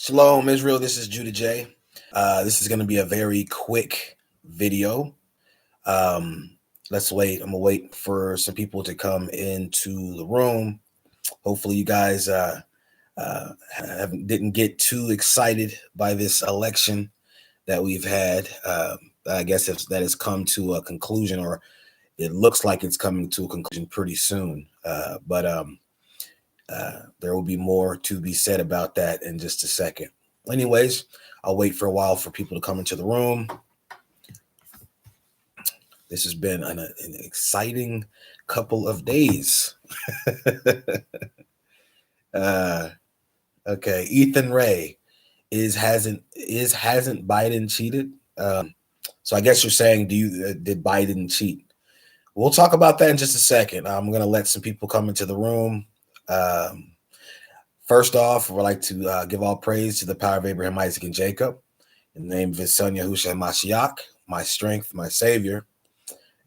Shalom, Israel. This is Judah J. This is going to be a very quick video. Let's wait. I'm gonna wait for some people to come into the room. Hopefully, you guys didn't get too excited by this election that we've had. I guess if that has come to a conclusion, or it looks like it's coming to a conclusion pretty soon. But there will be more to be said about that in just a second. Anyways, I'll wait for a while for people to come into the room. This has been an exciting couple of days. Okay, Ethan Ray hasn't Biden cheated? So I guess you're saying, did Biden cheat? We'll talk about that in just a second. I'm going to let some people come into the room. First off, we'd like to give all praise to the power of Abraham, Isaac, and Jacob. In the name of his son, Yahushua Mashiach, my strength, my savior.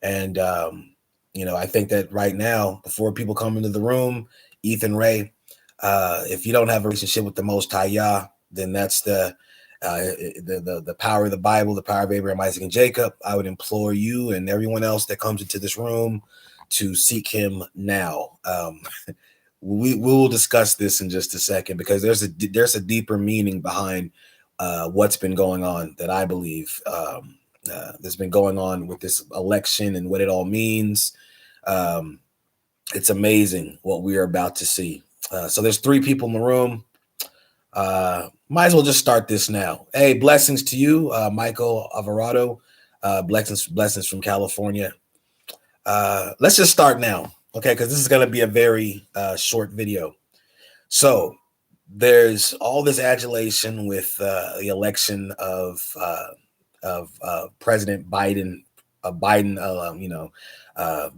And, I think that right now, before people come into the room, Ethan Ray, if you don't have a relationship with the Most High Yah, then that's the power of the Bible, the power of Abraham, Isaac, and Jacob. I would implore you and everyone else that comes into this room to seek him now. We will discuss this in just a second, because there's a deeper meaning behind what's been going on that I believe that's been going on with this election and what it all means. It's amazing what we are about to see. So there's 3 people in the room. Might as well just start this now. Hey, blessings to you, Michael Alvarado. Blessings from California. Let's just start now, okay? Because this is going to be a very short video. So there's all this adulation with the election of President Biden,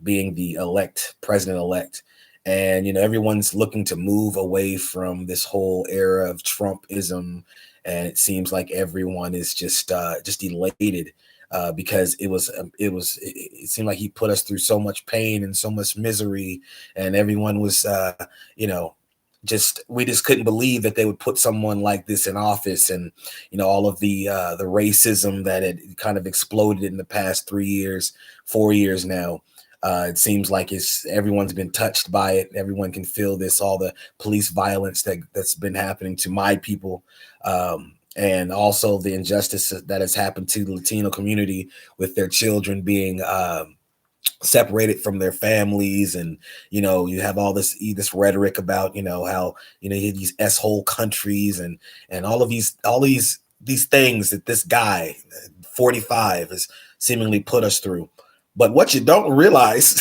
being the president-elect. And, everyone's looking to move away from this whole era of Trumpism. And it seems like everyone is just elated because it seemed like he put us through so much pain and so much misery. And everyone was, we just couldn't believe that they would put someone like this in office. And, all of the racism that had kind of exploded in the past 4 years now. It seems like everyone's been touched by it. Everyone can feel this, all the police violence that's been happening to my people. And also the injustice that has happened to the Latino community with their children being separated from their families. And, you have all this rhetoric about, how, you have these S-hole countries and all these things that this guy, 45, has seemingly put us through. But what you don't realize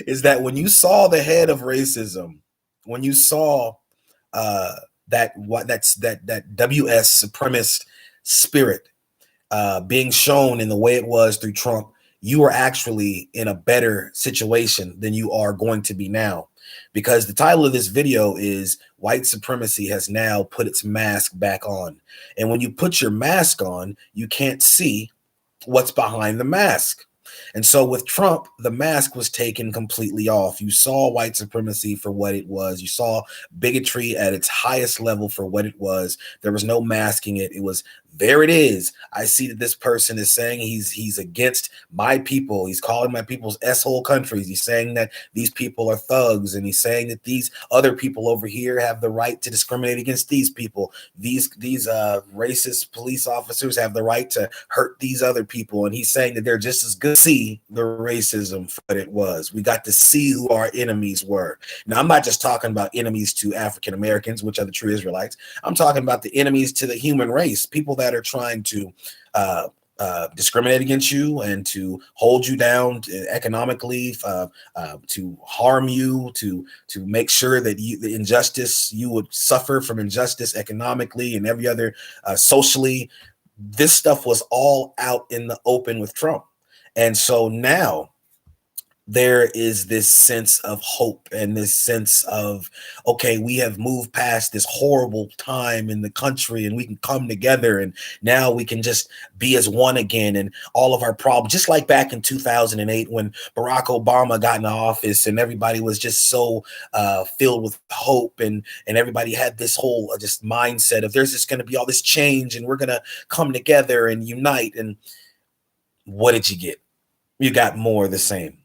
is that when you saw the head of racism, when you saw that WS supremacist spirit being shown in the way it was through Trump, you are actually in a better situation than you are going to be now. Because the title of this video is "White Supremacy Has Now Put Its Mask Back On." And when you put your mask on, you can't see what's behind the mask. And so with Trump, the mask was taken completely off. You saw white supremacy for what it was. You saw bigotry at its highest level for what it was. There was no masking it. It was, there it is. I see that this person is saying he's against my people. He's calling my people's S-hole countries. He's saying that these people are thugs, and he's saying that these other people over here have the right to discriminate against these people. These racist police officers have the right to hurt these other people. And he's saying that they're just as good to see the racism for what it was. We got to see who our enemies were. Now, I'm not just talking about enemies to African Americans, which are the true Israelites. I'm talking about the enemies to the human race, people that are trying to discriminate against you and to hold you down economically, to harm you, to make sure that you would suffer from injustice economically and every other socially. This stuff was all out in the open with Trump. And so now there is this sense of hope and this sense of, okay, we have moved past this horrible time in the country and we can come together and now we can just be as one again, and all of our problems, just like back in 2008 when Barack Obama got in office and everybody was just so filled with hope, and everybody had this whole just mindset of there's just going to be all this change and we're going to come together and unite. And what did you get? You got more of the same.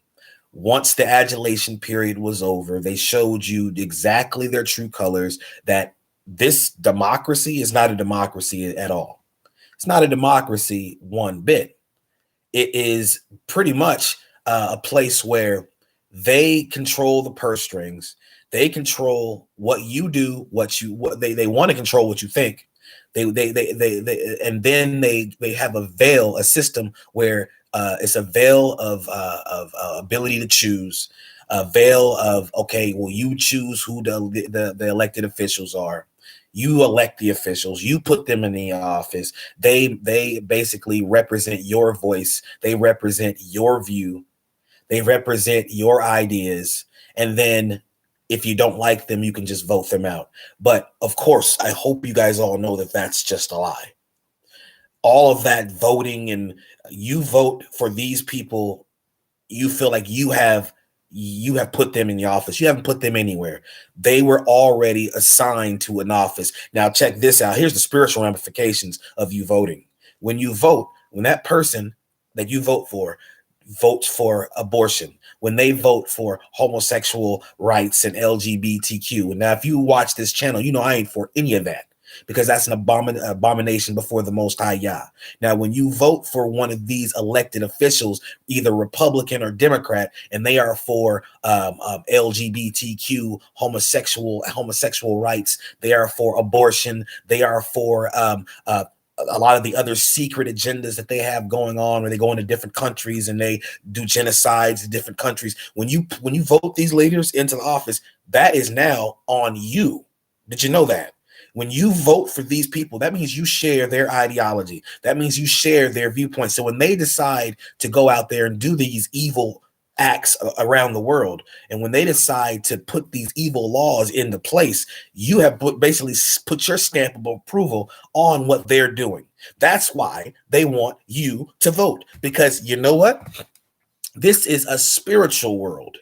Once the adulation period was over, they showed you exactly their true colors, that this democracy is not a democracy at all. It's not a democracy one bit. It is pretty much a place where they control the purse strings. They control what you do, what they want to control what you think. And then they have a veil, a system where it's a veil of ability to choose, a veil of, okay, well, you choose who the elected officials are. You elect the officials, you put them in the office. They basically represent your voice. They represent your view. They represent your ideas. And then if you don't like them, you can just vote them out. But of course, I hope you guys all know that that's just a lie. All of that voting, and you vote for these people, you feel like you have put them in the office. You haven't put them anywhere. They were already assigned to an office. Now check this out. Here's the spiritual ramifications of you voting. When you vote, when that person that you vote for votes for abortion, when they vote for homosexual rights and LGBTQ. And now if you watch this channel, you know I ain't for any of that, because that's an abomination before the Most High Yah. Now, when you vote for one of these elected officials, either Republican or Democrat, and they are for LGBTQ, homosexual rights, they are for abortion, they are for a lot of the other secret agendas that they have going on, where they go into different countries and they do genocides in different countries. When you vote these leaders into the office, that is now on you. Did you know that? When you vote for these people, that means you share their ideology. That means you share their viewpoints. So when they decide to go out there and do these evil acts around the world, and when they decide to put these evil laws into place, you have basically put your stamp of approval on what they're doing. That's why they want you to vote, because you know what? This is a spiritual world.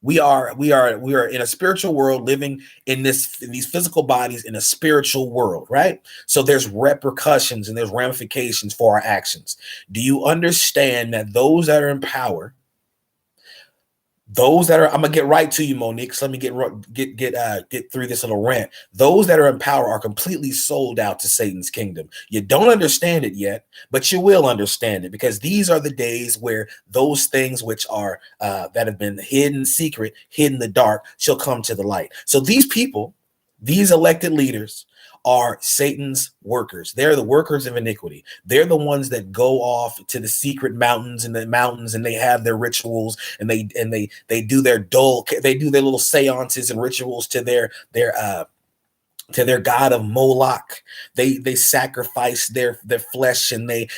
We are in a spiritual world, living in these physical bodies in a spiritual world, right? So there's repercussions and there's ramifications for our actions. Do you understand that those that are in power, those that are, I'm gonna get right to you, Monique. So let me get through this little rant. Those that are in power are completely sold out to Satan's kingdom. You don't understand it yet, but you will understand it, because these are the days where those things which are that have been hidden secret, hidden in the dark, shall come to the light. So these people, these elected leaders, are Satan's workers. They're the workers of iniquity. They're the ones that go off to the secret mountains and they have their rituals, and they do their little seances and rituals to their god of Moloch. They sacrifice their flesh, and they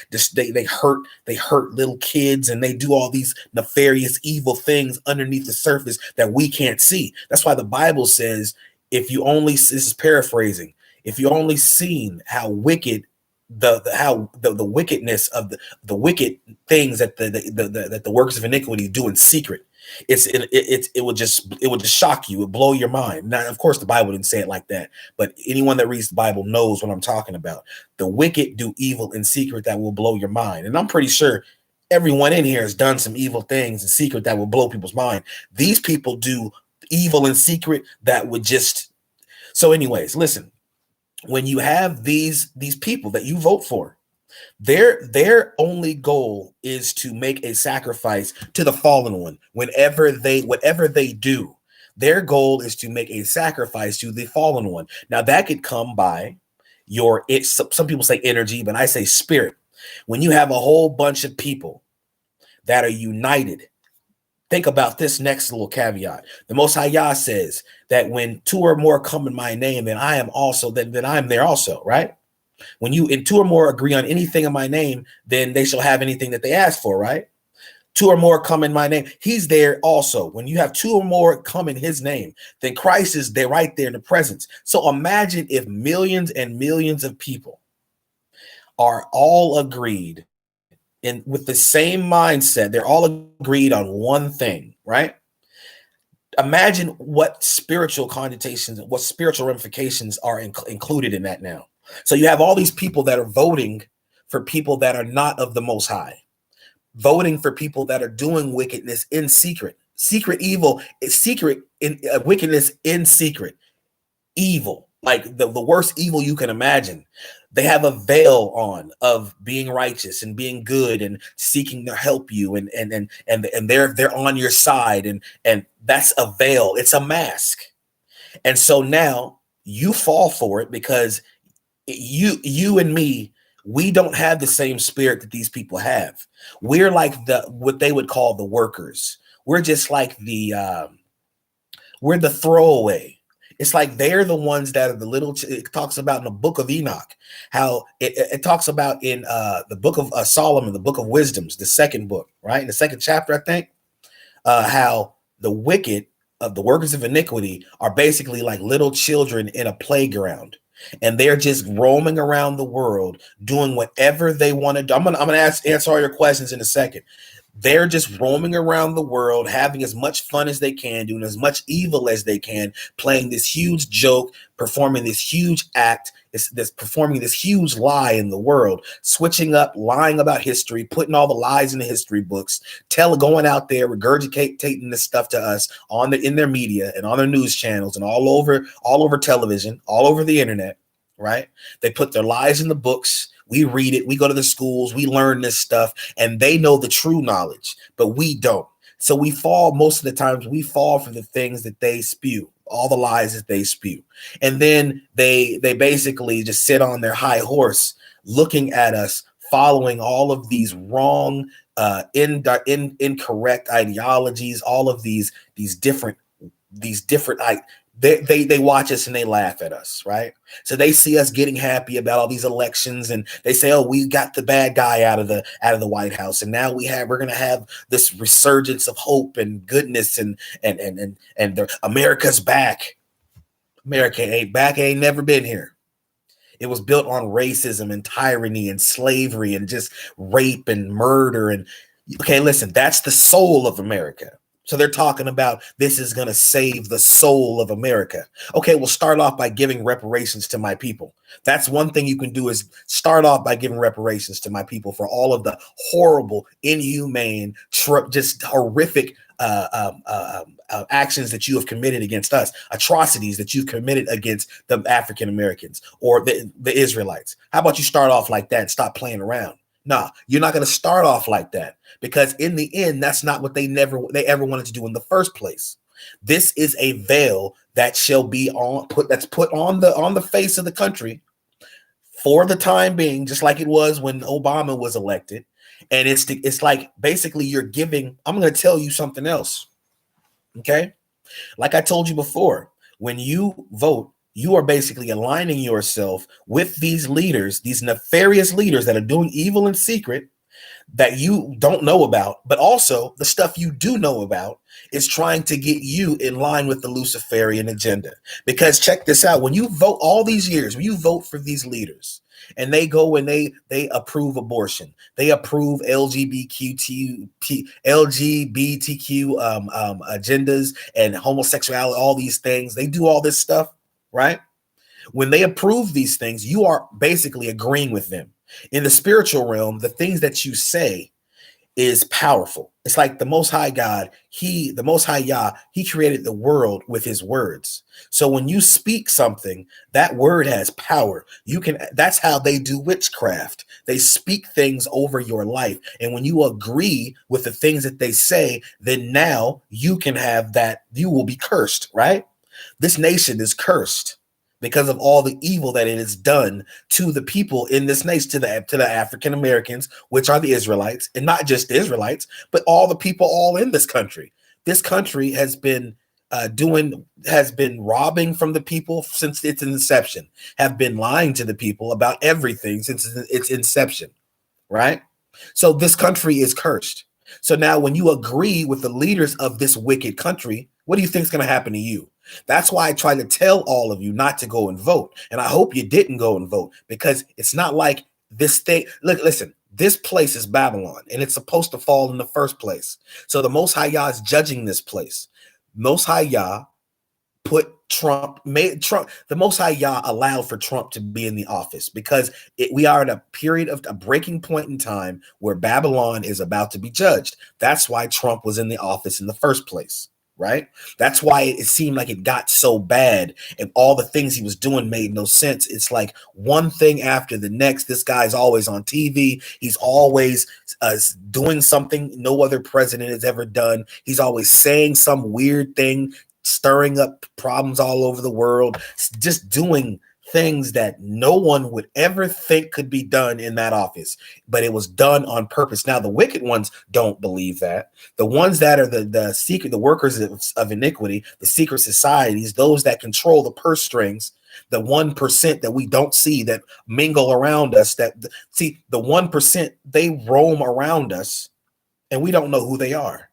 hurt little kids, and they do all these nefarious evil things underneath the surface that we can't see. That's why the Bible says, if you only, this is paraphrasing, if you only seen how wicked the wickedness of the wicked things that the workers of iniquity do in secret, it would just shock you. It would blow your mind. Now, of course, the Bible didn't say it like that, but anyone that reads the Bible knows what I'm talking about. The wicked do evil in secret that will blow your mind, and I'm pretty sure everyone in here has done some evil things in secret that will blow people's mind. These people do evil in secret that would just. So, anyways, listen. When you have these people that you vote for, their only goal is to make a sacrifice to the fallen one. Whatever they do, their goal is to make a sacrifice to the fallen one. Now that could come by some people say energy, but I say spirit. When you have a whole bunch of people that are united. Think about this next little caveat. The Most High Yah says that when two or more come in my name, then I am also, then I'm there also, right? When two or more agree on anything in my name, then they shall have anything that they ask for, right? Two or more come in my name. He's there also. When you have two or more come in his name, then Christ is there right there in the presence. So imagine if millions and millions of people are all agreed in with the same mindset. They're all agreed on one thing, right? Imagine what spiritual connotations, what spiritual ramifications are included in that now. So you have all these people that are voting for people that are not of the Most High, voting for people that are doing wickedness in secret. Secret evil is secret in wickedness in secret. Evil, like the worst evil you can imagine. They have a veil on of being righteous and being good and seeking to help you, and they're on your side, and that's a veil. It's a mask. And so now you fall for it because you and me, we don't have the same spirit that these people have. We're like what they would call the workers. We're just like we're the throwaway. It's like they're the ones that are the little. It talks about in the book of Enoch how it talks about in the book of Solomon, the book of Wisdoms, the second book, right in the second chapter, I think, how the wicked of the workers of iniquity are basically like little children in a playground, and they're just roaming around the world doing whatever they want to do. I'm gonna answer all your questions in a second. They're just roaming around the world, having as much fun as they can, doing as much evil as they can, playing this huge joke, performing this huge act, this performing this huge lie in the world, switching up, lying about history, putting all the lies in the history books, going out there, regurgitating this stuff to us in their media and on their news channels and all over television, all over the internet, right? They put their lies in the books. We read it. We go to the schools. We learn this stuff, and they know the true knowledge, but we don't. So we fall, most of the times we fall for the things that they spew, all the lies that they spew. And then they basically just sit on their high horse looking at us, following all of these wrong, incorrect ideologies, all of these different they watch us and they laugh at us, right? So they see us getting happy about all these elections, and they say, "Oh, we got the bad guy out of the White House, and now we're gonna have this resurgence of hope and goodness, and America's back." America ain't back. Ain't never been here. It was built on racism and tyranny and slavery and just rape and murder. And okay, listen, that's the soul of America. So they're talking about this is going to save the soul of America. Okay, we'll start off by giving reparations to my people. That's one thing you can do, is start off by giving reparations to my people for all of the horrible, inhumane, just horrific actions that you have committed against us, atrocities that you've committed against the African Americans or the Israelites. How about you start off like that and stop playing around? Nah, you're not going to start off like that, because in the end, that's not what they ever wanted to do in the first place. This is a veil that shall be put on the face of the country for the time being, just like it was when Obama was elected. And it's like basically you're giving. I'm going to tell you something else. Okay, like I told you before, when you vote, you are basically aligning yourself with these leaders, these nefarious leaders that are doing evil in secret that you don't know about, but also the stuff you do know about is trying to get you in line with the Luciferian agenda. Because check this out, when you vote all these years, when you vote for these leaders and they go and they approve abortion, they approve LGBTQ agendas and homosexuality, all these things, they do all this stuff, right? When they approve these things, you are basically agreeing with them. In the spiritual realm, the things that you say is powerful. It's like the Most High God, the Most High Yah, he created the world with his words. So when you speak something, that word has power. That's how they do witchcraft. They speak things over your life. And when you agree with the things that they say, then now you can have that, you will be cursed, right? This nation is cursed because of all the evil that it has done to the people in this nation, to the African Americans, which are the Israelites, and not just the Israelites, but all the people all in this country. This country has been robbing from the people since its inception, have been lying to the people about everything since its inception, right? So this country is cursed. So now when you agree with the leaders of this wicked country, what do you think is going to happen to you? That's why I try to tell all of you not to go and vote. And I hope you didn't go and vote, because it's not like this thing. Look, listen, this place is Babylon, and it's supposed to fall in the first place. So the Most High Yah is judging this place. Most High Yah made Trump, the Most High Yah allowed for Trump to be in the office, because we are in a period of a breaking point in time where Babylon is about to be judged. That's why Trump was in the office in the first place, right? That's why it seemed like it got so bad, and all the things he was doing made no sense. It's like one thing after the next. This guy's always on TV. He's always doing something no other president has ever done. He's always saying some weird thing, stirring up problems all over the world, just doing things that no one would ever think could be done in that office, but it was done on purpose. Now, the wicked ones don't believe that. The ones that are the workers of iniquity, the secret societies, those that control the purse strings, the 1% that we don't see, that mingle around us, the 1%, they roam around us, and we don't know who they are.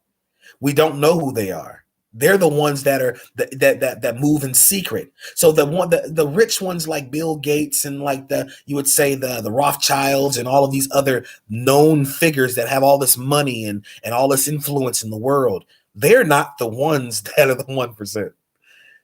We don't know who they are. They're the ones that are that move in secret. So the rich ones like Bill Gates and like you would say the Rothschilds and all of these other known figures that have all this money and all this influence in the world, they're not the ones that are the 1%.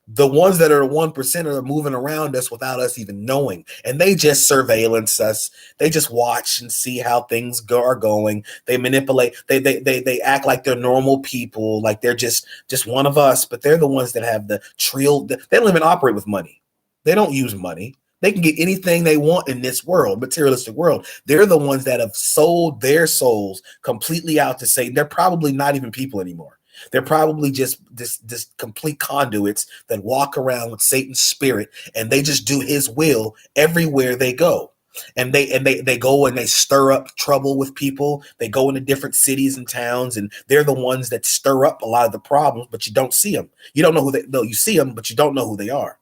The ones that are 1% are moving around us without us even knowing, and they just surveillance us. They just watch and see how things are going. They manipulate. They act like they're normal people, like they're just one of us. But they're the ones that have the trill. They don't even operate with money. They don't use money. They can get anything they want in this world, materialistic world. They're the ones that have sold their souls completely out to say they're probably not even people anymore. They're probably just this complete conduits that walk around with Satan's spirit, and they just do his will everywhere they go. And they go and they stir up trouble with people. They go into different cities and towns, and they're the ones that stir up a lot of the problems, but you don't see them. You don't know who they no, you see them, but you don't know who they are.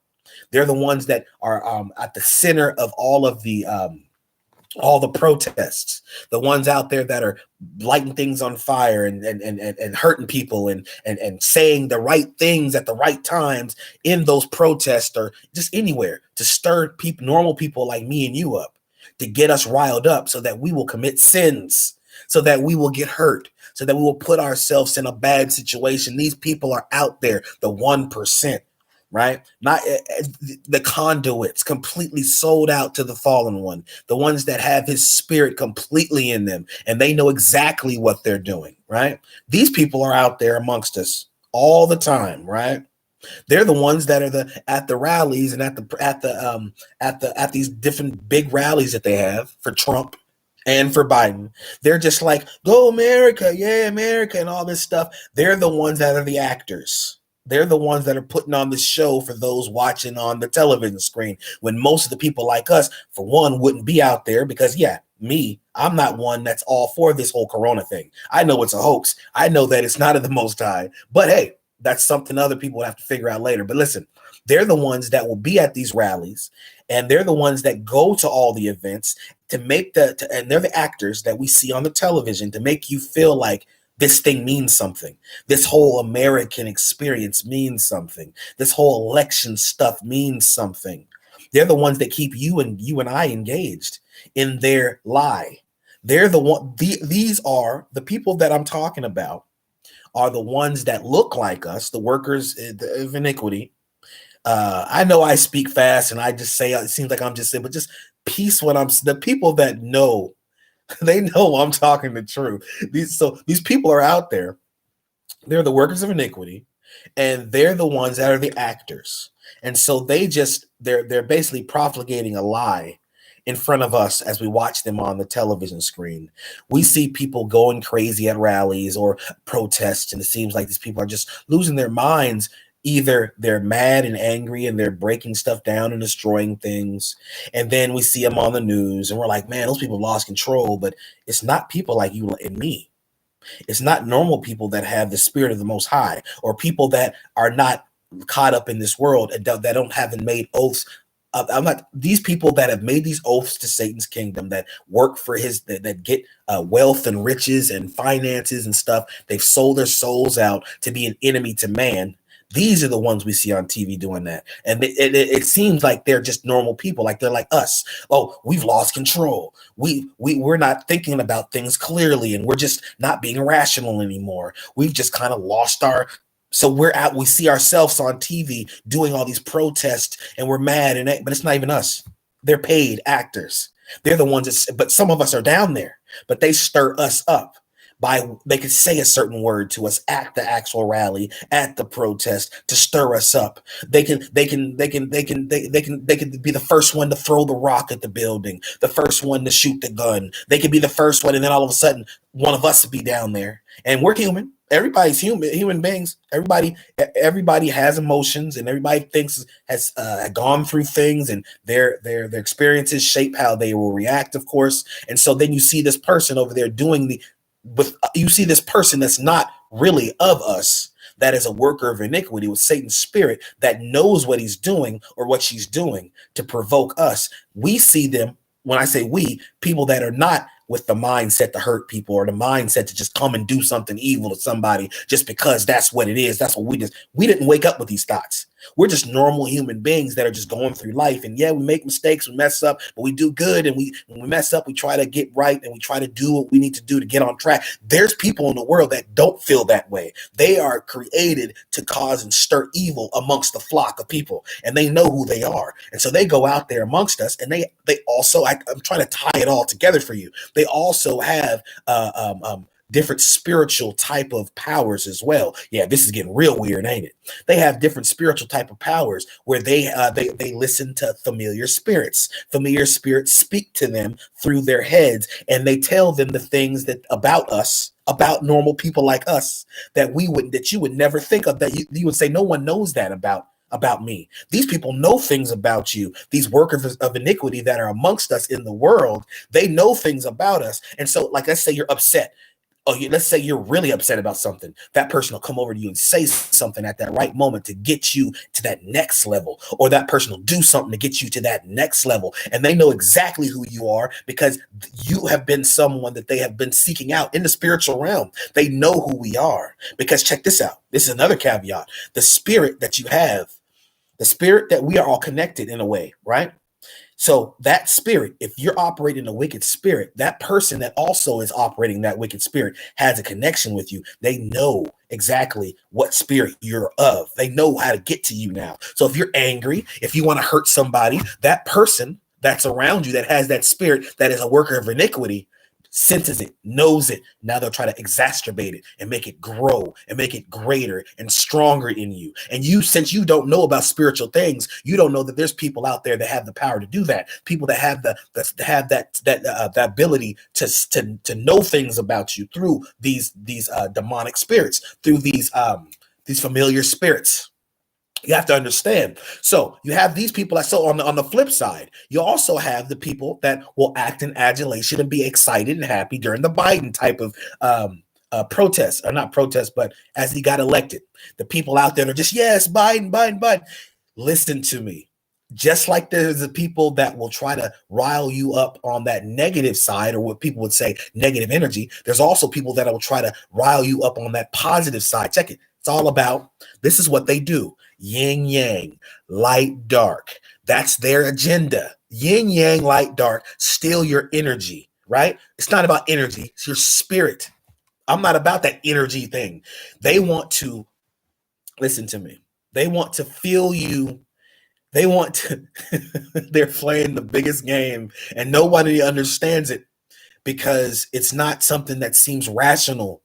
They're the ones that are at the center of all the protests, the ones out there that are lighting things on fire and hurting people and saying the right things at the right times in those protests, or just anywhere to stir people, normal people like me and you up, to get us riled up so that we will commit sins, so that we will get hurt, so that we will put ourselves in a bad situation. These people are out there, the 1%. Right? Not the conduits, completely sold out to the fallen one, the ones that have his spirit completely in them, and they know exactly what they're doing, right? These people are out there amongst us all the time, right? They're the ones that are at the rallies and at these different big rallies that they have for Trump and for Biden. They're just like, go America, yeah, America, and all this stuff. They're the ones that are the actors. They're the ones that are putting on the show for those watching on the television screen, when most of the people like us, for one, wouldn't be out there, because I'm not one that's all for this whole corona thing. I know it's a hoax. I know that it's not of the Most High, but hey, that's something other people will have to figure out later. But listen, they're the ones that will be at these rallies, and they're the ones that go to all the events to make and they're the actors that we see on the television to make you feel like this thing means something. This whole American experience means something. This whole election stuff means something. They're the ones that keep you and I engaged in their lie. They're the one. These are the people that I'm talking about. Are the ones that look like us, the workers of iniquity. I know I speak fast and I just say it seems like I'm just saying, but just piece what the people that know. They know I'm talking the truth. These people are out there. They're the workers of iniquity, and they're the ones that are the actors. And so they're basically propagating a lie in front of us as we watch them on the television screen. We see people going crazy at rallies or protests, and it seems like these people are just losing their minds. Either they're mad and angry and they're breaking stuff down and destroying things. And then we see them on the news and we're like, man, those people lost control. But it's not people like you and me. It's not normal people that have the spirit of the Most High, or people that are not caught up in this world and that haven't made oaths I'm not these people that have made these oaths to Satan's kingdom, that work for his that get wealth and riches and finances and stuff. They've sold their souls out to be an enemy to man. These are the ones we see on TV doing that, and it seems like they're just normal people, like they're like us. Oh, we've lost control. We're not thinking about things clearly, and we're just not being rational anymore. We've just kind of lost our. So we see ourselves on TV doing all these protests, and we're mad, but it's not even us. They're paid actors. They're the ones but some of us are down there, but they stir us up they could say a certain word to us at the actual rally, at the protest, to stir us up. They can be the first one to throw the rock at the building, the first one to shoot the gun. They could be the first one, and then all of a sudden one of us would be down there. And we're human. Everybody's human beings. Everybody has emotions, and everybody has gone through things, and their experiences shape how they will react, of course. And so then you see this person over there you see this person that's not really of us, that is a worker of iniquity with Satan's spirit, that knows what he's doing or what she's doing to provoke us. We see them, when I say people that are not with the mindset to hurt people, or the mindset to just come and do something evil to somebody just because that's what it is. That's what we didn't wake up with these thoughts. We're just normal human beings that are just going through life. And yeah, we make mistakes, we mess up, but we do good. And when we mess up, we try to get right, and we try to do what we need to do to get on track. There's people in the world that don't feel that way. They are created to cause and stir evil amongst the flock of people, and they know who they are. And so they go out there amongst us, and they also, I'm trying to tie it all together for you. They also have different spiritual type of powers as well. Yeah, this is getting real weird, ain't it? They have different spiritual type of powers where they listen to familiar spirits. Familiar spirits speak to them through their heads, and they tell them the things that about us, about normal people like us, that you would never think of, that you would say, no one knows that about me. These people know things about you. These workers of iniquity that are amongst us in the world, they know things about us. And so, like, let's say you're upset. Let's say you're really upset about something. That person will come over to you and say something at that right moment to get you to that next level, or that person will do something to get you to that next level. And they know exactly who you are, because you have been someone that they have been seeking out in the spiritual realm. They know who we are, because check this out. This is another caveat. The spirit that you have, the spirit that we are all connected in a way, right? So that spirit, if you're operating a wicked spirit, that person that also is operating that wicked spirit has a connection with you. They know exactly what spirit you're of. They know how to get to you now. So if you're angry, if you want to hurt somebody, that person that's around you that has that spirit that is a worker of iniquity senses it, knows it. Now they'll try to exacerbate it and make it grow and make it greater and stronger in you. And since you don't know about spiritual things, you don't know that there's people out there that have the power to do that. People that have that ability to know things about you through these demonic spirits, through these familiar spirits. You have to understand. So you have these people. So on the flip side, you also have the people that will act in adulation and be excited and happy during the Biden type of protests, or not protests, but as he got elected. The people out there are just, yes, Biden. Listen to me. Just like there's the people that will try to rile you up on that negative side, or what people would say negative energy, there's also people that will try to rile you up on that positive side. Check it. It's all about, this is what they do. Yin yang, light dark. That's their agenda. Yin yang, light dark, steal your energy, right? It's not about energy, it's your spirit. I'm not about that energy thing. They want to, listen to me, they want to feel you. They want to, they're playing the biggest game, and nobody understands it, because it's not something that seems rational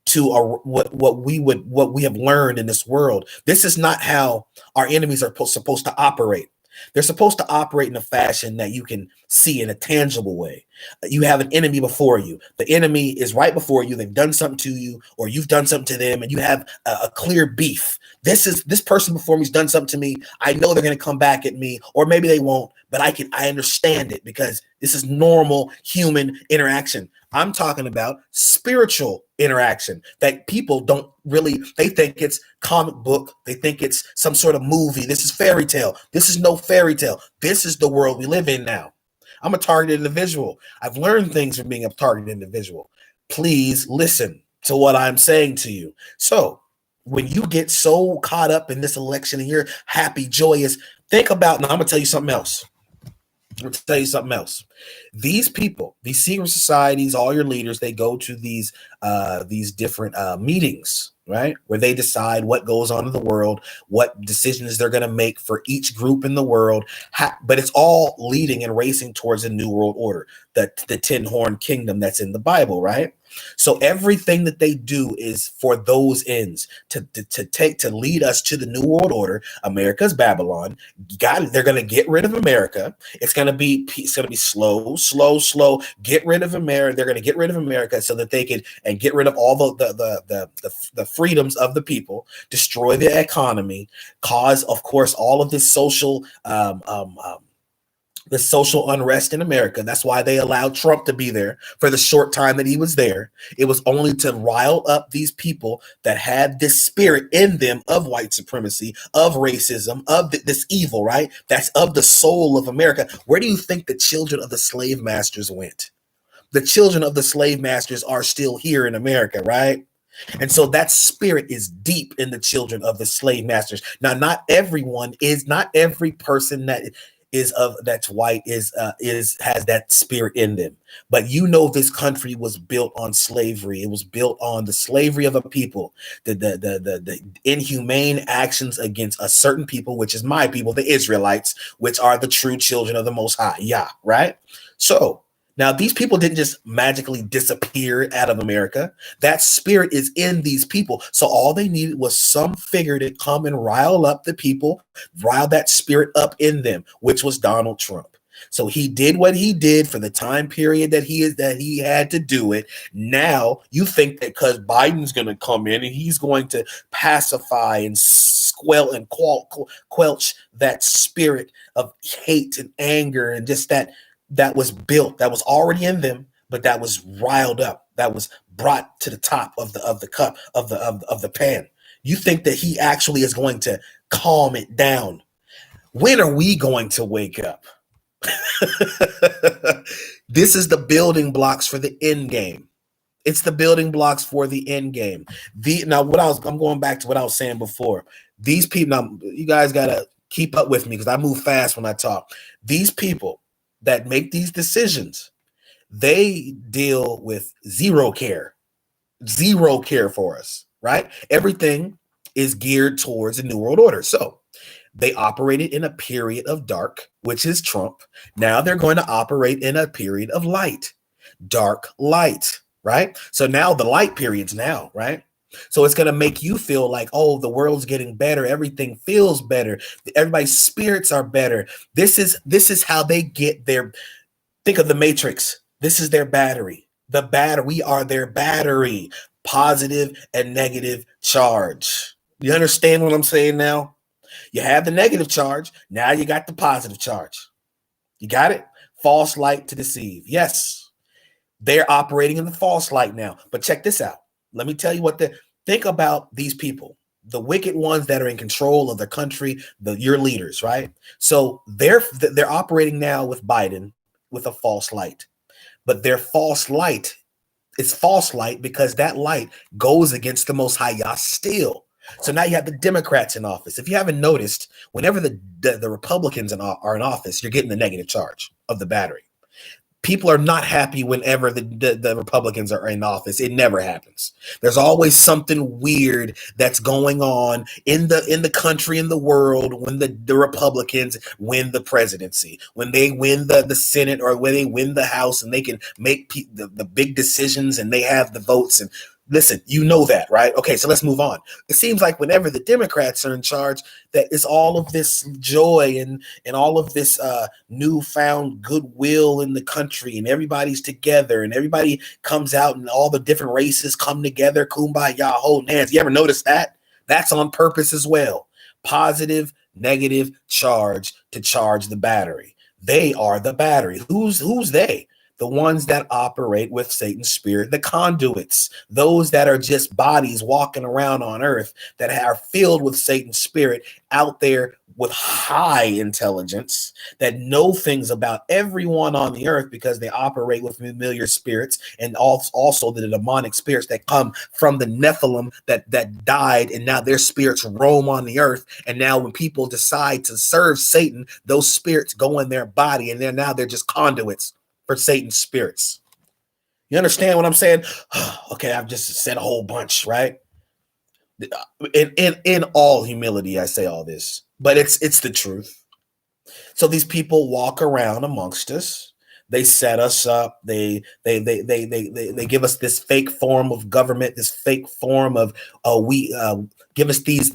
to what we have learned in this world. This is not how our enemies are supposed to operate. They're supposed to operate in a fashion that you can see in a tangible way. You have an enemy before you. The enemy is right before you. They've done something to you, or you've done something to them, and you have a clear beef. This person before me's done something to me. I know they're going to come back at me, or maybe they won't, but I understand it, because this is normal human interaction. I'm talking about spiritual interaction that people don't really, they think it's comic book, they think it's some sort of movie. This is fairy tale. This is no fairy tale. This is the world we live in now. I'm a targeted individual. I've learned things from being a targeted individual. Please listen to what I'm saying to you. So when you get so caught up in this election and you're happy, joyous, think about, now I'm gonna tell you something else. These people, these secret societies, all your leaders, they go to these different meetings, right? Where they decide what goes on in the world, what decisions they're going to make for each group in the world. But it's all leading and racing towards a new world order, the 10-horn kingdom that's in the Bible, right? So everything that they do is for those ends, to lead us to the new world order. America's Babylon. They're going to get rid of America. It's going to be slow. Get rid of America. They're going to get rid of America so that they can and get rid of all the freedoms of the people, destroy the economy, cause, of course, all of this social the social unrest in America. That's why they allowed Trump to be there for the short time that he was there. It was only to rile up these people that had this spirit in them of white supremacy, of racism, of this evil, right? That's of the soul of America. Where do you think the children of the slave masters went? The children of the slave masters are still here in America, right? And so that spirit is deep in the children of the slave masters. Now, not every person that that's white has that spirit in them. But this country was built on slavery. It was built on the slavery of a people, the inhumane actions against a certain people, which is my people, the Israelites, which are the true children of the Most High, Yah, right? So now these people didn't just magically disappear out of America. That spirit is in these people. So all they needed was some figure to come and rile up the people, rile that spirit up in them, which was Donald Trump. So he did what he did for the time period that he had to do it. Now you think that because Biden's going to come in and he's going to pacify and quelch that spirit of hate and anger and just that was built, that was already in them, but that was riled up, that was brought to the top of the cup of the pan. You think that he actually is going to calm it down? When are we going to wake up? This is the building blocks for the end game. It's the building blocks for the end game. I'm going back to what I was saying before. These people, now you guys gotta keep up with me because I move fast when I talk. These people that make these decisions, they deal with zero care for us, right? Everything is geared towards a new world order. So they operated in a period of dark, which is Trump. Now they're going to operate in a period of light, dark light, right? So now the light period's now, right? So it's going to make you feel like, oh, the world's getting better. Everything feels better. Everybody's spirits are better. This is how they get their, think of the Matrix. This is their battery. We are their battery, positive and negative charge. You understand what I'm saying now? You have the negative charge. Now you got the positive charge. You got it? False light to deceive. Yes, they're operating in the false light now. But check this out. Let me tell you think about these people, the wicked ones that are in control of the country, your leaders, right? So they're operating now with Biden with a false light, but their false light is false light because that light goes against the Most High Yah still. So now you have the Democrats in office. If you haven't noticed, whenever the Republicans are in office, you're getting the negative charge of the battery. People are not happy whenever the Republicans are in office. It never happens. There's always something weird that's going on in the country, in the world, when the Republicans win the presidency, when they win the Senate, or when they win the House, and they can make the big decisions and they have the votes. And listen, you know that, right? Okay, so let's move on. It seems like whenever the Democrats are in charge, that it's all of this joy and all of this newfound goodwill in the country, and everybody's together, and everybody comes out, and all the different races come together, kumbaya, holding hands. You ever notice that? That's on purpose as well. Positive, negative charge to charge the battery. They are the battery. Who's they? The ones that operate with Satan's spirit, the conduits, those that are just bodies walking around on earth that are filled with Satan's spirit out there with high intelligence that know things about everyone on the earth because they operate with familiar spirits, and also the demonic spirits that come from the Nephilim that died, and now their spirits roam on the earth. And now when people decide to serve Satan, those spirits go in their body, and they're just conduits for Satan's spirits. You understand what I'm saying? Okay, I've just said a whole bunch, right? In all humility, I say all this, but it's the truth. So these people walk around amongst us. They set us up. They give us this fake form of government, this fake form of we give us this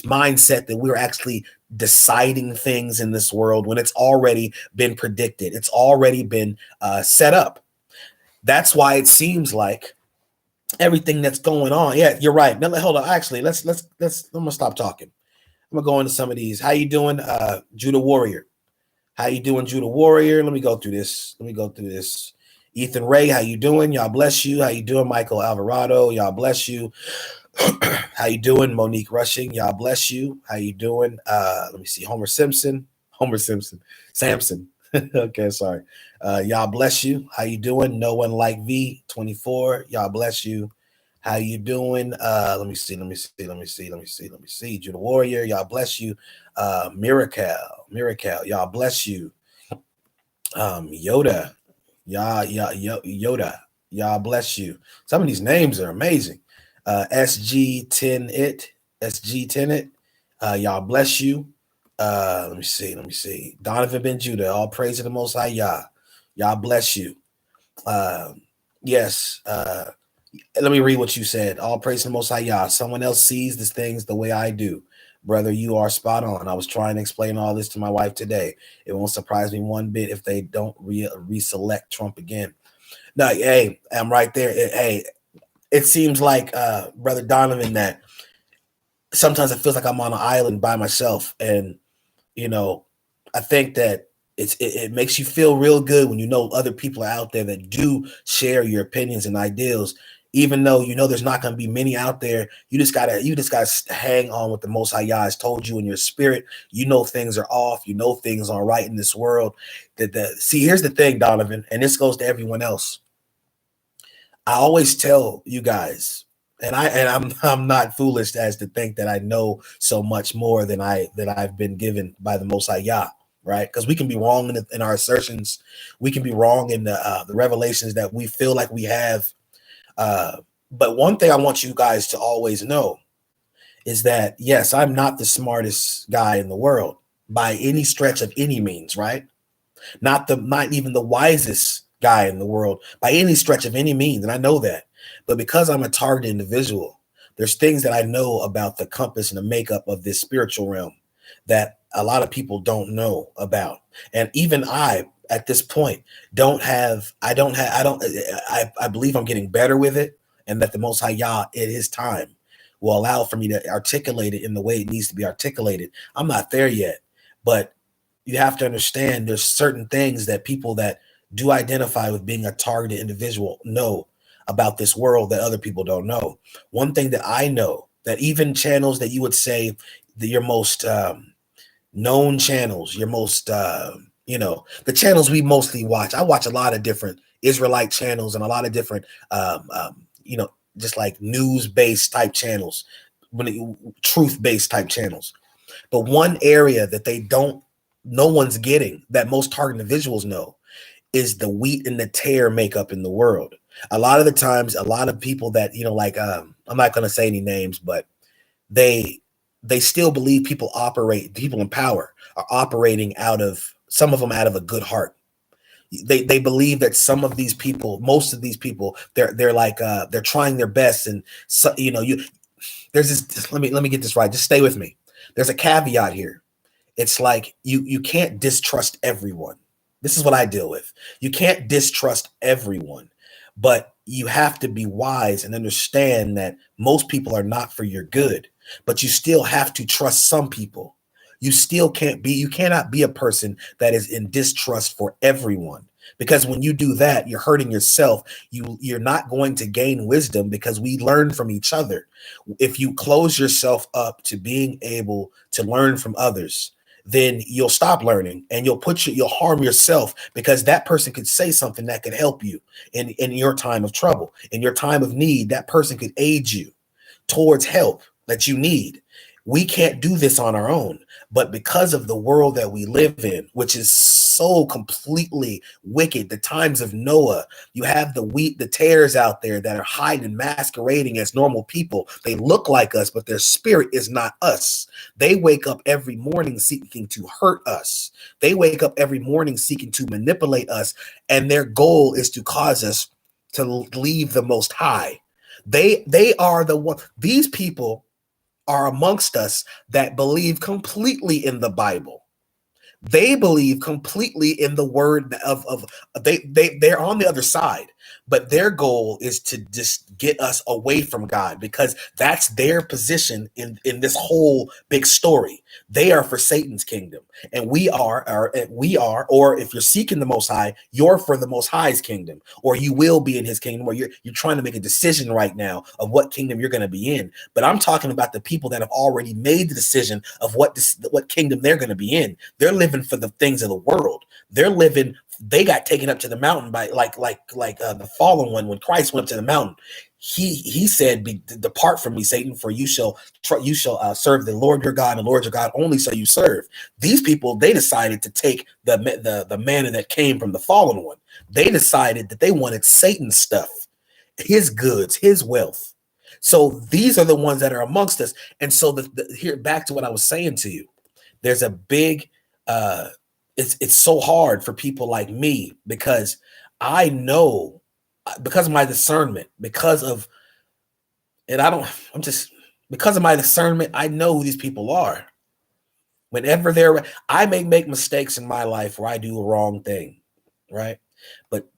mindset that we're actually deciding things in this world when it's already been predicted. It's already been set up. That's why it seems like everything that's going on. Yeah, you're right. Now, hold on. Actually, let's. I'm gonna stop talking. I'm gonna go into some of these. How you doing, Judah Warrior? How you doing, Judah Warrior? Let me go through this. Ethan Ray, how you doing? Y'all bless you. How you doing, Michael Alvarado? Y'all bless you. How you doing, Monique Rushing? Y'all bless you. How you doing? Let me see. Homer Simpson. Samson. Okay, sorry. Y'all bless you. How you doing? No one like V24. Y'all bless you. How you doing? Let me see. Judah Warrior, y'all bless you. Miracle, y'all bless you. Yoda, Yoda, y'all bless you. Some of these names are amazing. SG10 y'all bless you. Let me see. Donovan Ben Judah, all praise to the Most High Yah. Y'all bless you. Yes. Let me read what you said. All praise to the Most High Yah. Someone else sees these things the way I do. Brother, you are spot on. I was trying to explain all this to my wife today. It won't surprise me one bit if they don't reselect Trump again. No, hey, I'm right there. It seems like, Brother Donovan, that sometimes it feels like I'm on an island by myself. And, I think that it makes you feel real good when you know other people are out there that do share your opinions and ideals. Even though there's not going to be many out there, you just gotta hang on with the Most High Yah has told you in your spirit. Things are off. Things aren't right in this world. See, here's the thing, Donovan, and this goes to everyone else. I always tell you guys, and I'm not foolish as to think that I know so much more than I've been given by the Most High Yah. Right, because we can be wrong in our assertions, we can be wrong in the revelations that we feel like we have. But one thing I want you guys to always know is that, yes, I'm not the smartest guy in the world by any stretch of any means, right? Not even the wisest guy in the world by any stretch of any means, and I know that. But because I'm a targeted individual, there's things that I know about the compass and the makeup of this spiritual realm that a lot of people don't know about. And even I, at this point, I believe I'm getting better with it, and that the Most High Yah at his time will allow for me to articulate it in the way it needs to be articulated. I'm not there yet, but you have to understand there's certain things that people that do identify with being a targeted individual know about this world that other people don't know. One thing that I know, that even channels that you would say that your most known channels, your most the channels we mostly watch. I watch a lot of different Israelite channels and a lot of different just like news-based type channels, truth-based type channels. But one area that no one's getting, that most targeted individuals know, is the wheat and the tare makeup in the world. A lot of the times, a lot of people that, I'm not going to say any names, but they still believe people in power are operating some of them out of a good heart. They believe that some of these people, most of these people, they're like they're trying their best. And so, there's this, let me get this right. Just stay with me. There's a caveat here. It's like you can't distrust everyone. This is what I deal with. You can't distrust everyone, but you have to be wise and understand that most people are not for your good, but you still have to trust some people. You cannot be a person that is in distrust for everyone, Because when you do that, you're hurting yourself. You're not going to gain wisdom because we learn from each other. If you close yourself up to being able to learn from others, then you'll stop learning and you'll harm yourself, because that person could say something that could help you in your time of trouble, in your time of need. That person could aid you towards help that you need. We can't do this on our own, but because of the world that we live in, which is so completely wicked, the times of Noah, you have the tares out there that are hiding, masquerading as normal people. They look like us, but their spirit is not us. They wake up every morning seeking to hurt us. They wake up every morning seeking to manipulate us, and their goal is to cause us to leave the Most High. They are the one. These people are amongst us that believe completely in the Bible. They believe completely in the word of they're on the other side, but their goal is to just get us away from God, because that's their position in this whole big story. They are for Satan's kingdom, and we are, or if you're seeking the Most High, you're for the Most High's kingdom, or you will be in His kingdom, or you're trying to make a decision right now of what kingdom you're going to be in. But I'm talking about the people that have already made the decision of what kingdom they're going to be in. They're living for the things of the world. They got taken up to the mountain by like the fallen one. When Christ went up to the mountain, he said, "Depart from me, Satan, for you shall serve the Lord your God, and the Lord your God only shall you serve." These people, they decided to take the manna that came from the fallen one. They decided that they wanted Satan's stuff, his goods, his wealth. So these are the ones that are amongst us. And so here, back to what I was saying to you, there's a big it's so hard for people like me, because I know, because of my discernment, because of my discernment, I know who these people are. Whenever I may make mistakes in my life where I do a wrong thing, right? But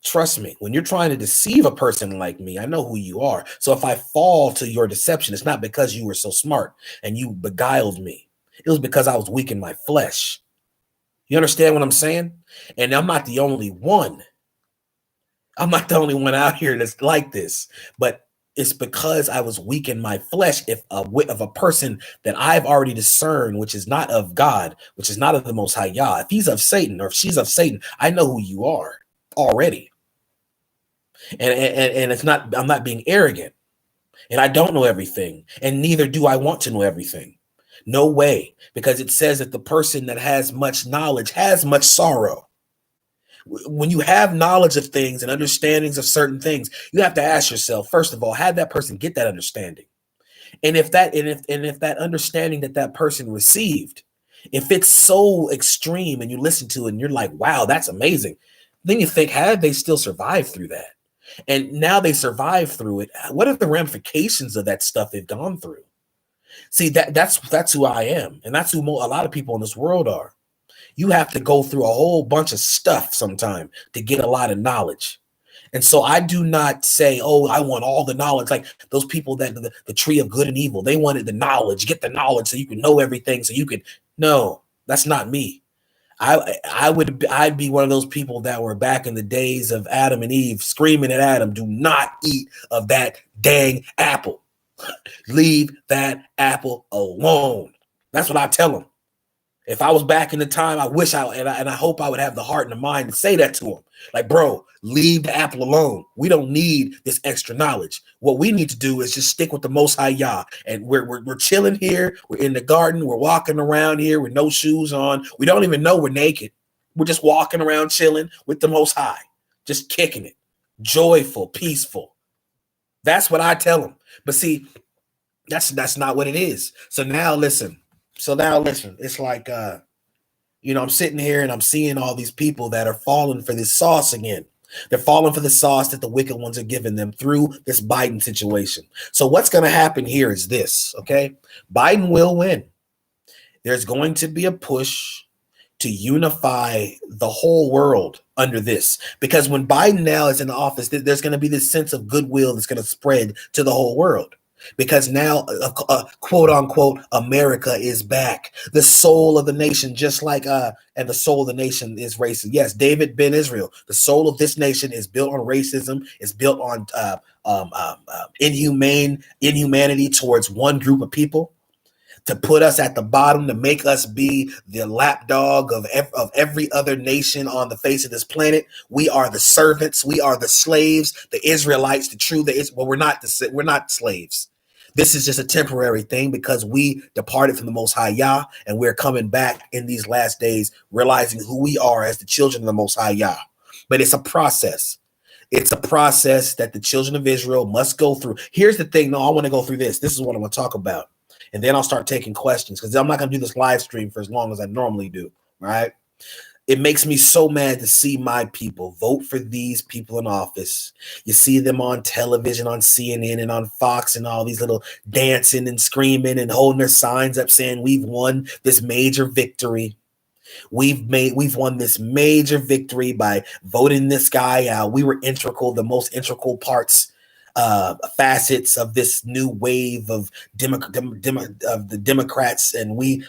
trust me, when you're trying to deceive a person like me, I know who you are. So if I fall to your deception, it's not because you were so smart and you beguiled me. It was because I was weak in my flesh. You understand what I'm saying? And I'm not the only one. I'm not the only one out here that's like this. But it's because I was weak in my flesh. If a person that I've already discerned, which is not of God, which is not of the Most High Yah, if he's of Satan or if she's of Satan, I know who you are already. And it's not, I'm not being arrogant. And I don't know everything. And neither do I want to know everything. No way, because it says that the person that has much knowledge has much sorrow. When you have knowledge of things and understandings of certain things, you have to ask yourself, first of all, how did that person get that understanding? And if that understanding that person received, if it's so extreme and you listen to it and you're like, wow, that's amazing, then you think, how did they still survive through that? And now they survive through it. What are the ramifications of that stuff they've gone through? See, that's who I am, and that's who a lot of people in this world are. You have to go through a whole bunch of stuff sometime to get a lot of knowledge. And so I do not say, oh, I want all the knowledge. Like those people that the tree of good and evil, they wanted the knowledge, get the knowledge so you can know everything. So you could, no, that's not me. I'd be one of those people that were back in the days of Adam and Eve screaming at Adam, do not eat of that dang apple. Leave that apple alone. That's what I tell them. If I was back in the time, I wish and I hope I would have the heart and the mind to say that to him. Like, bro, leave the apple alone. We don't need this extra knowledge. What we need to do is just stick with the Most High Yah. And we're chilling here. We're in the garden. We're walking around here with no shoes on. We don't even know we're naked. We're just walking around chilling with the Most High, just kicking it, joyful, peaceful. That's what I tell them. But see, that's not what it is. So now listen. It's like, I'm sitting here and I'm seeing all these people that are falling for this sauce again. They're falling for the sauce that the wicked ones are giving them through this Biden situation. So what's going to happen here is this, okay? Biden will win. There's going to be a push to unify the whole world under this, because when Biden now is in the office, there's going to be this sense of goodwill that's going to spread to the whole world. because now, quote unquote, America is back. The soul of the nation, just like and the soul of the nation is racist. Yes, David Ben Israel. The soul of this nation is built on racism. It's built on inhumanity towards one group of people, to put us at the bottom, to make us be the lapdog of every other nation on the face of this planet. We are the servants. We are the slaves. The Israelites, we're not slaves. This is just a temporary thing because we departed from the Most High Yah, and we're coming back in these last days, realizing who we are as the children of the Most High Yah. But it's a process. It's a process that the children of Israel must go through. Here's the thing. No, I want to go through this. This is what I'm going to talk about. And then I'll start taking questions, because I'm not going to do this live stream for as long as I normally do, right? It makes me so mad to see my people vote for these people in office. You see them on television, on CNN and on Fox, and all these little dancing and screaming and holding their signs up saying we've won this major victory. We've won this major victory by voting this guy out. We were integral, the most integral parts, facets of this new wave of the Democrats, and we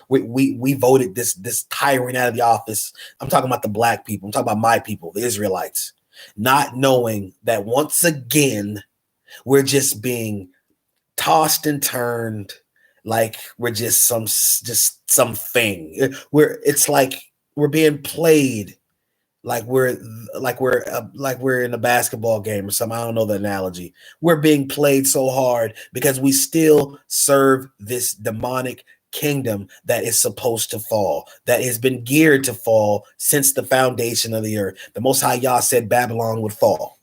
voted this tyrant out of the office. I'm talking about the black people. I'm talking about my people, the Israelites, not knowing that once again we're just being tossed and turned like we're just something. It's like we're being played like we're in a basketball game or something. I don't know the analogy. We're being played so hard because we still serve this demonic kingdom that is supposed to fall, that has been geared to fall since the foundation of the earth. The Most High Yah said Babylon would fall.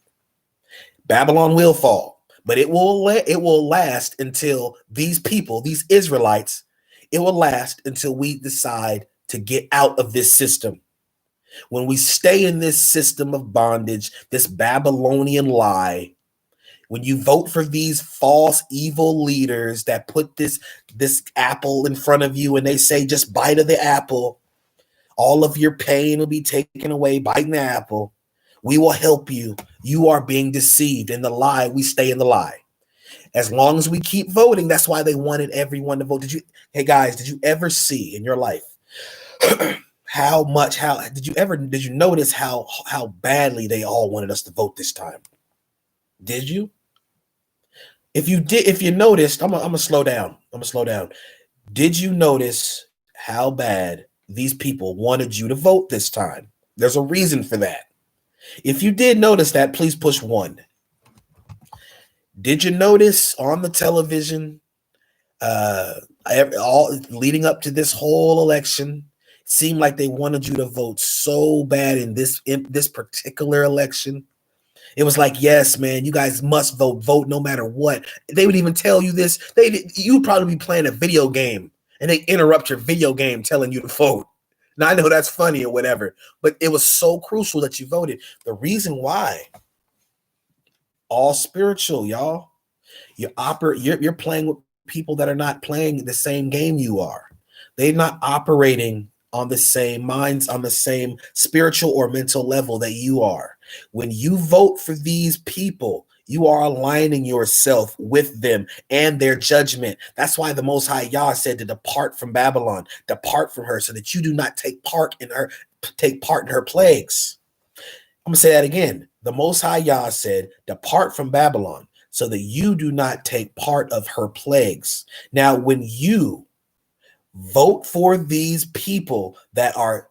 Babylon will fall, but it will last until these people, these Israelites, it will last until we decide to get out of this system. When we stay in this system of bondage, this Babylonian lie, when you vote for these false, evil leaders that put this apple in front of you and they say, just bite of the apple, all of your pain will be taken away, biting the apple. We will help you. You are being deceived in the lie. We stay in the lie. As long as we keep voting, that's why they wanted everyone to vote. Hey guys, did you ever see in your life did you notice how badly they all wanted us to vote this time? Did you? If you noticed, I'm gonna slow down. Did you notice how bad these people wanted you to vote this time? There's a reason for that. If you did notice that, please push 1. Did you notice on the television, all leading up to this whole election, seemed like they wanted you to vote so bad in this particular election? It was like, yes, man, you guys must vote no matter what. They would even tell you this. You'd probably be playing a video game and they interrupt your video game telling you to vote. Now, I know that's funny or whatever, but it was so crucial that you voted. The reason why, all spiritual, y'all. You're playing with people that are not playing the same game you are. They're not operating on the same minds, on the same spiritual or mental level that you are. When you vote for these people, you are aligning yourself with them and their judgment. That's why the Most High Yah said to depart from Babylon, depart from her, so that you do not take part in her plagues. I'm gonna say that again. The Most High Yah said, depart from Babylon, so that you do not take part of her plagues. Now, when you vote for these people that are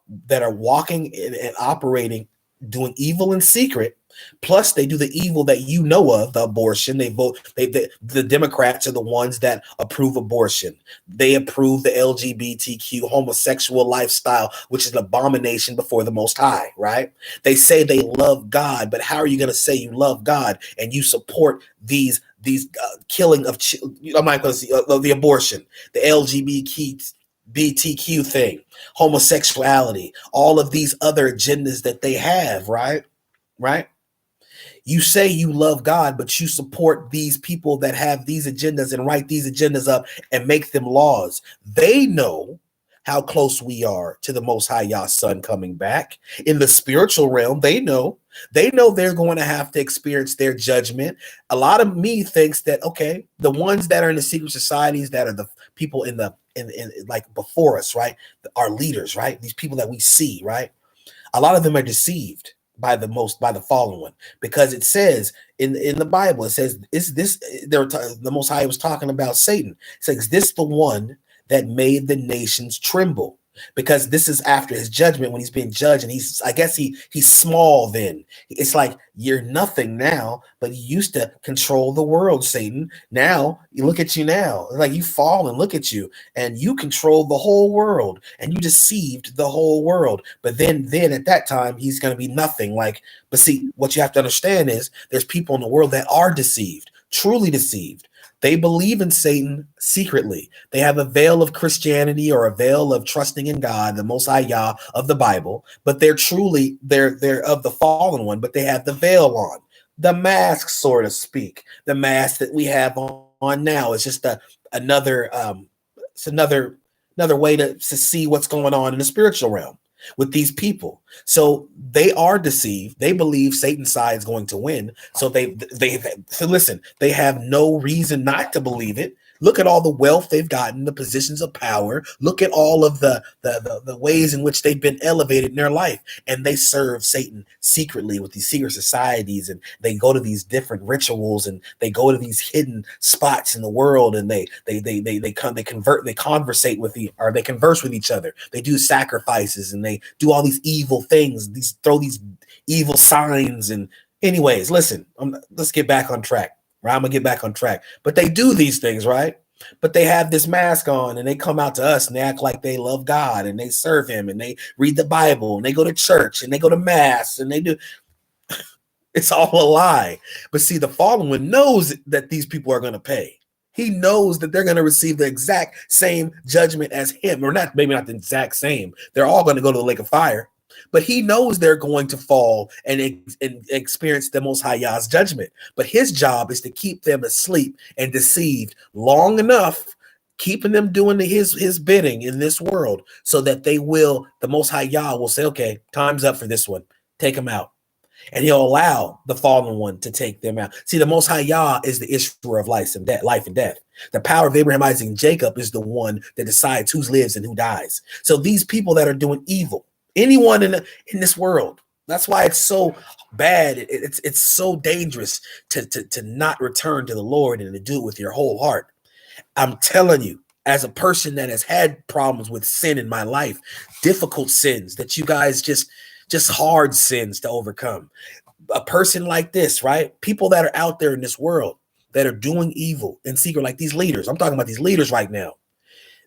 walking and operating, doing evil in secret, plus they do the evil that you know of, the abortion. The Democrats are the ones that approve abortion. They approve the LGBTQ homosexual lifestyle, which is an abomination before the Most High, right? They say they love God, but how are you going to say you love God and you support these killing of I'm not going to say the abortion, the LGBTQ thing, homosexuality, all of these other agendas that they have, right? You say you love God, but you support these people that have these agendas and write these agendas up and make them laws. They know how close we are to the Most High Yah's Son coming back. In the spiritual realm, they know they're going to have to experience their judgment. A lot of me thinks that, okay, the ones that are in the secret societies, that are the people in like before us, right? Our leaders, right? These people that we see, right? A lot of them are deceived by the fallen one, because it says in the Bible, it says, is this the Most High was talking about Satan. It says, this the one that made the nations tremble, because this is after his judgment, when he's being judged, and I guess he's small then. It's like, you're nothing now, but you used to control the world, Satan. Now you look at you now, like you fall and look at you, and you control the whole world, and you deceived the whole world. But then at that time, he's going to be nothing. Like, but see, what you have to understand is there's people in the world that are deceived, truly deceived. They believe in Satan secretly. They have a veil of Christianity, or a veil of trusting in God, the Most High Yah of the Bible, but they're of the fallen one, but they have the veil on, the mask, so to speak. The mask that we have on now is just another way to see what's going on in the spiritual realm with these people. So they are deceived. They believe Satan's side is going to win. So listen, they have no reason not to believe it. Look at all the wealth they've gotten, the positions of power. Look at all of the ways in which they've been elevated in their life. And they serve Satan secretly with these secret societies, and they go to these different rituals, and they go to these hidden spots in the world, and they converse with each other. They do sacrifices, and they do all these evil things, throw these evil signs. And anyways, listen, let's get back on track. Right? I'm gonna get back on track. But they do these things, right? But they have this mask on, and they come out to us, and they act like they love God, and they serve him, and they read the Bible, and they go to church, and they go to mass, and they do. It's all a lie. But see, the fallen one knows that these people are going to pay. He knows that they're going to receive the exact same judgment as him, or not, maybe not the exact same. They're all going to go to the lake of fire. But he knows they're going to fall and experience the Most High Yah's judgment. But his job is to keep them asleep and deceived long enough, keeping them doing his bidding in this world, so that the Most High Yah will say, okay, time's up for this one. Take them out. And he'll allow the fallen one to take them out. See, the Most High Yah is the issuer of life and death. The power of Abraham, Isaac, and Jacob is the one that decides who lives and who dies. So these people that are doing evil, anyone in this world, that's why it's so bad. It's so dangerous to not return to the Lord and to do it with your whole heart. I'm telling you, as a person that has had problems with sin in my life, difficult sins that you guys just hard sins to overcome. A person like this, right? People that are out there in this world that are doing evil in secret, like these leaders. I'm talking about these leaders right now.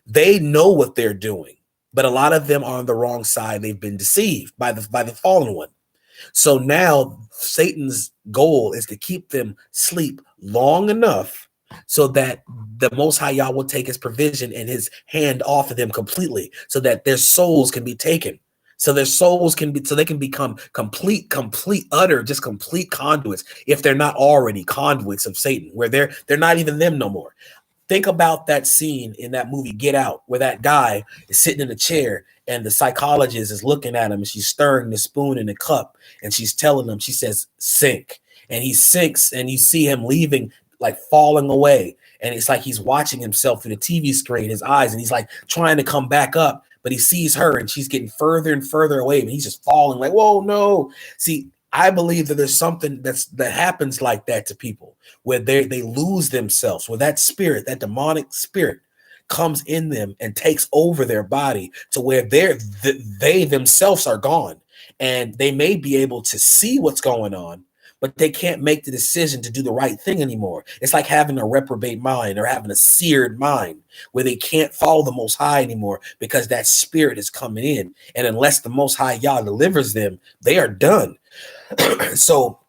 They know what they're doing, but a lot of them are on the wrong side. They've been deceived by the fallen one. So now Satan's goal is to keep them asleep long enough so that the Most High Yah will take his provision and his hand off of them completely, so that their souls can be taken. So their souls so they can become complete conduits, if they're not already conduits of Satan, where they're not even them no more. Think about that scene in that movie Get Out, where that guy is sitting in a chair and the psychologist is looking at him, and she's stirring the spoon in the cup, and she's telling him, she says, sink. And he sinks, and you see him leaving, like falling away. And it's like he's watching himself through the TV screen, his eyes, and he's like trying to come back up. But he sees her, and she's getting further and further away, and he's just falling like, whoa, no. See, I believe that there's something that happens like that to people, where they lose themselves, where that spirit, that demonic spirit, comes in them and takes over their body, to where they themselves are gone, and they may be able to see what's going on, but they can't make the decision to do the right thing anymore. It's like having a reprobate mind, or having a seared mind, where they can't follow the Most High anymore, because that spirit is coming in. And unless the Most High Yah delivers them, they are done. So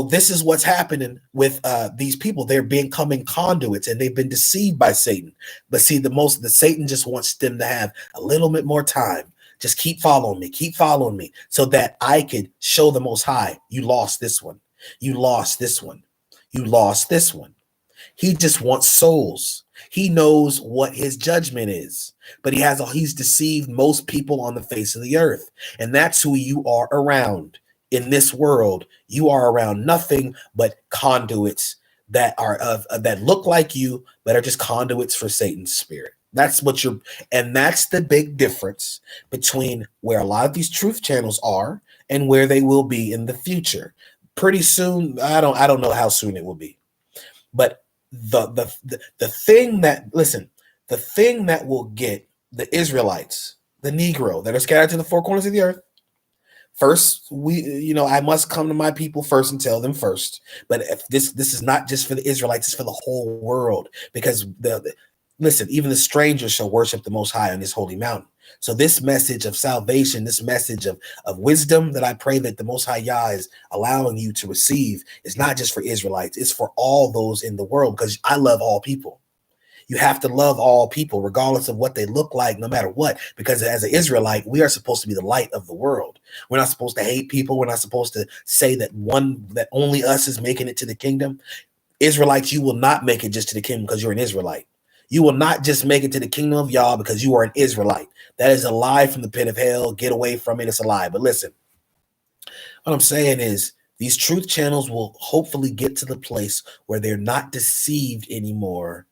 this is what's happening with these people. They're becoming conduits, and they've been deceived by Satan. But see, the Satan just wants them to have a little bit more time. Just keep following me, so that I could show the Most High, you lost this one. You lost this one. You lost this one. He just wants souls. He knows what his judgment is, but he's deceived most people on the face of the earth. And that's who you are around in this world. You are around nothing but conduits that are that look like you, but are just conduits for Satan's spirit. And that's the big difference between where a lot of these truth channels are and where they will be in the future. Pretty soon, I don't know how soon it will be, but the thing that the thing that will get the Israelites, the Negro that are scattered to the four corners of the earth. First, I must come to my people first and tell them first. But if this is not just for the Israelites, it's for the whole world. Because even the strangers shall worship the Most High on this holy mountain. So this message of salvation, this message of wisdom that I pray that the Most High Yah is allowing you to receive is not just for Israelites. It's for all those in the world, because I love all people. You have to love all people, regardless of what they look like, no matter what, because as an Israelite, we are supposed to be the light of the world. We're not supposed to hate people. We're not supposed to say that only us is making it to the kingdom. Israelites, you will not make it just to the kingdom because you're an Israelite. You will not just make it to the kingdom of Yah because you are an Israelite. That is a lie from the pit of hell. Get away from it. It's a lie. But listen, what I'm saying is these truth channels will hopefully get to the place where they're not deceived anymore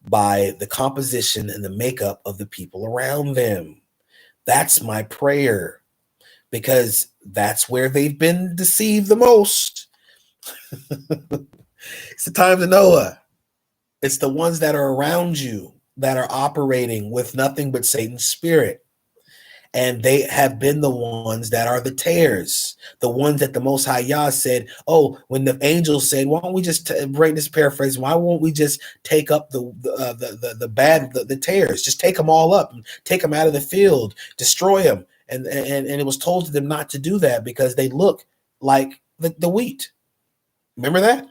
by the composition and the makeup of the people around them. That's my prayer, because that's where they've been deceived the most. It's the times of Noah. It's the ones that are around you that are operating with nothing but Satan's spirit. And they have been the ones that are the tares, the ones that the Most High Yah said, oh, when the angels said, why don't we just bring this paraphrase? Why won't we just take up the tares? Just take them all up and take them out of the field, destroy them. And it was told to them not to do that because they look like the wheat. Remember that?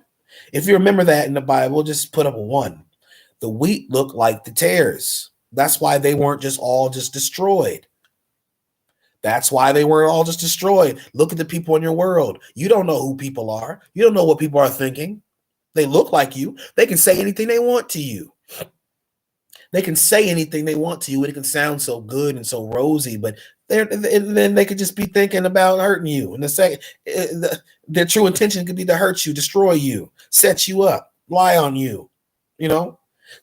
If you remember that in the Bible, just put up a 1. The wheat looked like the tares. That's why they weren't just all just destroyed. That's why they weren't all just destroyed. Look at the people in your world. You don't know who people are. You don't know what people are thinking. They look like you. They can say anything they want to you. They can say anything they want to you. It can sound so good and so rosy, but then they could just be thinking about hurting you. And their true intention could be to hurt you, destroy you, set you up, lie on you,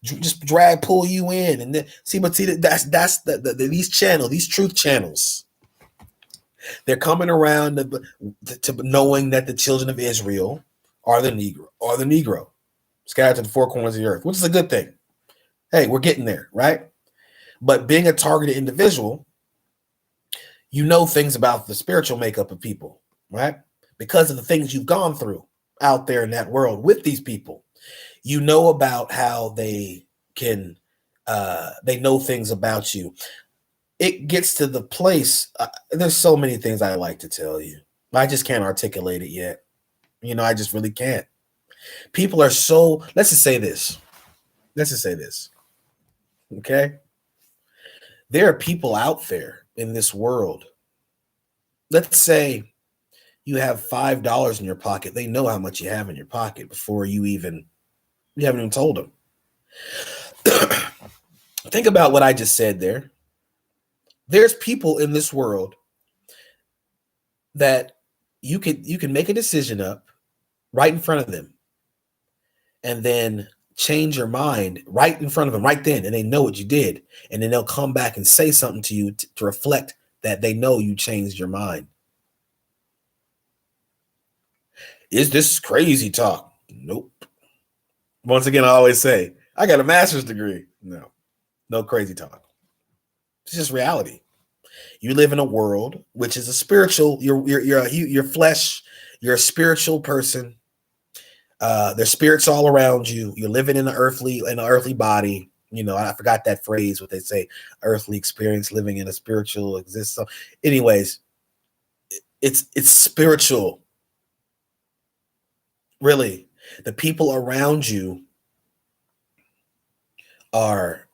just pull you in. And then that's these channels, these truth channels. They're coming around to knowing that the children of Israel are the Negro, scattered to the four corners of the earth, which is a good thing. Hey, we're getting there, right? But being a targeted individual, you know things about the spiritual makeup of people, right? Because of the things you've gone through out there in that world with these people. You know about how they know things about you. It gets to the place, there's so many things I like to tell you. I just can't articulate it yet. I just really can't. People are so, let's just say this. Okay? There are people out there in this world. Let's say you have $5 in your pocket. They know how much you have in your pocket before you haven't even told them. Think about what I just said there. There's people in this world that you can make a decision up right in front of them and then change your mind right in front of them right then, and they know what you did, and then they'll come back and say something to you to reflect that they know you changed your mind. Is this crazy talk? Nope. Once again, I always say, I got a master's degree. No crazy talk. It's just reality. You live in a world which is a spiritual. Your flesh. You're a spiritual person. There's spirits all around you. You're living in an earthly body. I forgot that phrase. What they say, earthly experience, living in a spiritual existence. So, anyways, it's spiritual. Really, the people around you are.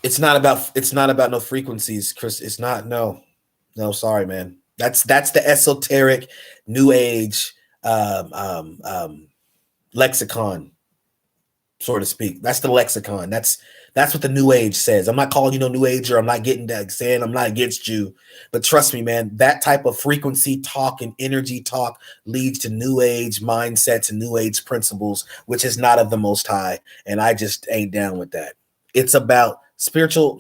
It's not about no frequencies, Chris. It's not. No, sorry, man. That's the esoteric New Age lexicon. so to speak. That's the lexicon. That's what the new age says. I'm not calling you no new ager. I'm not getting that saying I'm not against you. But trust me, man, that type of frequency talk and energy talk leads to new age mindsets and new age principles, which is not of the most high. And I just ain't down with that. It's about spiritual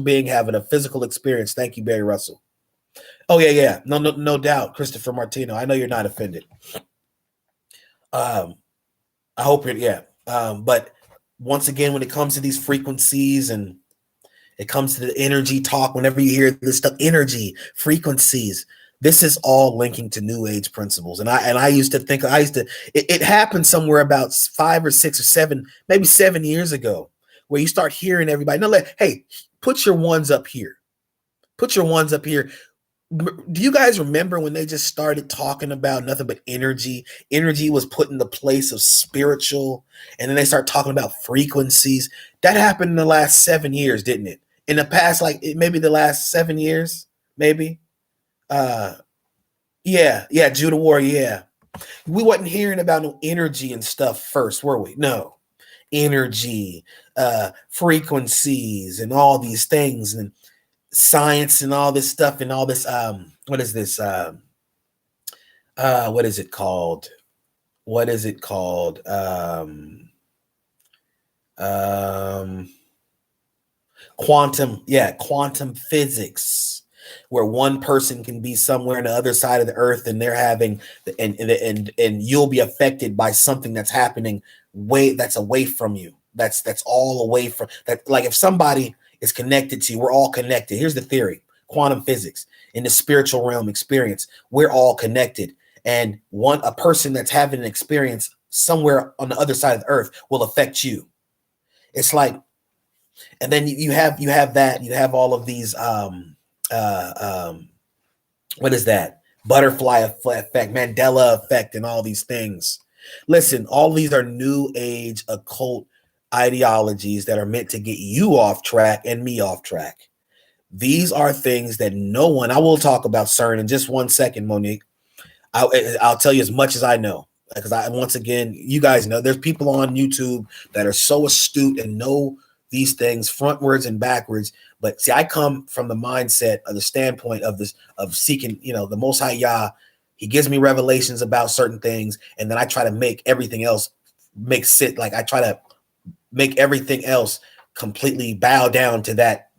being having a physical experience. Thank you, Barry Russell. Oh, yeah. No doubt, Christopher Martino. I know you're not offended. I hope you're, yeah. But once again, when it comes to these frequencies and it comes to the energy talk, whenever you hear this stuff, energy, frequencies, this is all linking to new age principles. And I used to think, it happened somewhere about 5 or 6 or 7, maybe 7 years ago, where you start hearing everybody, no, hey, put your ones up here. Put your ones up here. Do you guys remember when they just started talking about nothing but energy? Energy was put in the place of spiritual, and then they start talking about frequencies. That happened in the last 7 years, didn't it? In the past, like maybe the last 7 years, maybe. Yeah, Judah War, yeah. We wasn't hearing about no energy and stuff first, were we? No. Energy, frequencies, and all these things, and science and all this stuff and all this what is this what is it called quantum physics, where one person can be somewhere on the other side of the earth and they're having and you'll be affected by something that's happening that's away from you, that's all away from that. Like if somebody is connected to you, we're all connected. Here's the theory: quantum physics, in the spiritual realm experience, we're all connected. And a person that's having an experience somewhere on the other side of the earth will affect you. It's like, and then you have all of these what is that? Butterfly effect, Mandela effect, and all these things. Listen, all these are new age occult ideologies that are meant to get you off track and me off track. These are things that no one, I will talk about CERN in just 1 second, Monique. I'll tell you as much as I know, because once again, you guys know there's people on YouTube that are so astute and know these things frontwards and backwards. But see, I come from the mindset of the standpoint of this, of seeking, the Most High Yah. He gives me revelations about certain things, and then I try to make everything else make sense. Like I try to make everything else completely bow down to that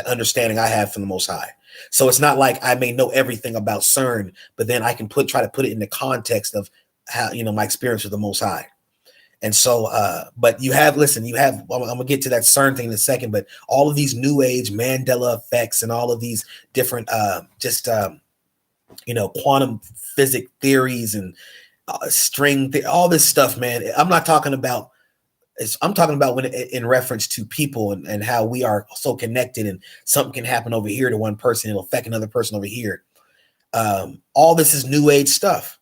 understanding I have from the Most High. So it's not like I may know everything about CERN, but then I can try to put it in the context of how, my experience with the Most High. And so, but I'm gonna get to that CERN thing in a second, but all of these new age Mandela effects and all of these different, quantum physics theories and all this stuff, man. I'm talking about when in reference to people and how we are so connected, and something can happen over here to one person, it'll affect another person over here. All this is new age stuff.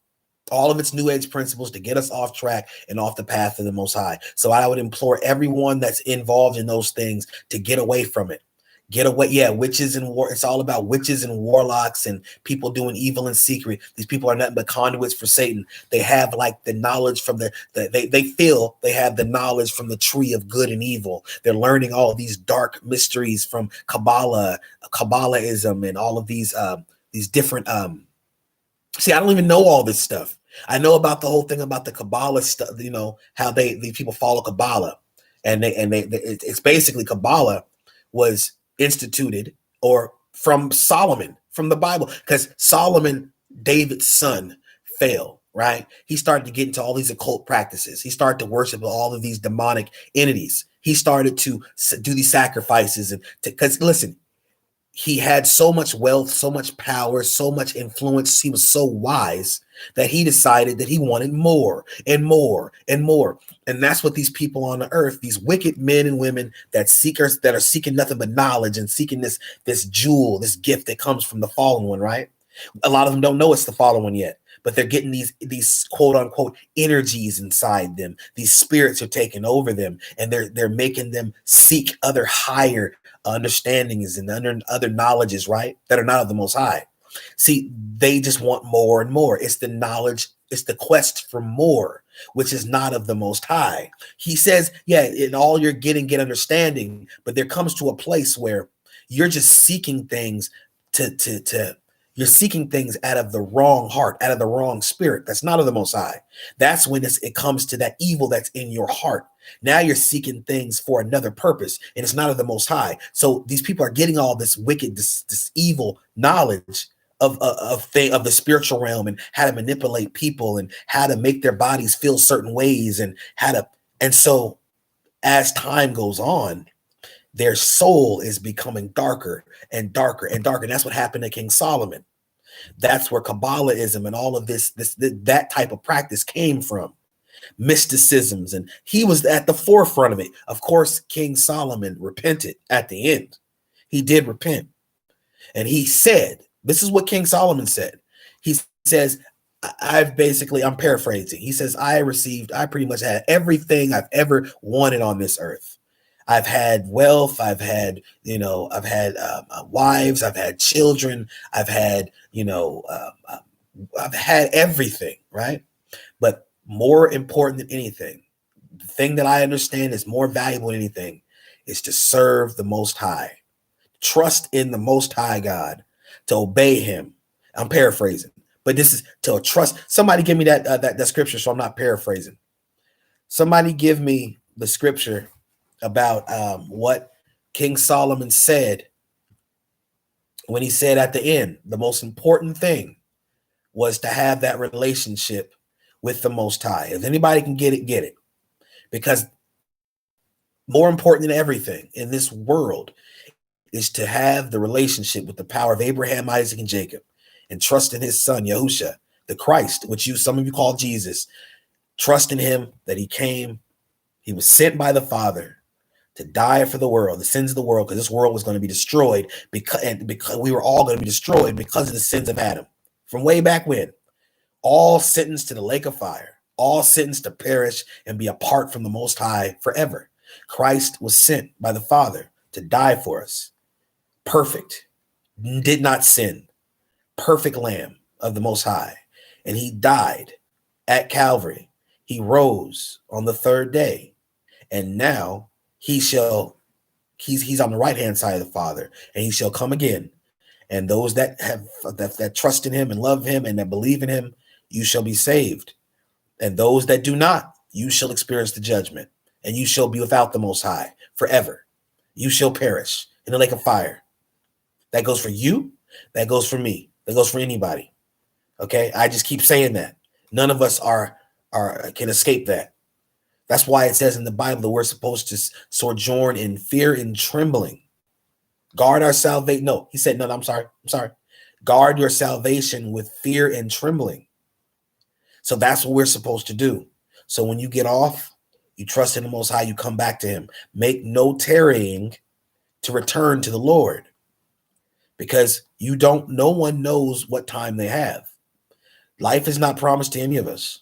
All of its new age principles to get us off track and off the path of the Most High. So I would implore everyone that's involved in those things to get away from it. Get away. Yeah, witches and war. It's all about witches and warlocks and people doing evil in secret. These people are nothing but conduits for Satan. They have like the knowledge from they feel they have the knowledge from the tree of good and evil. They're learning all of these dark mysteries from Kabbalahism, and all of these different see, I don't even know all this stuff. I know about the whole thing about the Kabbalah stuff, how these people follow Kabbalah, and it's basically Kabbalah was instituted or from Solomon, from the Bible, because Solomon, David's son, fell, right? He started to get into all these occult practices. He started to worship all of these demonic entities. He started to do these sacrifices, and because listen, he had so much wealth, so much power, so much influence. He was so wise that he decided that he wanted more and more and more. And that's what these people on the earth, these wicked men and women that are seeking nothing but knowledge and seeking this jewel, this gift that comes from the fallen one, right? A lot of them don't know it's the fallen one yet, but they're getting these quote unquote energies inside them. These spirits are taking over them, and they're making them seek other higher understandings and other knowledges, right, that are not of the Most High. See, they just want more and more. It's the knowledge It's the quest for more, which is not of the Most High. He says, yeah, in all you're getting, get understanding, but there comes to a place where you're just seeking things to you're seeking things out of the wrong heart, out of the wrong spirit. That's not of the Most High. That's when it comes to that evil that's in your heart. Now you're seeking things for another purpose, and it's not of the Most High. So these people are getting all this wicked, this evil knowledge of the spiritual realm, and how to manipulate people, and how to make their bodies feel certain ways, and so as time goes on, their soul is becoming darker and darker and darker. And that's what happened to King Solomon. That's where Kabbalahism and all of that type of practice came from. Mysticisms, and he was at the forefront of it. Of course, King Solomon repented at the end. He did repent. And he said, this is what King Solomon said. He says, I'm paraphrasing. He says, I pretty much had everything I've ever wanted on this earth. I've had wealth. I've had wives. I've had children. I've had everything, right? But more important than anything, the thing that I understand is more valuable than anything is to serve the Most High, trust in the Most High God, to obey him. I'm paraphrasing, but this is to trust. Somebody give me that scripture, so I'm not paraphrasing. Somebody give me the scripture about what King Solomon said when he said at the end, the most important thing was to have that relationship with the Most High. If anybody can get it, get it. Because more important than everything in this world is to have the relationship with the power of Abraham, Isaac, and Jacob, and trust in his son, Yahusha, the Christ, which some of you call Jesus. Trust in him that he came. He was sent by the Father to die for the world, the sins of the world, because this world was going to be destroyed because we were all going to be destroyed because of the sins of Adam from way back when. All sentenced to the lake of fire, all sentenced to perish and be apart from the Most High forever. Christ was sent by the Father to die for us. Perfect, did not sin, perfect Lamb of the Most High. And he died at Calvary. He rose on the third day. And now he's on the right-hand side of the Father, and he shall come again. And those that that trust in him and love him and that believe in him, you shall be saved. And those that do not, you shall experience the judgment, and you shall be without the Most High forever. You shall perish in the lake of fire. That goes for you. That goes for me. That goes for anybody. Okay. I just keep saying that. None of us can escape that. That's why it says in the Bible that we're supposed to sojourn in fear and trembling. Guard our salvation. No, he said, no, I'm sorry. Guard your salvation with fear and trembling. So that's what we're supposed to do. So when you get off, you trust in the Most High, you come back to him. Make no tarrying to return to the Lord, because no one knows what time they have. Life is not promised to any of us.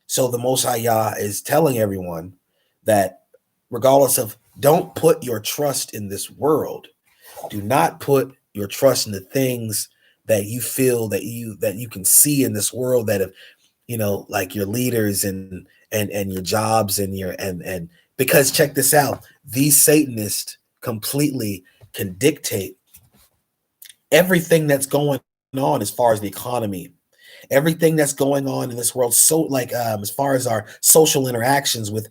So the Most High Yah is telling everyone that regardless of, don't put your trust in this world. Do not put your trust in the things that you feel that you can see in this world that have, like your leaders and your jobs and because check this out, these Satanists completely can dictate everything that's going on as far as the economy, everything that's going on in this world. So as far as our social interactions with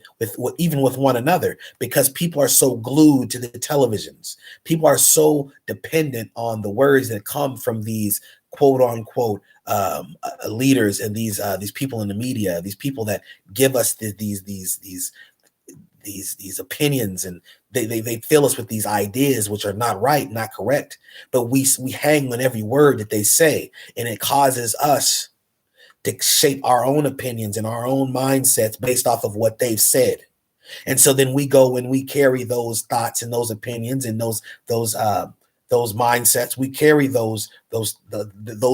even with one another, because people are so glued to the televisions, people are so dependent on the words that come from these quote unquote leaders and these people in the media, these people that give us these opinions, and they fill us with these ideas which are not right, not correct, but we hang on every word that they say, and it causes us to shape our own opinions and our own mindsets based off of what they've said. And so then we go and we carry those thoughts and those opinions and those mindsets, we carry those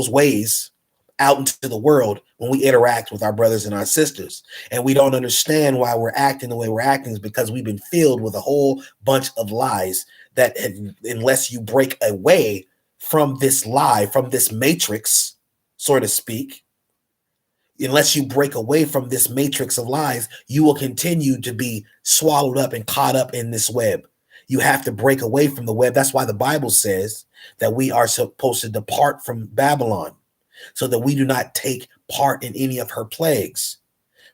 ways out into the world when we interact with our brothers and our sisters. And we don't understand why we're acting the way we're acting is because we've been filled with a whole bunch of lies that unless you break away from this lie, from this matrix, so to speak, Unless you break away from this matrix of lies, you will continue to be swallowed up and caught up in this web. You have to break away from the web. That's why the Bible says that we are supposed to depart from Babylon so that we do not take part in any of her plagues.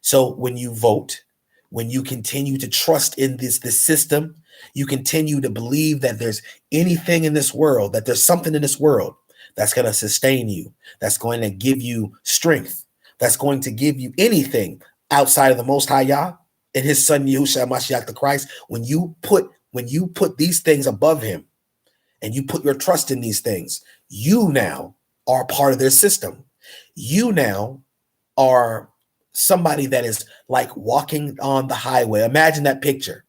So when you vote, when you continue to trust in this system, you continue to believe that there's anything in this world, that there's something in this world that's going to sustain you, that's going to give you strength, that's going to give you anything outside of the Most High Yah and his son Yahushua Mashiach the Christ. When you put these things above him and you put your trust in these things, you now are part of their system. You now are somebody that is like walking on the highway. Imagine that picture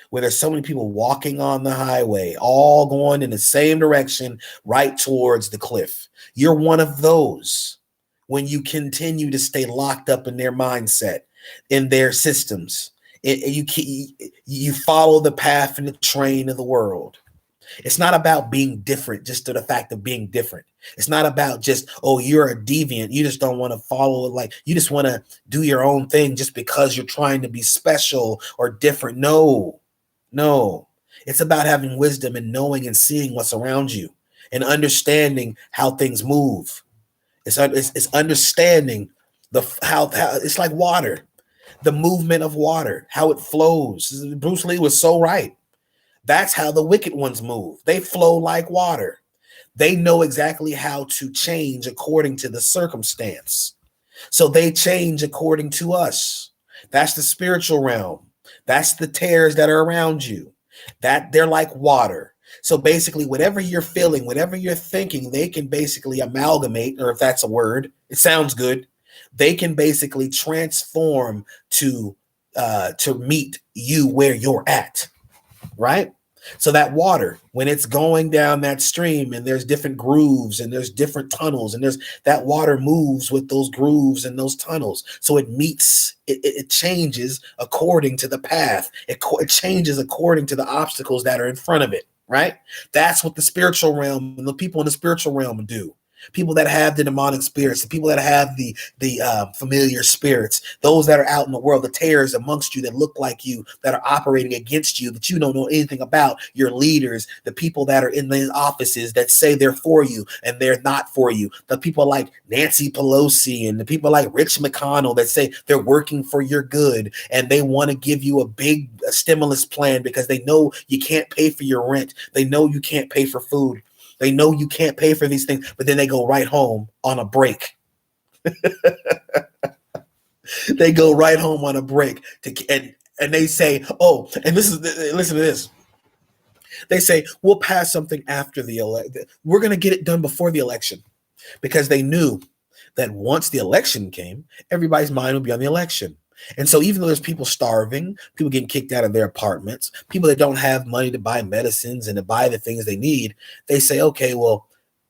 where there's so many people walking on the highway, all going in the same direction, right towards the cliff. You're one of those when you continue to stay locked up in their mindset, in their systems. You follow the path and the train of the world. It's not about being different just to the fact of being different. It's not about just, oh, you're a deviant. You just don't want to follow it. Like you just want to do your own thing just because you're trying to be special or different. No. It's about having wisdom and knowing and seeing what's around you and understanding how things move. It's understanding how it's like water, the movement of water, how it flows. Bruce Lee was so right. That's how the wicked ones move. They flow like water. They know exactly how to change according to the circumstance. So they change according to us. That's the spiritual realm. That's the tares that are around you. That they're like water. So basically, whatever you're feeling, whatever you're thinking, they can basically amalgamate, or if that's a word, it sounds good. They can basically transform to meet you where you're at. Right? So that water, when it's going down that stream and there's different grooves and there's different tunnels and that water moves with those grooves and those tunnels. So it changes according to the path. It changes according to the obstacles that are in front of it. Right? That's what the spiritual realm and the people in the spiritual realm do. People that have the demonic spirits, the people that have the familiar spirits, those that are out in the world, the tares amongst you that look like you, that are operating against you, that you don't know anything about, your leaders, the people that are in the offices that say they're for you and they're not for you, the people like Nancy Pelosi and the people like Rich McConnell that say they're working for your good and they want to give you a big stimulus plan because they know you can't pay for your rent. They know you can't pay for food. They know you can't pay for these things, but then they go right home on a break. They go right home on a break and they say, oh, and listen to this. They say, we'll pass something after the election. We're going to get it done before the election because they knew that once the election came, everybody's mind would be on the election. And so even though there's people starving, people getting kicked out of their apartments, people that don't have money to buy medicines and to buy the things they need, they say, okay, well,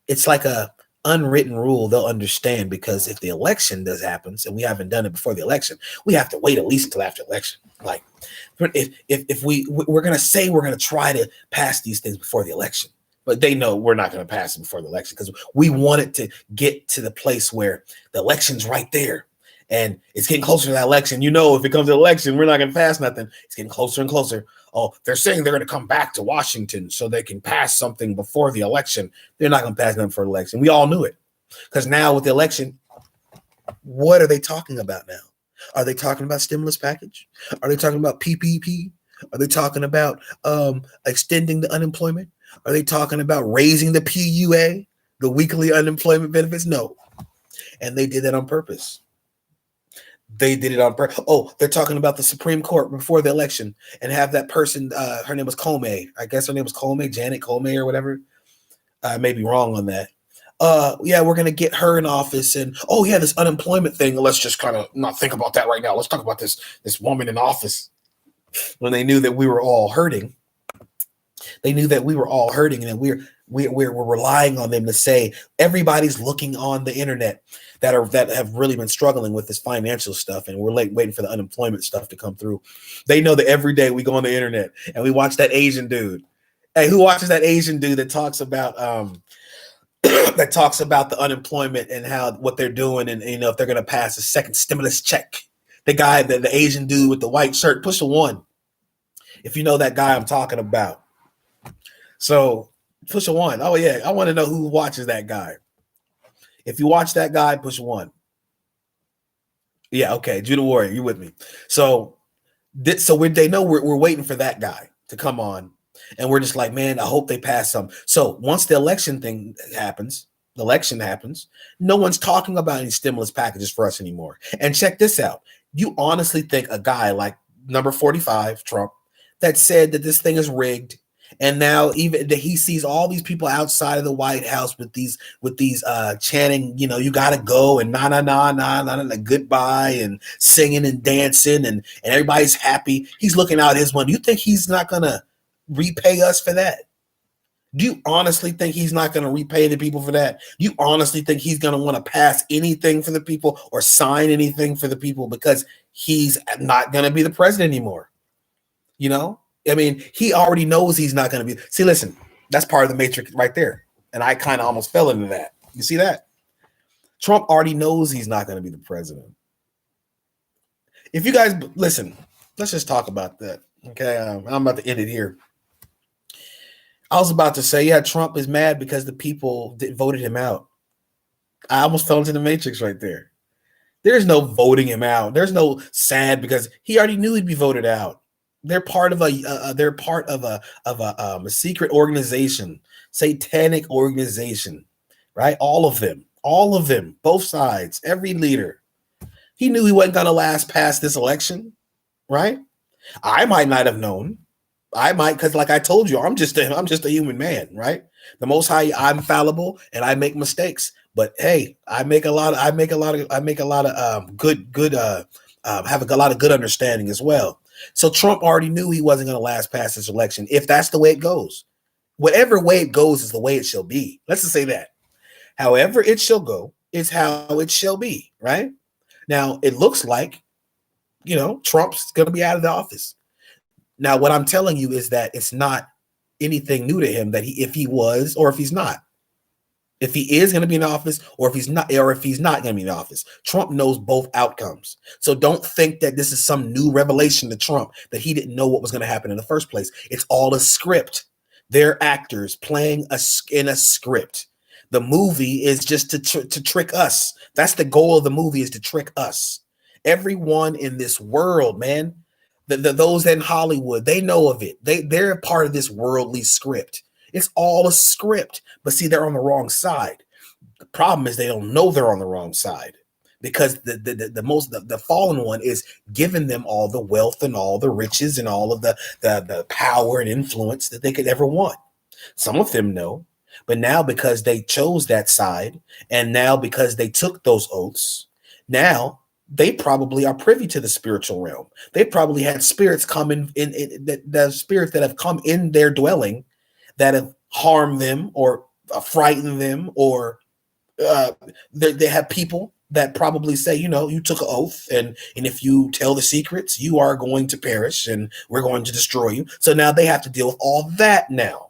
it's like a unwritten rule they'll understand because if the election does happen, and we haven't done it before the election, we have to wait at least until after election. Like if we're going to say we're going to try to pass these things before the election, but they know we're not going to pass them before the election because we want it to get to the place where the election's right there. And it's getting closer to that election. You know, if it comes to the election, we're not going to pass nothing. It's getting closer and closer. Oh, they're saying they're going to come back to Washington so they can pass something before the election. They're not going to pass nothing for the election. We all knew it. Because now with the election, what are they talking about now? Are they talking about stimulus package? Are they talking about PPP? Are they talking about extending the unemployment? Are they talking about raising the PUA, the weekly unemployment benefits? No. And they did that on purpose. They did it on purpose. Oh, they're talking about the Supreme Court before the election and have that person, her name was Comey. I guess her name was Comey, Janet Comey or whatever. I may be wrong on that. Yeah, we're going to get her in office and, oh, yeah, this unemployment thing. Let's just kind of not think about that right now. Let's talk about this woman in office. When they knew that we were all hurting. They knew that we were all hurting and we're relying on them to say everybody's looking on the internet that have really been struggling with this financial stuff, and we're waiting for the unemployment stuff to come through. They know that every day we go on the internet and we watch that Asian dude. Hey, who watches that Asian dude that talks about that talks about the unemployment and how what they're doing, and if they're going to pass a second stimulus check. The guy, the Asian dude with the white shirt, push a one. If you know that guy I'm talking about. So push a one. Oh yeah, I want to know who watches that guy. If you watch that guy, push one. Yeah, okay, Judah Warrior, you with me? So they know we're waiting for that guy to come on, and we're just like, man, I hope they pass some. So once the election happens, no one's talking about any stimulus packages for us anymore. And check this out. You honestly think a guy like number 45, Trump, that said that this thing is rigged, and now even that he sees all these people outside of the White House with these chanting, you gotta go, and na goodbye, and singing and dancing, and everybody's happy. He's looking out his window. You think he's not gonna repay us for that? Do you honestly think he's not going to repay the people for that? Do you honestly think he's going to want to pass anything for the people or sign anything for the people because he's not going to be the president anymore? I mean, he already knows he's not going to be. See, listen, that's part of the matrix right there. And I kind of almost fell into that. You see that? Trump already knows he's not going to be the president. If you guys listen, let's just talk about that. Okay. I'm about to end it here. I was about to say, yeah, Trump is mad because the people voted him out. I almost fell into the matrix right there. There's no voting him out. There's no sad because he already knew he'd be voted out. They're part of a secret organization, satanic organization, right? All of them, both sides, every leader. He knew he wasn't going to last past this election, right? I might not have known. I might, because like I told you, I'm just a human man, right? The Most High, I'm fallible and I make mistakes, but hey, I have a lot of good understanding as well. So Trump already knew he wasn't going to last past this election. If that's the way it goes, whatever way it goes is the way it shall be. Let's just say that. However it shall go is how it shall be, right? Now it looks like, Trump's going to be out of the office. Now, what I'm telling you is that it's not anything new to him that if he was or if he's not. If he is going to be in office or if he's not going to be in office. Trump knows both outcomes. So don't think that this is some new revelation to Trump that he didn't know what was going to happen in the first place. It's all a script. They're actors playing in a script. The movie is just to trick us. That's the goal of the movie, is to trick us. Everyone in this world, man, those in Hollywood, they know of it. They're a part of this worldly script. It's all a script. But see, they're on the wrong side. The problem is they don't know they're on the wrong side because the fallen one is giving them all the wealth and all the riches and all of the power and influence that they could ever want. Some of them know, but now because they chose that side, and now because they took those oaths, now they probably are privy to the spiritual realm. They probably had spirits come in the spirits that have come in their dwelling that have harmed them or frightened them, or they have people that probably say, you took an oath, and if you tell the secrets, you are going to perish and we're going to destroy you. So now they have to deal with all that now.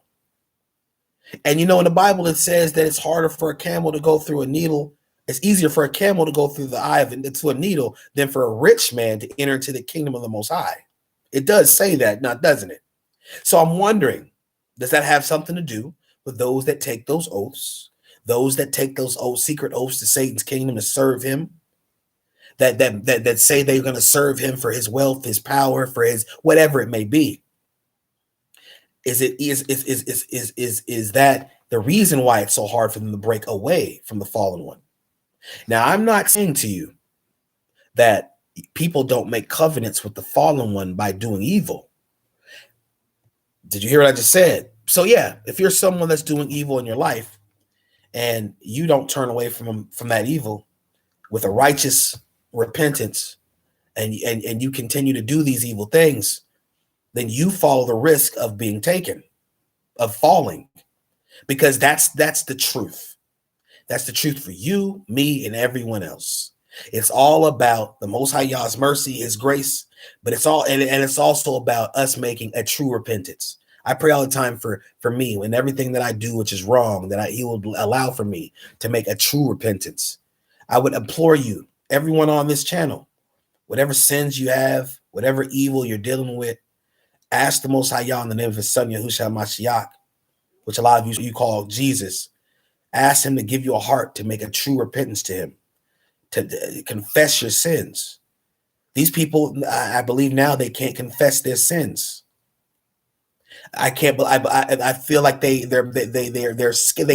And in the Bible, it says that it's harder for a camel to go through a needle. It's easier for a camel to go through the eye of a needle than for a rich man to enter into the kingdom of the Most High. It does say that, now, doesn't it? So I'm wondering, does that have something to do with those that take those oaths, those that take those secret oaths to Satan's kingdom to serve him, that say they're going to serve him for his wealth, his power, for his whatever it may be? Is that the reason why it's so hard for them to break away from the fallen one? Now, I'm not saying to you that people don't make covenants with the fallen one by doing evil. Did you hear what I just said? So yeah, if you're someone that's doing evil in your life and you don't turn away from that evil with a righteous repentance, and you continue to do these evil things, then you follow the risk of being taken, of falling, because that's the truth. That's the truth for you, me, and everyone else. It's all about the Most High Yah's mercy, his grace, but it's all, and it's also about us making a true repentance. I pray all the time for me and everything that I do, which is wrong, that He will allow for me to make a true repentance. I would implore you, everyone on this channel, whatever sins you have, whatever evil you're dealing with, ask the Most High Yah in the name of His Son, Yahushua Mashiach, which a lot of you call Jesus. Ask Him to give you a heart to make a true repentance to Him, to confess your sins. These people, I believe now, they can't confess their sins. I can't. I feel like they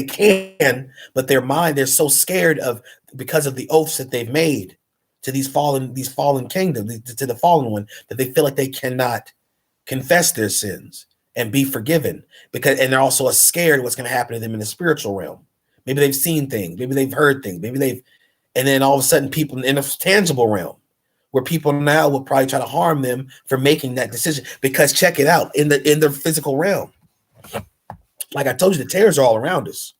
can, but their mind, they're so scared of, because of the oaths that they've made to these fallen kingdoms, to the fallen one, that they feel like they cannot confess their sins and be forgiven, and they're also scared of what's going to happen to them in the spiritual realm. Maybe they've seen things, maybe they've heard things, and then all of a sudden people in a tangible realm, where people now will probably try to harm them for making that decision. Because check it out, in the physical realm, like I told you, the tares are all around us.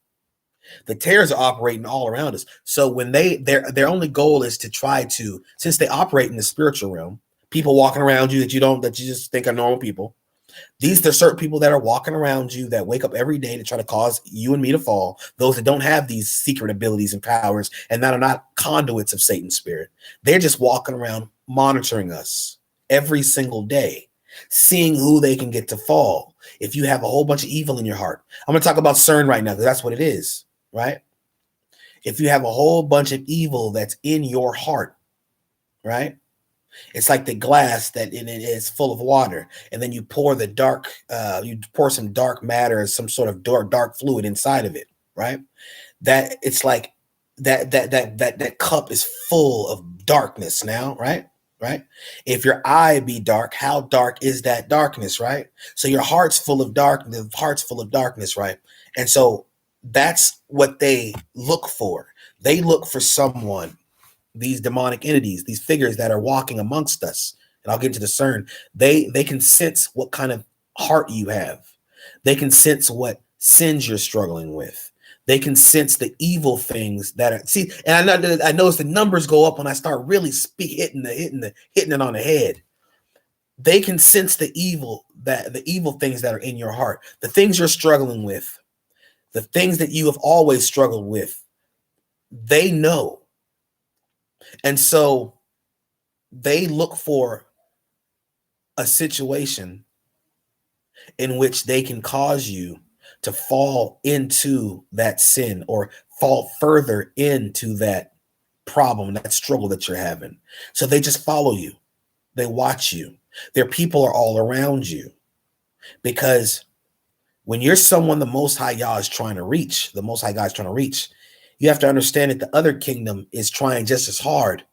The tares are operating all around us. So when their only goal is to try to, since they operate in the spiritual realm, people walking around you that you just think are normal people. There's certain people that are walking around you that wake up every day to try to cause you and me to fall. Those that don't have these secret abilities and powers and that are not conduits of Satan's spirit. They're just walking around monitoring us every single day, seeing who they can get to fall. If you have a whole bunch of evil in your heart, I'm going to talk about CERN right now because that's what it is, right? If you have a whole bunch of evil that's in your heart, right? It's like the glass that it is full of water, and then you pour some dark matter, some sort of dark fluid inside of it, right? That it's like that cup is full of darkness now, right? Right? If your eye be dark, how dark is that darkness, right? So your heart's full of darkness, right? And so that's what they look for. They look for someone, these demonic entities, these figures that are walking amongst us, and I'll get into the CERN. They can sense what kind of heart you have. They can sense what sins you're struggling with. They can sense the evil things that are, see, and I notice the numbers go up when I start really hitting it on the head. They can sense the evil things that are in your heart, the things you're struggling with, the things that you have always struggled with. They know. And so they look for a situation in which they can cause you to fall into that sin or fall further into that problem, that struggle that you're having. So they just follow you. They watch you. Their people are all around you. Because when you're someone the Most High Yah is trying to reach, you have to understand that the other kingdom is trying just as hard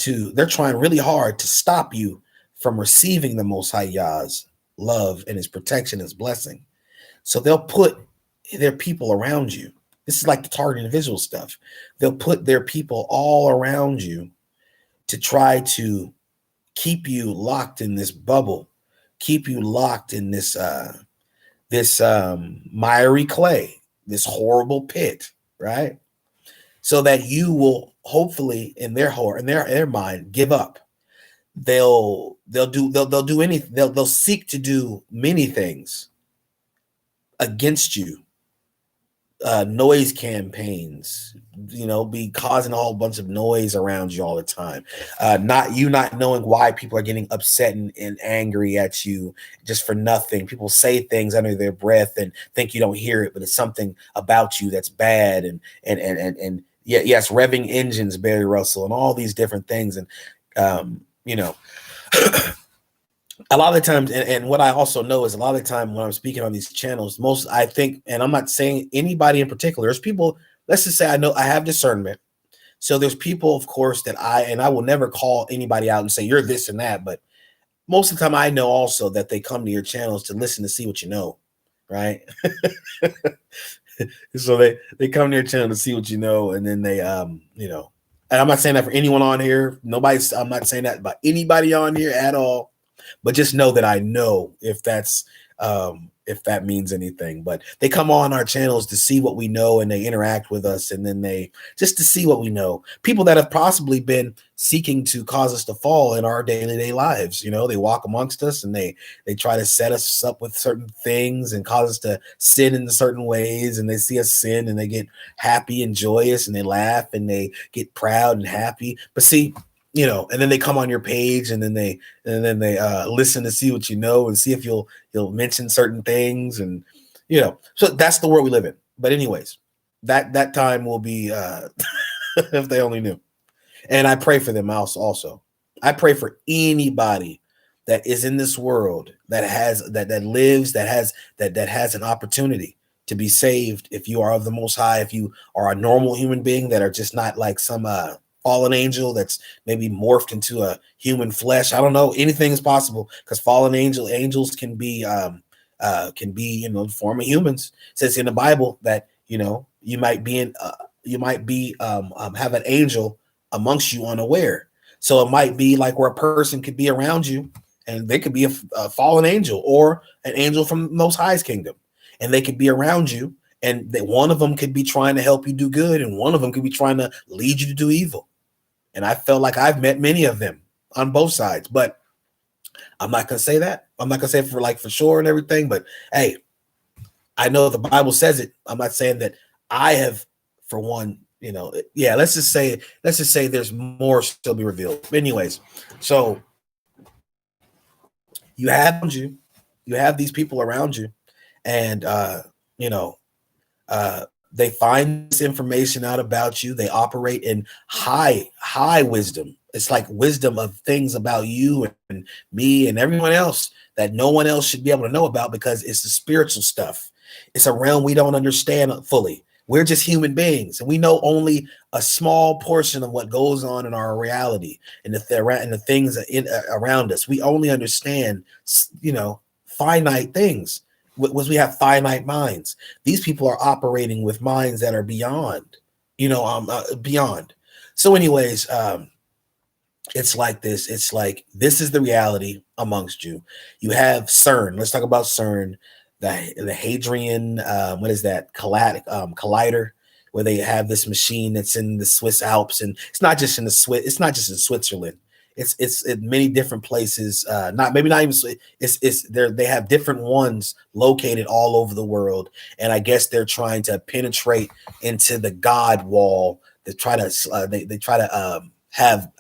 they're trying really hard to stop you from receiving the Most High Yah's love and His protection, His blessing. So they'll put their people around you. This is like the target individual stuff. They'll put their people all around you to try to keep you locked in this bubble, keep you locked in this miry clay, this horrible pit, right? So that you will hopefully, in their heart, in their mind, give up. They'll do anything. They'll seek to do many things against you. Noise campaigns, be causing a whole bunch of noise around you all the time. Not knowing why people are getting upset and angry at you just for nothing. People say things under their breath and think you don't hear it, but it's something about you that's bad. And yes, revving engines, Barry Russell, and all these different things. And a lot of the times, and what I also know is a lot of the time when I'm speaking on these channels, I think, and I'm not saying anybody in particular, there's people, let's just say I have discernment. So there's people, of course, that I will never call anybody out and say, you're this and that. But most of the time I know also that they come to your channels to listen to see what you know, right? So they come to your channel to see what you know. And then they, and I'm not saying that for anyone on here. I'm not saying that about anybody on here at all. But just know that I know if that's if that means anything. But they come on our channels to see what we know, and they interact with us, and then they just to see what we know. People that have possibly been seeking to cause us to fall in our day-to-day lives. You know, they walk amongst us, and they try to set us up with certain things and cause us to sin in certain ways, and they see us sin and they get happy and joyous, and they laugh and they get proud and happy. But see, you know, and then they come on your page, and then they listen to see what you know and see if you'll mention certain things, and you know, so that's the world we live in. But anyways, that time will be if they only knew. And I pray for them also. I pray for anybody that is in this world that has that lives, that has an opportunity to be saved. If you are of the Most High, if you are a normal human being that are just not like some fallen angel that's maybe morphed into a human flesh. I don't know. Anything is possible because fallen angels can be you know, the form of humans. It says in the Bible that, you know, you might have an angel amongst you unaware. So it might be like where a person could be around you, and they could be a fallen angel or an angel from Most High's kingdom, and they could be around you, and one of them could be trying to help you do good, and one of them could be trying to lead you to do evil. And I felt like I've met many of them on both sides, but I'm not going to say that. I'm not going to say for sure and everything, but hey, I know the Bible says it. I'm not saying that I have, for one, you know, yeah, let's just say there's more still be revealed. But anyways, so you have these people around you, and you know, they find this information out about you. They operate in high wisdom. It's like wisdom of things about you and me and everyone else that no one else should be able to know about, because it's the spiritual stuff. It's a realm we don't understand fully. We're just human beings, and we know only a small portion of what goes on in our reality and the things around us. We only understand, you know, finite things. Was we have finite minds. These people are operating with minds that are beyond, you know, beyond. So, anyways, it's like this. It's like this is the reality amongst you. You have CERN. Let's talk about CERN, the Hadrian. What is that? Collider, where they have this machine that's in the Swiss Alps, and it's not just in It's not just in Switzerland. It's in many different places. Not even. It's there. They have different ones located all over the world, and I guess they're trying to penetrate into the God wall. They try to have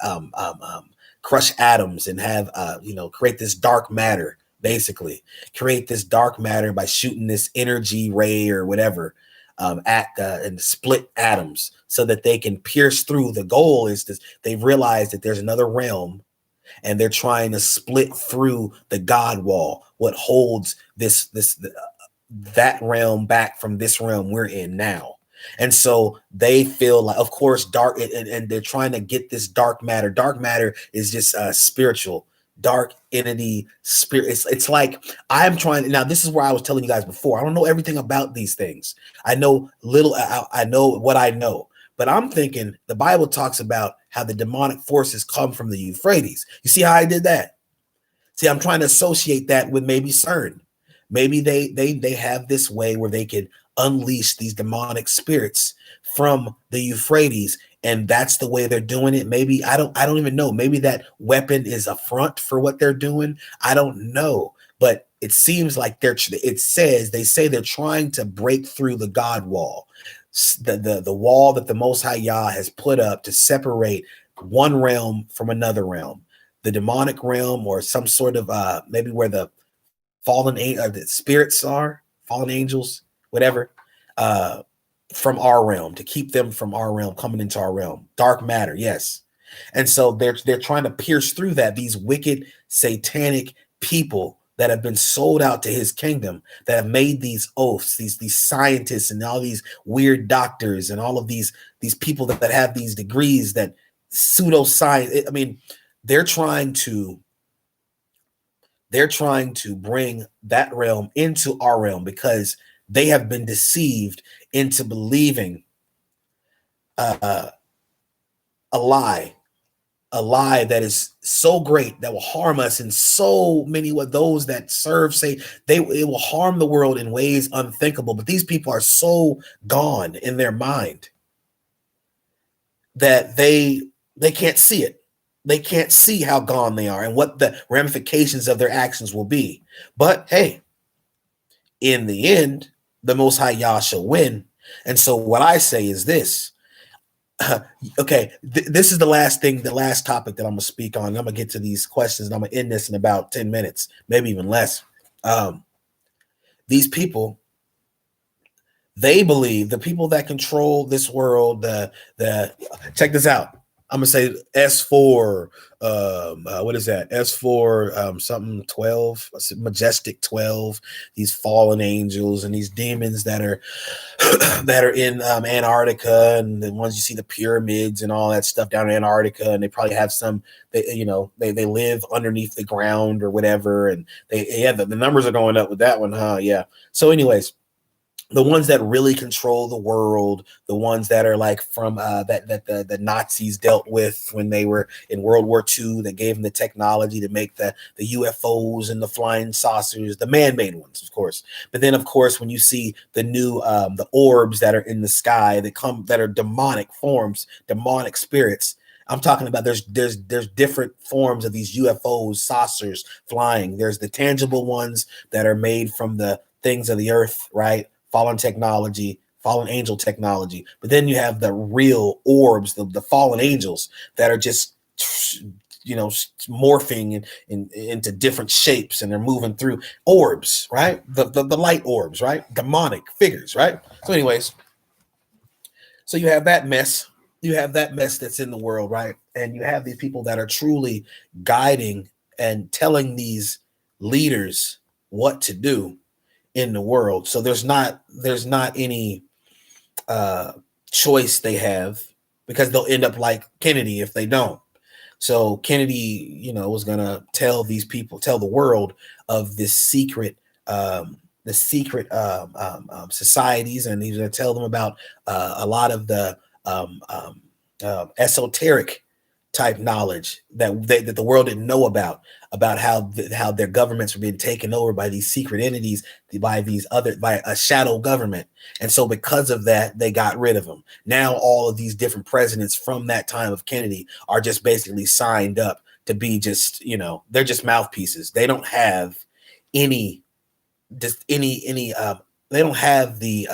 crush atoms and have you know, create this dark matter. Basically, create this dark matter by shooting this energy ray or whatever and split atoms so that they can pierce through. The goal is this: they've realized that there's another realm, and they're trying to split through the God wall, what holds that realm back from this realm we're in now. And so they feel like, of course, dark, and they're trying to get this dark matter. Dark matter is just spiritual, dark entity, spirit. It's like I'm trying. Now, this is where I was telling you guys before. I don't know everything about these things. I know little. I know what I know. But I'm thinking the Bible talks about how the demonic forces come from the Euphrates. You see how I did that? See, I'm trying to associate that with maybe CERN. Maybe they have this way where they can unleash these demonic spirits from the Euphrates, and that's the way they're doing it. Maybe I don't even know. Maybe that weapon is a front for what they're doing. I don't know, but it seems like they say they're trying to break through the God wall, the wall that the Most High Yah has put up to separate one realm from another realm, the demonic realm, or some sort of maybe where the the spirits are, fallen angels, whatever, from our realm, to keep them from our realm coming into our realm. Dark matter, yes. And so they're trying to pierce through that. These wicked, satanic people that have been sold out to his kingdom, that have made these oaths, these scientists and all these weird doctors and all of these people that have these degrees, that pseudoscience. I mean, they're trying to bring that realm into our realm because they have been deceived into believing a lie a lie that is so great that will harm us in so many of those that serve say it will harm the world in ways unthinkable. But these people are so gone in their mind that they can't see it. They can't see how gone they are and what the ramifications of their actions will be. But hey, in the end, the Most High Yah shall win. And so what I say is this. Okay, this is the last topic that I'm gonna speak on. I'm gonna get to these questions and I'm gonna end this in about 10 minutes, maybe even less. These people, they believe, the people that control this world, the check this out. I'm gonna say S4, what is that? S4, something 12, majestic 12. These fallen angels and these demons that are that are in Antarctica, and the ones you see the pyramids and all that stuff down in Antarctica, and they probably have some. They live underneath the ground or whatever, and the numbers are going up with that one, huh? Yeah. So, anyways, the ones that really control the world, the ones that are like from that the Nazis dealt with when they were in World War II, that gave them the technology to make the UFOs and the flying saucers, the man-made ones, of course. But then, of course, when you see the new the orbs that are in the sky that are demonic forms, demonic spirits. I'm talking about there's different forms of these UFOs, saucers flying. There's the tangible ones that are made from the things of the earth, right? Fallen technology, fallen angel technology. But then you have the real orbs, the fallen angels that are just, morphing into different shapes, and they're moving through orbs, right? The light orbs, right? Demonic figures, right? So anyways, so you have that mess. You have that mess that's in the world, right? And you have these people that are truly guiding and telling these leaders what to do in the world. So there's not any choice they have, because they'll end up like Kennedy if they don't. So Kennedy, was gonna tell the world of this secret, societies, and he's gonna tell them about a lot of the esoteric type knowledge that the world didn't know about how their governments were being taken over by these secret entities, by a shadow government. And so because of that, they got rid of them. Now all of these different presidents from that time of Kennedy are just basically signed up to be just, they're just mouthpieces. They don't have they don't have the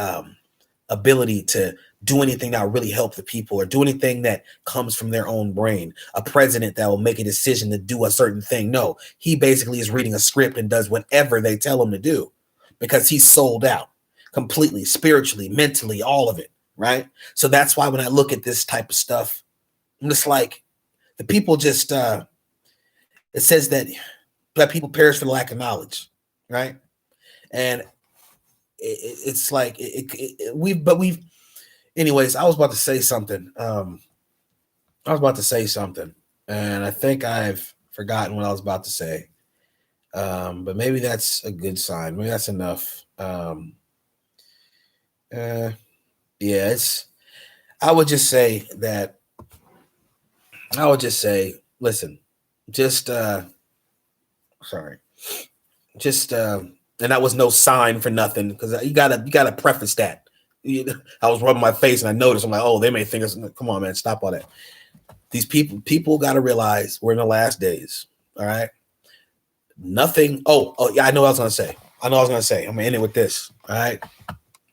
ability to do anything that will really help the people, or do anything that comes from their own brain. A president that will make a decision to do a certain thing. No, he basically is reading a script and does whatever they tell him to do, because he's sold out completely, spiritually, mentally, all of it, right? So that's why when I look at this type of stuff, I'm just like, the people just, it says that people perish for the lack of knowledge, right? And it's like, anyways, I was about to say something. And I think I've forgotten what I was about to say. But maybe that's a good sign. Maybe that's enough. I would just say, listen, and that was no sign for nothing, because you gotta preface that. I was rubbing my face and I noticed, I'm like, oh, they may think it's, come on, man, stop all that. These people got to realize we're in the last days. All right. Nothing. Oh, yeah. I know what I was going to say. I'm going to end it with this. All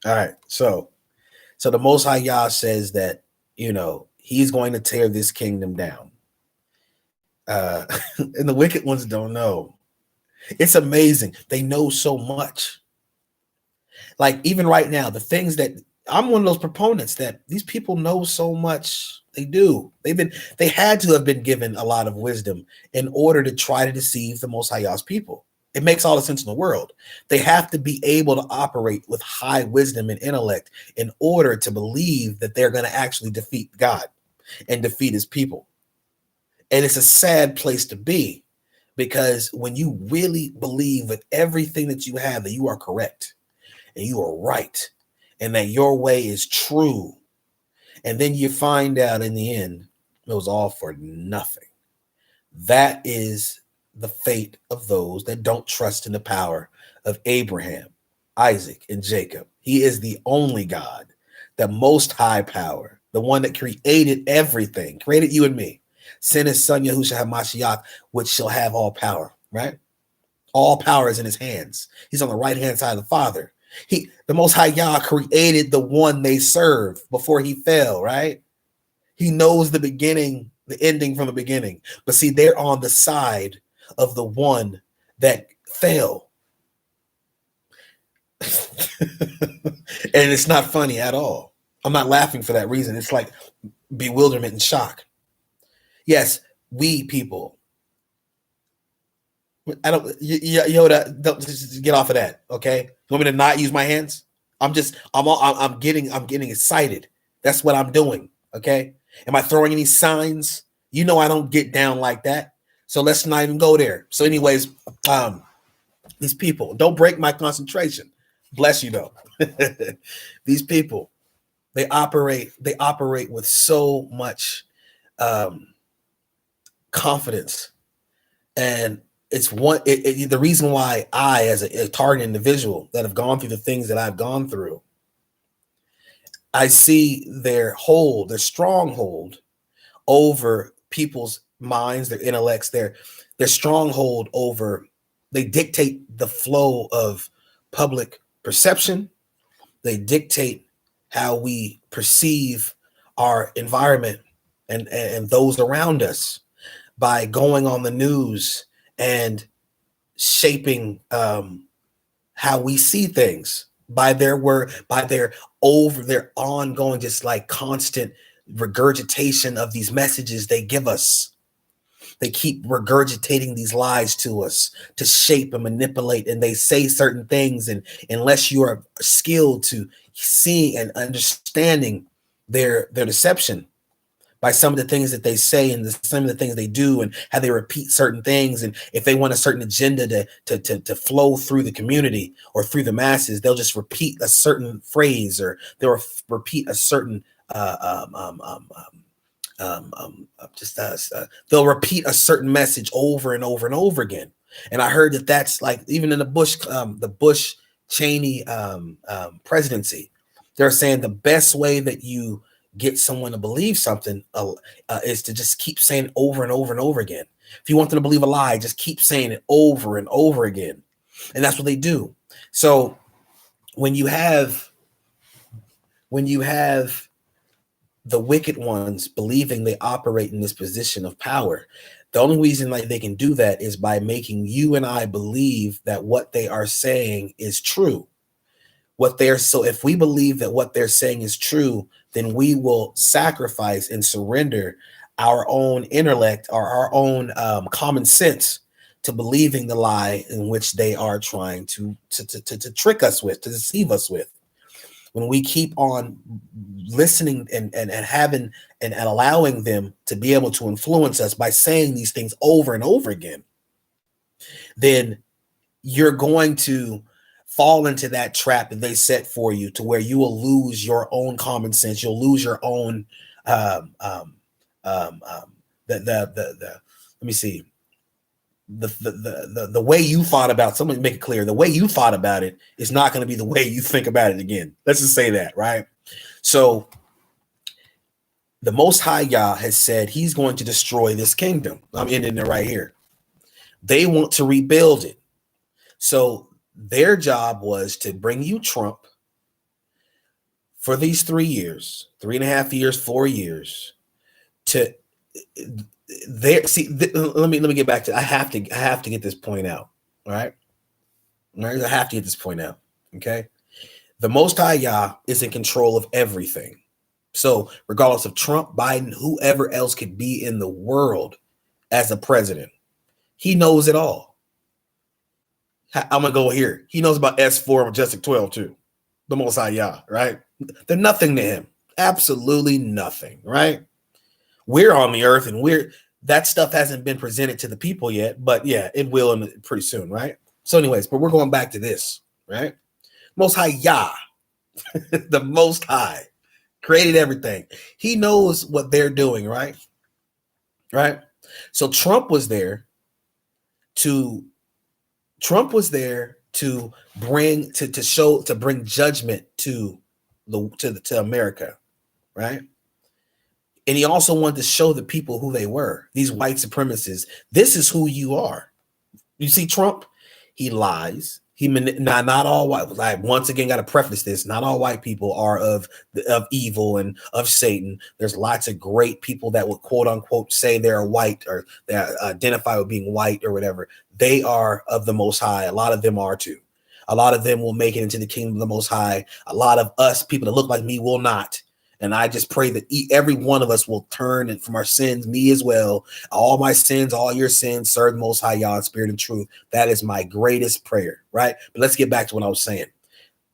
right. So the Most High Yah says that, he's going to tear this kingdom down. And the wicked ones don't know. It's amazing. They know so much. Like, even right now, the things that I'm one of those proponents that these people know so much. They do. They had to have been given a lot of wisdom in order to try to deceive the Most High Yah's people. It makes all the sense in the world. They have to be able to operate with high wisdom and intellect in order to believe that they're going to actually defeat God and defeat his people. And it's a sad place to be, because when you really believe with everything that you have that you are correct and you are right and that your way is true, and then you find out in the end it was all for nothing. That is the fate of those that don't trust in the power of Abraham, Isaac, and Jacob. He is the only God, the most high power, the one that created everything, created you and me. Sent his son Yahushua HaMashiach, which shall have all power, right? All power is in his hands. He's on the right hand side of the Father. The Most High Yah created the one they serve before he fell, right? He knows the beginning, the ending from the beginning. But see, they're on the side of the one that fell. And it's not funny at all. I'm not laughing for that reason. It's like bewilderment and shock. Yes, we people. I don't, Yoda, don't just get off of that. Okay. You want me to not use my hands? I'm getting excited. That's what I'm doing. Okay. Am I throwing any signs? You know, I don't get down like that. So let's not even go there. So anyways, these people, don't break my concentration. Bless you though. These people, they operate with so much confidence. And it's the reason why I, as a target individual that have gone through the things that I've gone through, I see their stronghold over people's minds, their intellects, their stronghold over, they dictate the flow of public perception. They dictate how we perceive our environment and those around us by going on the news and shaping how we see things by their word, by their ongoing, just like constant regurgitation of these messages they give us. They keep regurgitating these lies to us to shape and manipulate, and they say certain things, and unless you are skilled to seeing and understanding their deception by some of the things that they say and some of the things they do and how they repeat certain things, and if they want a certain agenda to flow through the community or through the masses, they'll just repeat a certain phrase, or they'll repeat a certain they'll repeat a certain message over and over and over again. And I heard that that's like even in the Bush Cheney presidency, they're saying the best way that you get someone to believe something is to just keep saying it over and over and over again. If you want them to believe a lie, just keep saying it over and over again. And that's what they do. So when you have the wicked ones believing they operate in this position of power, the only reason like they can do that is by making you and I believe that what they are saying is true. So if we believe that what they're saying is true, then we will sacrifice and surrender our own intellect or our own common sense to believing the lie in which they are trying to trick us with, to deceive us with. When we keep on listening and having and allowing them to be able to influence us by saying these things over and over again, then you're going to fall into that trap that they set for you, to where you will lose your own common sense. You'll lose your own let me see, the way you thought about something. Make it clear, the way you thought about it is not going to be the way you think about it again. Let's just say that, right? So the Most High Yah has said he's going to destroy this kingdom. I'm ending it right here. They want to rebuild it. So their job was to bring you Trump for these 3 years, 3.5 years, 4 years. To there, let me get back to. I have to get this point out. All right, I have to get this point out. Okay, the Most High Yah is in control of everything. So regardless of Trump, Biden, whoever else could be in the world as a president, he knows it all. I'm gonna go here. He knows about S4 Majestic 12 too. The Most High Yah, right? They're nothing to him. Absolutely nothing, right? We're on the earth, and that stuff hasn't been presented to the people yet, but yeah, it will pretty soon, right? So anyways, but we're going back to this, right? Most High Yah, the Most High, created everything. He knows what they're doing, right? Right? So to Trump was there to bring to bring judgment to America, right? And he also wanted to show the people who they were. These white supremacists. This is who you are. You see, Trump, he lies. Not all white. I once again got to preface this: not all white people are of evil and of Satan. There's lots of great people that would quote unquote say they're white or they identify with being white or whatever. They are of the Most High. A lot of them are too. A lot of them will make it into the kingdom of the Most High. A lot of us people that look like me will not. And I just pray that every one of us will turn from our sins, me as well. All my sins, all your sins, serve the Most High Yah in spirit and truth. That is my greatest prayer, right? But let's get back to what I was saying.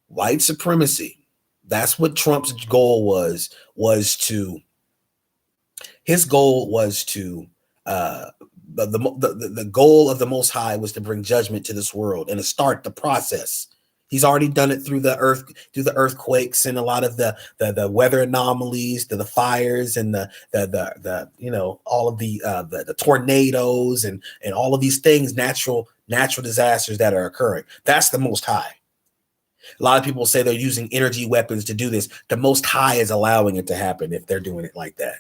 White supremacy. That's what Trump's goal was his goal was to the goal of the Most High was to bring judgment to this world and to start the process. He's already done it through the earthquakes and a lot of the weather anomalies, the fires and the you know, all of the tornadoes and all of these things, natural disasters that are occurring. That's the Most High. A lot of people say they're using energy weapons to do this. The Most High is allowing it to happen if they're doing it like that.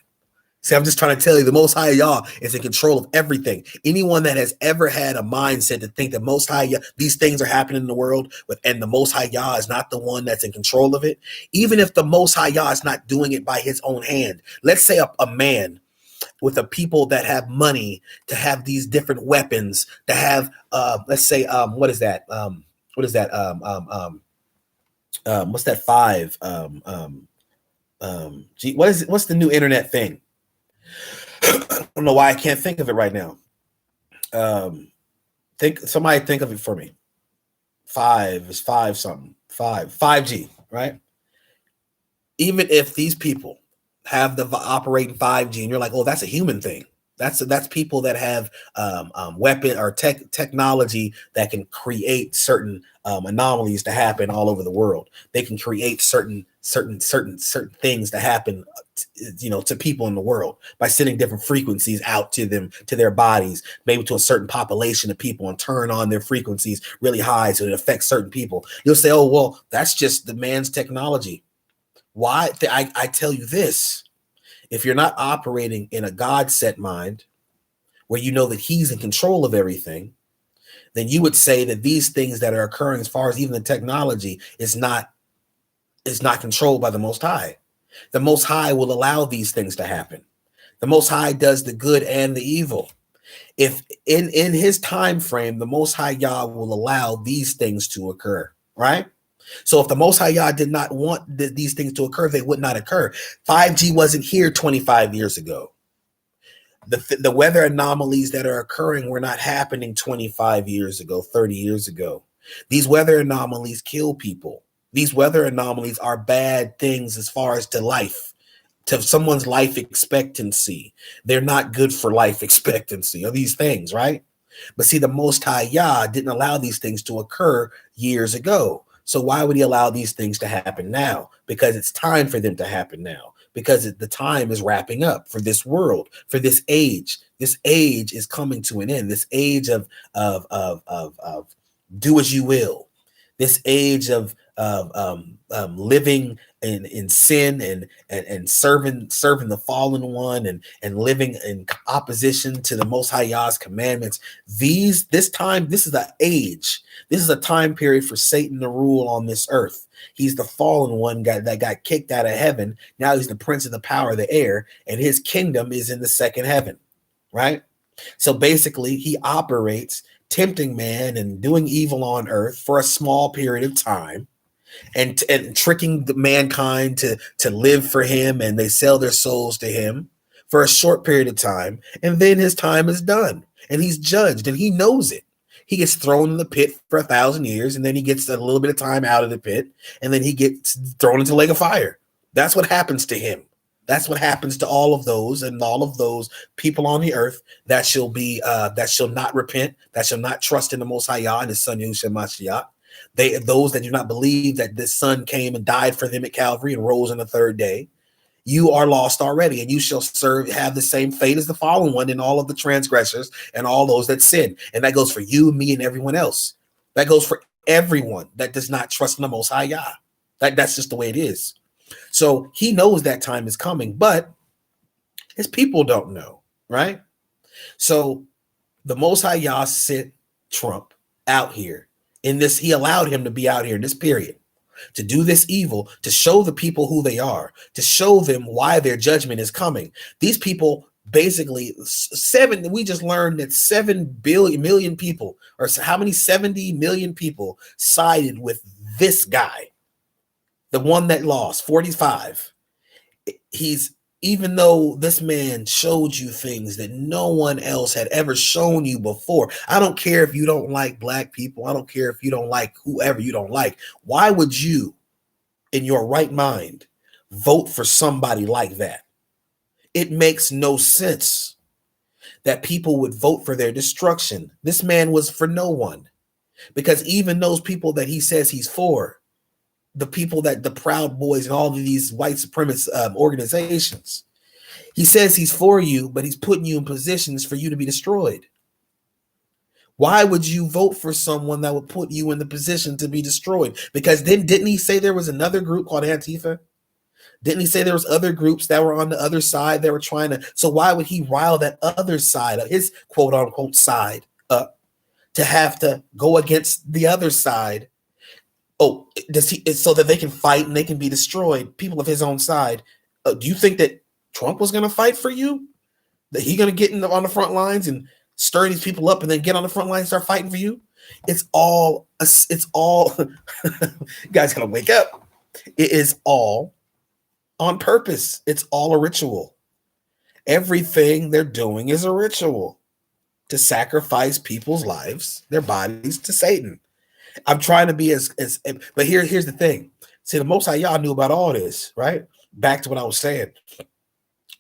See, I'm just trying to tell you, the Most High Yah is in control of everything. Anyone that has ever had a mindset to think that Most High Yah, these things are happening in the world, and the Most High Yah is not the one that's in control of it, even if the Most High Yah is not doing it by his own hand. Let's say a man with a people that have money to have these different weapons, to have, let's say, what's that 5? What's the new internet thing? I don't know why I can't think of it right now. Somebody think of it for me. 5 is 5 something. 5G, right? Even if these people have the operating 5G, and you're like, oh, that's a human thing. That's people that have weapon or technology that can create certain anomalies to happen all over the world. They can create certain things to happen, you know, to people in the world by sending different frequencies out to them, to their bodies, maybe to a certain population of people, and turn on their frequencies really high so it affects certain people. You'll say, oh, well, that's just the man's technology. Why? I tell you this. If you're not operating in a God-set mind where you know that he's in control of everything, then you would say that these things that are occurring, as far as even the technology, is not controlled by the Most High. The Most High will allow these things to happen. The Most High does the good and the evil. If in his time frame, the Most High Yah will allow these things to occur, right? So if the Most High Yah did not want these things to occur, they would not occur. 5G wasn't here 25 years ago. The weather anomalies that are occurring were not happening 25 years ago, 30 years ago. These weather anomalies kill people. These weather anomalies are bad things as far as to life, to someone's life expectancy. They're not good for life expectancy of these things, right? But see, the Most High Yah didn't allow these things to occur years ago. So why would he allow these things to happen now? Because it's time for them to happen now. Because the time is wrapping up for this world, for this age. This age is coming to an end. This age of do as you will. This age of living in sin and serving the fallen one and living in opposition to the Most High Yah's commandments. This is the age. This is a time period for Satan to rule on this earth. He's the fallen one that got kicked out of heaven. Now he's the prince of the power of the air, and his kingdom is in the second heaven, right? So basically, he operates tempting man and doing evil on earth for a small period of time, and tricking the mankind to live for him, and they sell their souls to him for a short period of time, and then his time is done, and he's judged, and he knows it. He gets thrown in the pit for 1,000 years, and then he gets a little bit of time out of the pit, and then he gets thrown into the lake of fire. That's what happens to him. That's what happens to all of those and all of those people on the earth that shall not repent, that shall not trust in the Most High Yah and his son Yahushua Mashiach. Those that do not believe that this son came and died for them at Calvary and rose on the third day. you are lost already, and you shall have the same fate as the fallen one and all of the transgressors and all those that sin. And that goes for you, me, and everyone else. That goes for everyone that does not trust in the Most High Yah. That's just the way it is. So he knows that time is coming, but his people don't know, right? So the Most High Yah sent Trump out here in this. He allowed him to be out here in this period to do this evil, to show the people who they are, to show them why their judgment is coming. These people basically we just learned that 7 million people, or how many 70 million people sided with this guy, the one that lost 45. Even though this man showed you things that no one else had ever shown you before. I don't care if you don't like black people. I don't care if you don't like whoever you don't like. Why would you, in your right mind, vote for somebody like that? It makes no sense that people would vote for their destruction. This man was for no one, because even those people that he says he's for, the people that the Proud Boys and all of these white supremacist organizations, he says he's for you, but he's putting you in positions for you to be destroyed. Why would you vote for someone that would put you in the position to be destroyed? Because then didn't he say there was another group called Antifa? Didn't he say there was other groups that were on the other side that were trying to? So why would he rile that other side of his quote unquote side up to have to go against the other side? Oh, does he, so that they can fight and they can be destroyed, people of his own side? Do you think that Trump was going to fight for you? That he going to get on the front lines and stir these people up and then get on the front line and start fighting for you? It's all you guys got to wake up. It is all on purpose. It's all a ritual. Everything they're doing is a ritual to sacrifice people's lives, their bodies, to Satan. I'm trying to be but here's the thing. See, the Most High Yah knew about all this, right? Back to what I was saying.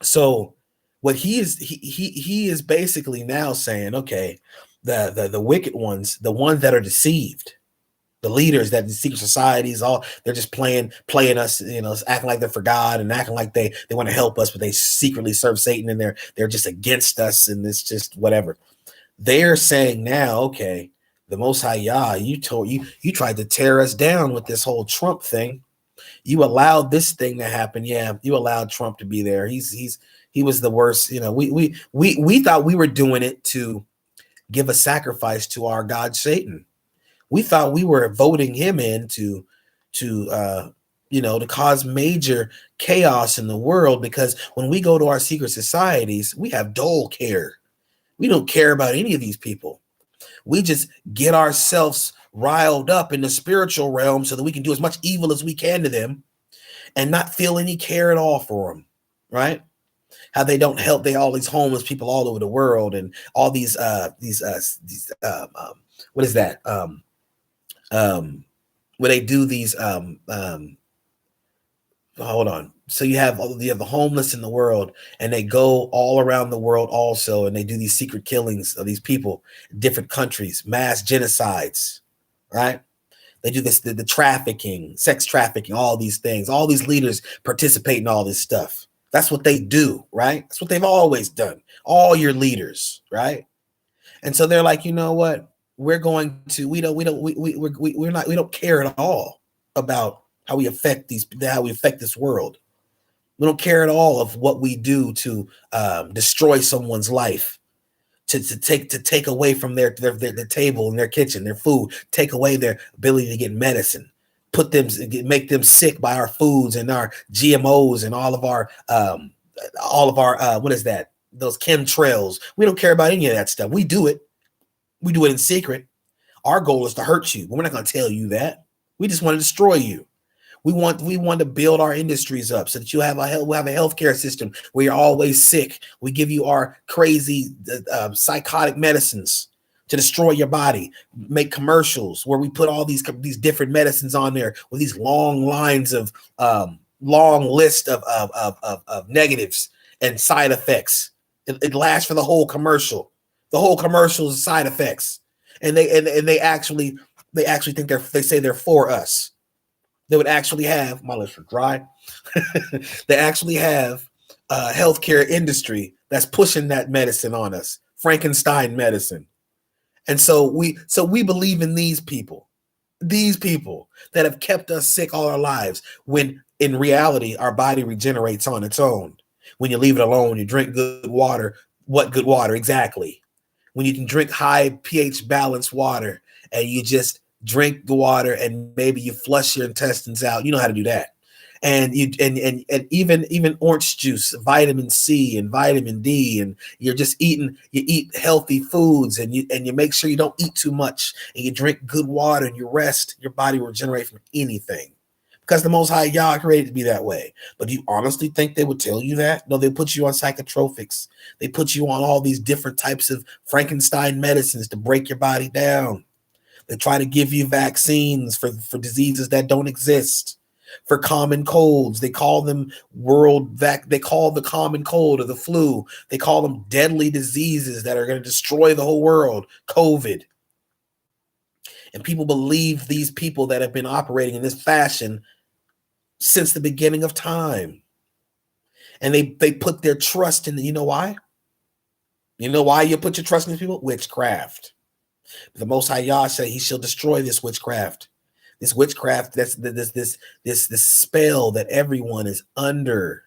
So what he is basically now saying, okay, the wicked ones, the ones that are deceived, the leaders that the secret societies, they're just playing us, acting like they're for God and acting like they want to help us, but they secretly serve Satan and they're just against us, and it's just whatever. They're saying now, okay, the Most High Yah, you tried to tear us down with this whole Trump thing. You allowed this thing to happen. Yeah, you allowed Trump to be there. He was the worst. We thought we were doing it to give a sacrifice to our God Satan. We thought we were voting him in to cause major chaos in the world, because when we go to our secret societies, we have dull care. We don't care about any of these people. We just get ourselves riled up in the spiritual realm so that we can do as much evil as we can to them and not feel any care at all for them, right? How they don't help all these homeless people all over the world, and all these what is that? Where they do these hold on. So you have the homeless in the world, and they go all around the world also, and they do these secret killings of these people, different countries, mass genocides, right? They do this, the trafficking, sex trafficking, all these things. All these leaders participate in all this stuff. That's what they do, right? That's what they've always done. All your leaders, right? And so they're like, you know what? We're going to we don't care at all about how we affect this world. We don't care at all of what we do to destroy someone's life, to take away from their table and their kitchen, their food, take away their ability to get medicine, make them sick by our foods and our GMOs and all of our what is that? Those chemtrails. We don't care about any of that stuff. We do it. We do it in secret. Our goal is to hurt you, but we're not going to tell you that. We just want to destroy you. We want to build our industries up so that we'll have a healthcare system where you're always sick. We give you our crazy psychotic medicines to destroy your body. Make commercials where we put all these different medicines on there with these long lines of long list of negatives and side effects. It lasts for the whole commercial. The whole commercial is side effects, and they actually think they say they're for us. They would actually have, my lips are dry. They actually have a healthcare industry that's pushing that medicine on us, Frankenstein medicine. And so we believe in these people that have kept us sick all our lives, when in reality our body regenerates on its own. When you leave it alone, when you drink good water. What good water exactly? When you can drink high pH balanced water, and you just drink the water and maybe you flush your intestines out. You know how to do that. And you and even orange juice, vitamin C and vitamin D, and you eat healthy foods, and you make sure you don't eat too much, and you drink good water and you rest, your body will regenerate from anything. Because the Most High Yah created to be that way. But do you honestly think they would tell you that? No, they put you on psychotropics. They put you on all these different types of Frankenstein medicines to break your body down. They try to give you vaccines for diseases that don't exist. For common colds, they call them they call the common cold or the flu, they call them deadly diseases that are going to destroy the whole world, COVID. And people believe these people that have been operating in this fashion since the beginning of time. And they put their trust in, you know why? You know why you put your trust in these people? Witchcraft. The Most High Yah said he shall destroy this witchcraft. This witchcraft, this spell that everyone is under.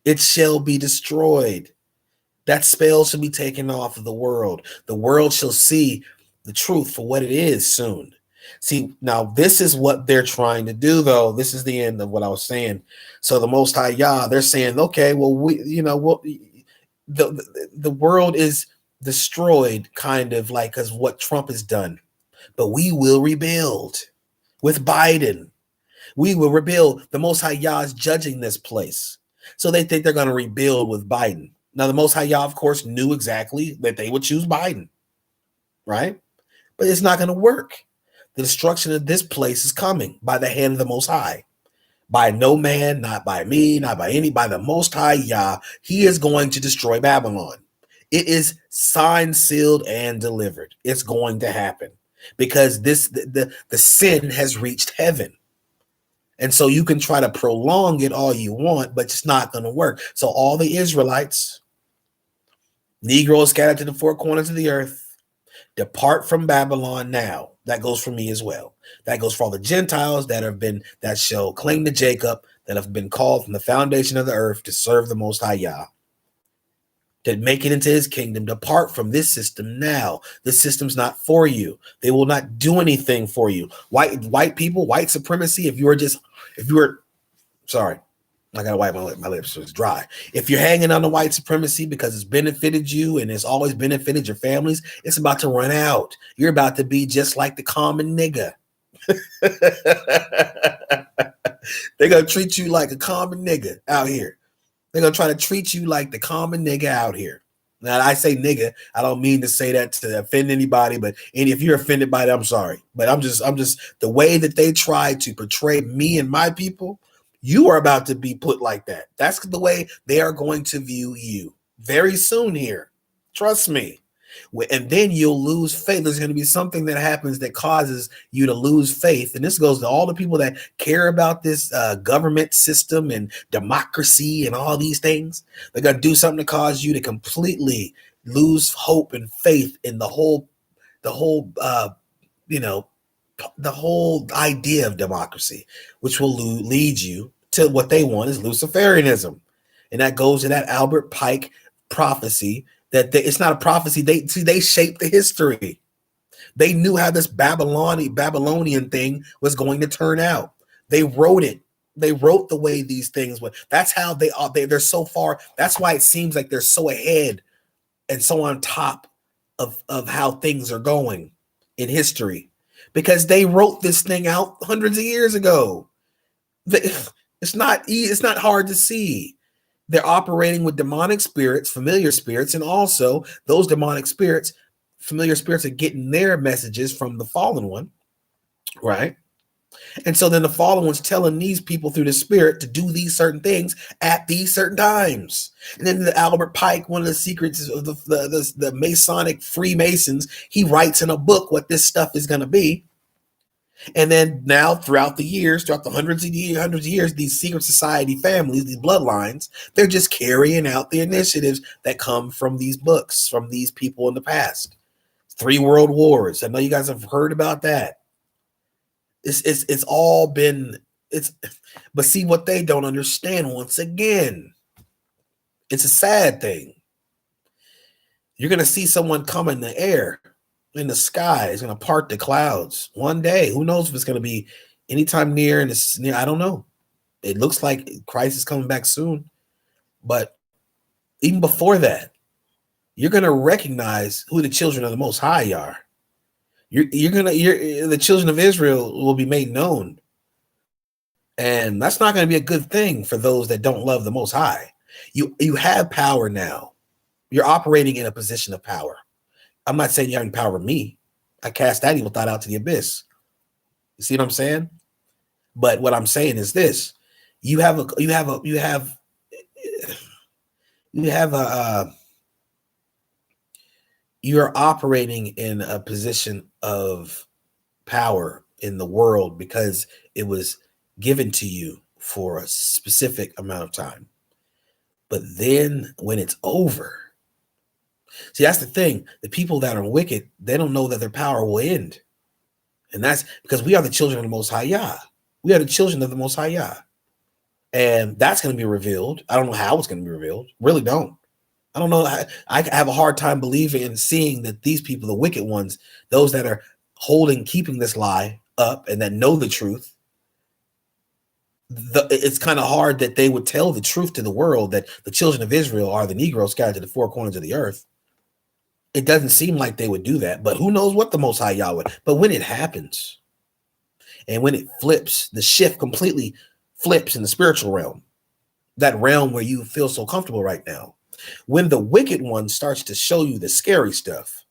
It shall be destroyed. That spell shall be taken off of the world. The world shall see the truth for what it is soon. See, now this is what they're trying to do, though. This is the end of what I was saying. So the Most High Yah, they're saying, okay, well, the world is destroyed, kind of like as what Trump has done, but we will rebuild with Biden. We will rebuild. The Most High Yah is judging this place, so they think they're going to rebuild with Biden. Now, the Most High Yah, of course, knew exactly that they would choose Biden, right? But it's not going to work. The destruction of this place is coming by the hand of the Most High. By no man, not by me, not by any, by the Most High Yah. He is going to destroy Babylon. It is signed, sealed, and delivered. It's going to happen because the sin has reached heaven. And so you can try to prolong it all you want, but it's not going to work. So all the Israelites, Negroes scattered to the four corners of the earth, depart from Babylon now. That goes for me as well. That goes for all the Gentiles that shall cling to Jacob, that have been called from the foundation of the earth to serve the Most High Yah, to make it into his kingdom. Depart from this system now. This system's not for you. They will not do anything for you. White people, white supremacy. If you were, sorry, I gotta wipe my lips so it's dry. If you're hanging on to white supremacy because it's benefited you and it's always benefited your families, it's about to run out. You're about to be just like the common nigga. They're gonna treat you like a common nigga out here. They're gonna try to treat you like the common nigga out here. Now, I say nigga, I don't mean to say that to offend anybody, but if you're offended by it, I'm sorry. But I'm just the way that they try to portray me and my people, you are about to be put like that. That's the way they are going to view you very soon here. Trust me. And then you'll lose faith. There's going to be something that happens that causes you to lose faith. And this goes to all the people that care about this government system and democracy and all these things. They're going to do something to cause you to completely lose hope and faith in the whole idea of democracy, which will lead you to what they want is Luciferianism. And that goes to that Albert Pike prophecy that it's not a prophecy. They shaped the history. They knew how this Babylonian thing was going to turn out. They wrote it. They wrote the way these things were. That's how they're so far. That's why it seems like they're so ahead and so on top of how things are going in history, because they wrote this thing out hundreds of years ago. It's not hard to see. They're operating with demonic spirits, familiar spirits, and also those demonic spirits, familiar spirits are getting their messages from the fallen one, right? And so then the fallen one's telling these people through the spirit to do these certain things at these certain times. And then the Albert Pike, one of the secrets of the Masonic Freemasons, he writes in a book what this stuff is going to be. And then now throughout the years, throughout the hundreds of years, these secret society families, these bloodlines, they're just carrying out the initiatives that come from these books, from these people in the past. 3 world wars. I know you guys have heard about that. It's all been it's but see what they don't understand once again. It's a sad thing. You're gonna see someone come in the air, in the sky, is gonna part the clouds one day. Who knows if it's gonna be anytime near and it's near? I don't know. It looks like Christ is coming back soon, but even before that, you're gonna recognize who the children of the Most High are. The children of Israel will be made known, and that's not going to be a good thing for those that don't love the Most High. You have power now. You're operating in a position of power. I'm not saying you have any power of me. I cast that evil thought out to the abyss. You see what I'm saying? But what I'm saying is this: you have a you're operating in a position of power in the world because it was given to you for a specific amount of time. But then when it's over, see, that's the thing. The people that are wicked, they don't know that their power will end. And that's because we are the children of the Most High Yah. We are the children of the Most High Yah. And that's going to be revealed. I don't know how it's going to be revealed. Really don't. I don't know. I have a hard time believing and seeing that these people, the wicked ones, those that are keeping this lie up and that know the truth, it's kind of hard that they would tell the truth to the world that the children of Israel are the Negroes scattered to the 4 corners of the earth. It doesn't seem like they would do that, but who knows what the Most High Yah would. But when it happens and when it flips, the shift completely flips in the spiritual realm, that realm where you feel so comfortable right now. When the wicked one starts to show you the scary stuff,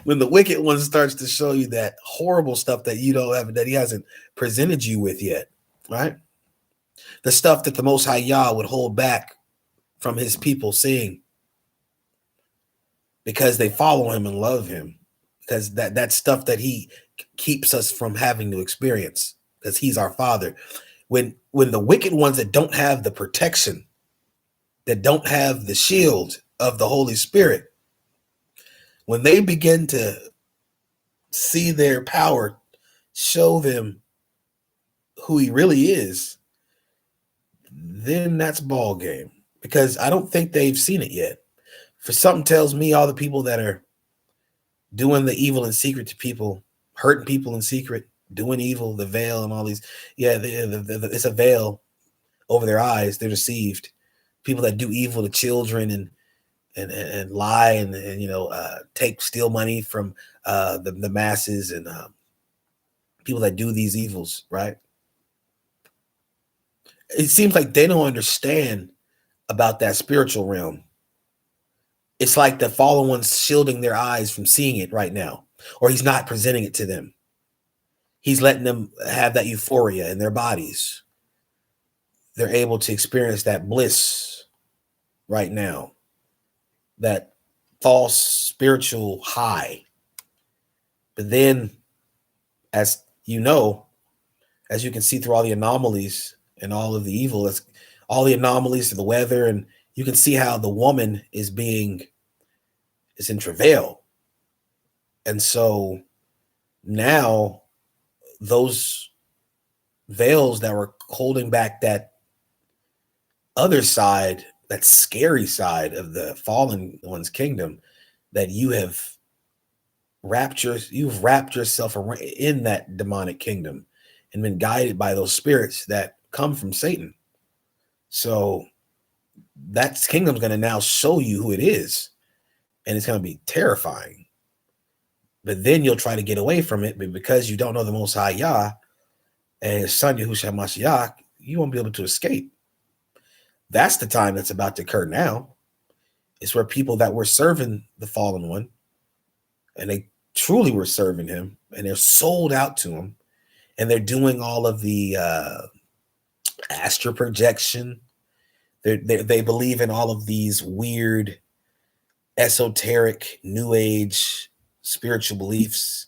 when the wicked one starts to show you that horrible stuff that you don't have, that he hasn't presented you with yet, right? The stuff that the Most High Yah would hold back from his people seeing because they follow him and love him, because that stuff that he keeps us from having to experience because he's our Father. When the wicked ones that don't have the protection, that don't have the shield of the Holy Spirit, when they begin to see their power show them who he really is, then that's ball game. Because I don't think they've seen it yet. For something tells me all the people that are doing the evil in secret to people, hurting people in secret, doing evil, the veil and all these, it's a veil over their eyes. They're deceived. People that do evil to children and lie and steal money from the masses and people that do these evils, right? It seems like they don't understand about that spiritual realm. It's like the fallen one's shielding their eyes from seeing it right now, or he's not presenting it to them. He's letting them have that euphoria in their bodies. They're able to experience that bliss right now, that false spiritual high. But then, as you know, as you can see through all the anomalies and all of the evil, that's all the anomalies to the weather, and you can see how the woman is in travail. And so now those veils that were holding back that other side, that scary side of the fallen one's kingdom, that you've wrapped yourself in that demonic kingdom and been guided by those spirits that come from Satan. So that kingdom's going to now show you who it is, and it's going to be terrifying. But then you'll try to get away from it, but because you don't know the Most High Yah and his son Yahushua Mashiach, you won't be able to escape. That's the time that's about to occur now. It's where people that were serving the fallen one, and they truly were serving him, and they're sold out to him, and they're doing all of the astral projection. They believe in all of these weird, esoteric, new age spiritual beliefs,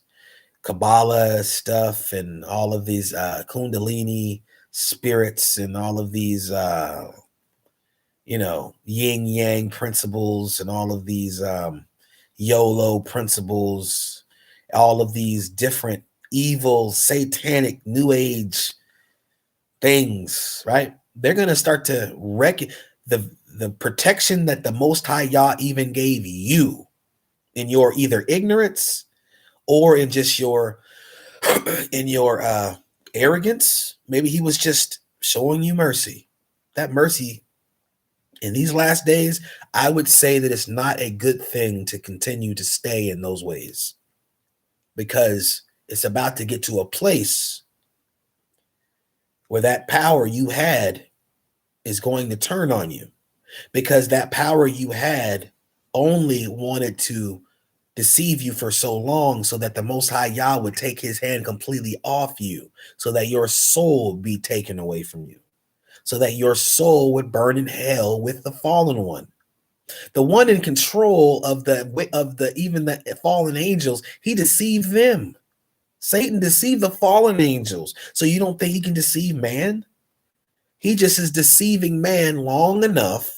Kabbalah stuff, and all of these Kundalini spirits, and all of these yin yang principles, and all of these YOLO principles, all of these different evil, satanic, new age things, right? They're going to start to wreck the protection that the Most High Yah even gave you in your either ignorance or in just your in your arrogance. Maybe he was just showing you mercy. That mercy in these last days, I would say that it's not a good thing to continue to stay in those ways, because it's about to get to a place where that power you had is going to turn on you, because that power you had only wanted to deceive you for so long so that the Most High Yah would take his hand completely off you, so that your soul be taken away from you, so that your soul would burn in hell with the fallen one. The one in control of even the fallen angels, he deceived them. Satan deceived the fallen angels. So you don't think he can deceive man? He just is deceiving man long enough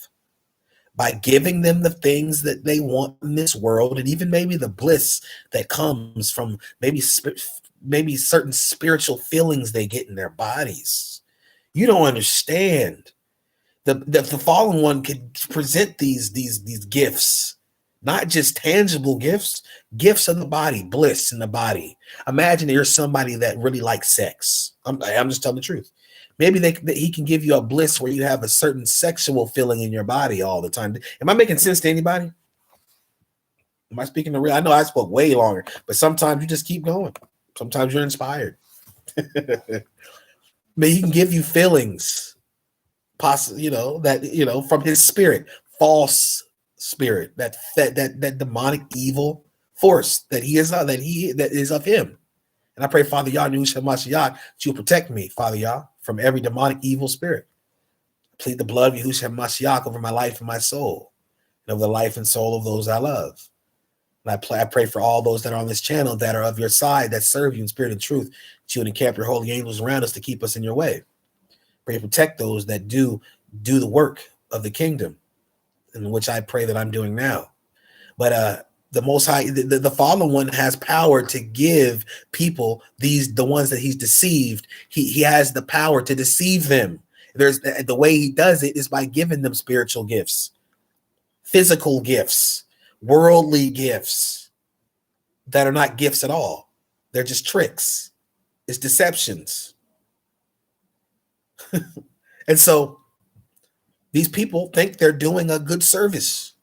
by giving them the things that they want in this world, and even maybe the bliss that comes from maybe certain spiritual feelings they get in their bodies. You don't understand. The fallen one could present these gifts, not just tangible gifts of the body, bliss in the body. Imagine you're somebody that really likes sex. I'm just telling the truth. Maybe he can give you a bliss where you have a certain sexual feeling in your body all the time. Am I making sense to anybody? Am I speaking the real? I know I spoke way longer, but sometimes you just keep going. Sometimes you're inspired. He can give you feelings, possibly, from his spirit, false spirit, that demonic evil force that is of him. And I pray, Father Yah, that you protect me, Father Yah, from every demonic evil spirit. I plead the blood of Yahushua Mashiach over my life and my soul, and over the life and soul of those I love. And I pray for all those that are on this channel that are of your side, that serve you in spirit and truth, that you would encamp your holy angels around us to keep us in your way. Pray to protect those that do the work of the kingdom, in which I pray that I'm doing now. But the Most High, the fallen one, has power to give people the ones that he's deceived. He has the power to deceive them. The way he does it is by giving them spiritual gifts, physical gifts, worldly gifts that are not gifts at all. They're just tricks. It's deceptions. And so these people think they're doing a good service.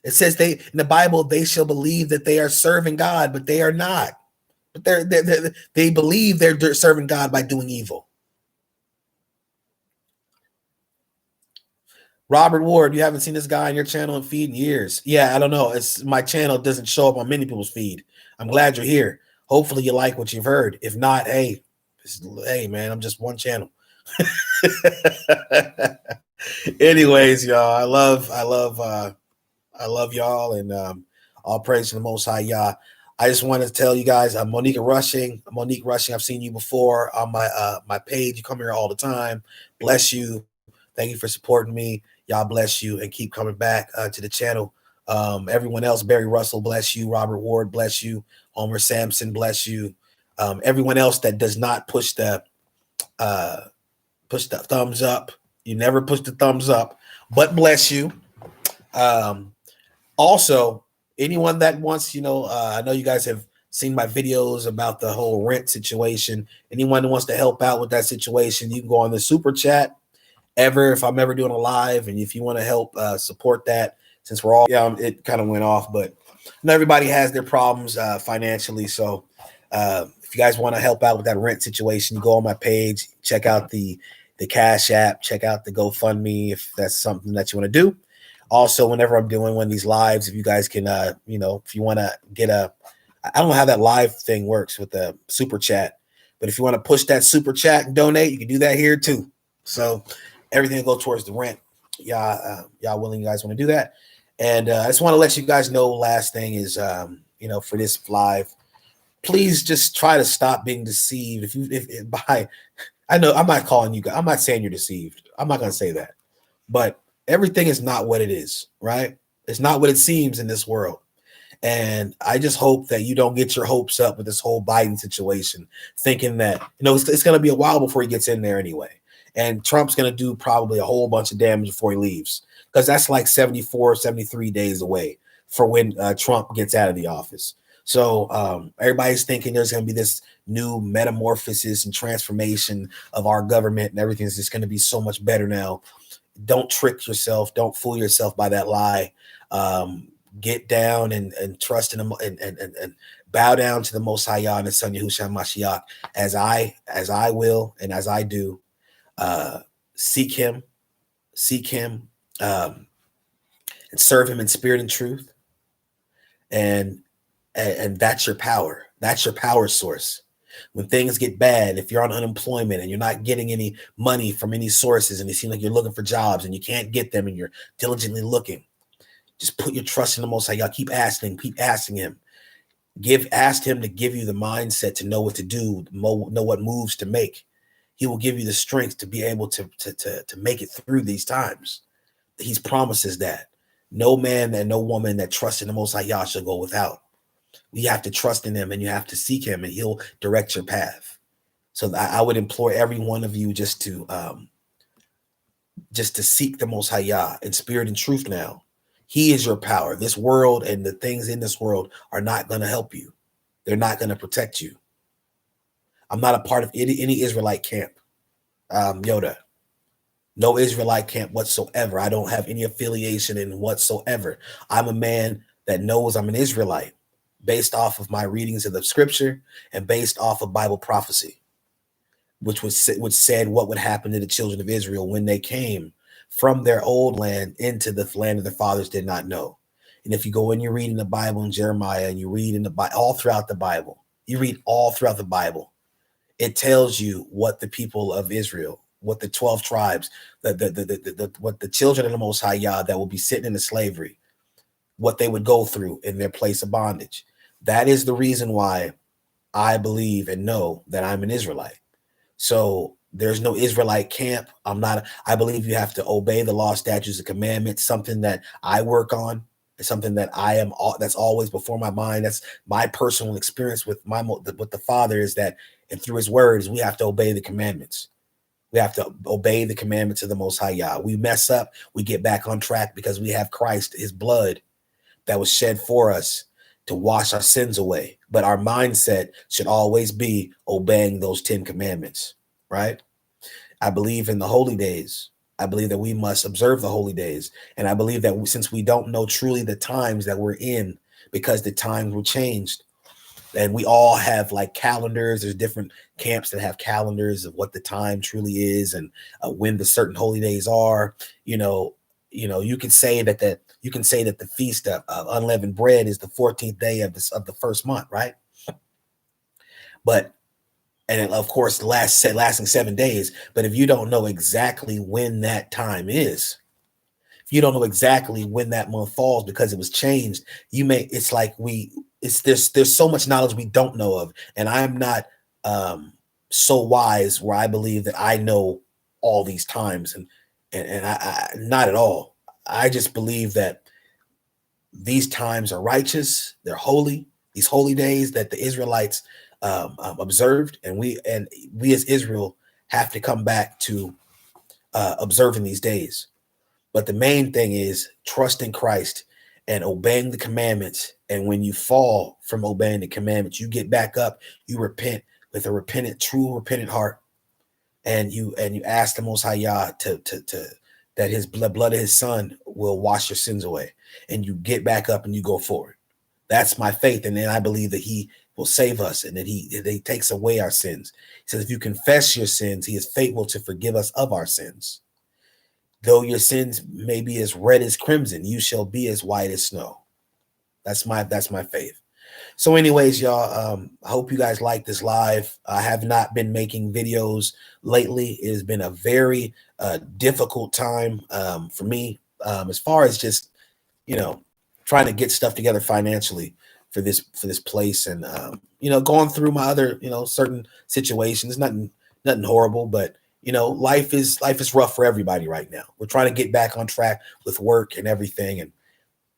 It says in the Bible, they shall believe that they are serving God, but they are not. But they believe they're serving God by doing evil. Robert Ward, you haven't seen this guy on your channel and feed in years. Yeah, I don't know. My channel doesn't show up on many people's feed. I'm glad you're here. Hopefully you like what you've heard. If not, hey man, I'm just one channel. Anyways, y'all, I love y'all, and all praise to the Most High Yah. I just want to tell you guys, I'm Monique Rushing. I've seen you before on my page. You come here all the time. Bless you. Thank you for supporting me. Y'all bless you, and keep coming back to the channel. Everyone else, Barry Russell, bless you. Robert Ward, bless you. Homer Sampson, bless you. Everyone else that does not push the thumbs up. You never push the thumbs up, but bless you. Also, anyone that wants, I know you guys have seen my videos about the whole rent situation. Anyone who wants to help out with that situation, you can go on the super chat if I'm ever doing a live, and if you want to help support that, since we're all, it kind of went off, but not everybody has their problems financially. So if you guys want to help out with that rent situation, you go on my page, check out the Cash App, check out the GoFundMe if that's something that you want to do. Also, whenever I'm doing one of these lives, if you guys can, if you want to get I don't know how that live thing works with the super chat, but if you want to push that super chat and donate, you can do that here too. So everything will go towards the rent. Y'all willing? You guys want to do that? And I just want to let you guys know, last thing is, for this live. Please just try to stop being deceived. If by, I know I'm not calling you guys, I'm not saying you're deceived. I'm not going to say that. But everything is not what it is, right? It's not what it seems in this world. And I just hope that you don't get your hopes up with this whole Biden situation, thinking that, it's going to be a while before he gets in there anyway. And Trump's going to do probably a whole bunch of damage before he leaves, because that's like 74, 73 days away for when Trump gets out of the office. So everybody's thinking there's going to be this new metamorphosis and transformation of our government, and everything's just going to be so much better now. Don't trick yourself. Don't fool yourself by that lie. Get down and trust in him and bow down to the Most High Yah and His Son Yahushua Mashiach, as I will and as I do. Seek him, and serve him in spirit and truth. And that's your power. That's your power source. When things get bad, if you're on unemployment and you're not getting any money from any sources, and it seems like you're looking for jobs and you can't get them, and you're diligently looking, just put your trust in the Most High. Y'all keep asking him. Ask him to give you the mindset to know what to do, know what moves to make. He will give you the strength to be able to make it through these times. He promises that no man and no woman that trusts in the Most High Yah shall go without. You have to trust in him, and you have to seek him, and he'll direct your path. So I would implore every one of you just to seek the Most High Yah in spirit and truth now. He is your power. This world and the things in this world are not going to help you. They're not going to protect you. I'm not a part of any Israelite camp. Yoda. No Israelite camp whatsoever. I don't have any affiliation in whatsoever. I'm a man that knows I'm an Israelite based off of my readings of the scripture and based off of Bible prophecy, which said what would happen to the children of Israel when they came from their old land into the land of their fathers did not know. And if you go and you read in the Bible in Jeremiah, and you read in the Bible all throughout the Bible, it tells you what the people of Israel, what the 12 tribes, what the children of the Most High Yah that will be sitting in the slavery, what they would go through in their place of bondage. That is the reason why I believe and know that I'm an Israelite. So there's no Israelite camp. I believe you have to obey the law, statutes, and commandments, something that I work on. It's something that that's always before my mind. That's my personal experience with the Father, is that, and through his words, we have to obey the commandments. We have to obey the commandments of the Most High Yah. We mess up, we get back on track because we have Christ, his blood that was shed for us to wash our sins away. But our mindset should always be obeying those 10 commandments, right? I believe in the holy days. I believe that we must observe the holy days. And I believe that since we don't know truly the times that we're in, because the times were changed, and we all have like calendars. There's different camps that have calendars of what the time truly is, and when the certain holy days are. You can say that the feast of unleavened bread is the 14th day of the first month, right? And of course, lasting 7 days. But if you don't know exactly when that time is, if you don't know exactly when that month falls because it was changed, there's so much knowledge we don't know of. And I am not so wise where I believe that I know all these times, and I not at all. I just believe that these times are righteous, they're holy, these holy days that the Israelites observed, and we as Israel have to come back to observing these days. But the main thing is trusting Christ and obeying the commandments. And when you fall from obeying the commandments, you get back up, you repent with a true repentant heart, and you ask the Most High Yah that his blood of his son will wash your sins away, and you get back up and you go forward. That's my faith. And then I believe that he will save us, and that he takes away our sins. He says, if you confess your sins, he is faithful to forgive us of our sins. Though your sins may be as red as crimson, you shall be as white as snow. That's my faith. So anyways, y'all, I hope you guys like this live. I have not been making videos lately. It has been a very difficult time for me, as far as just, trying to get stuff together financially. for this place, and you know, going through my other, you know, certain situations. Nothing horrible, but you know, life is rough for everybody right now. We're trying to get back on track with work and everything, and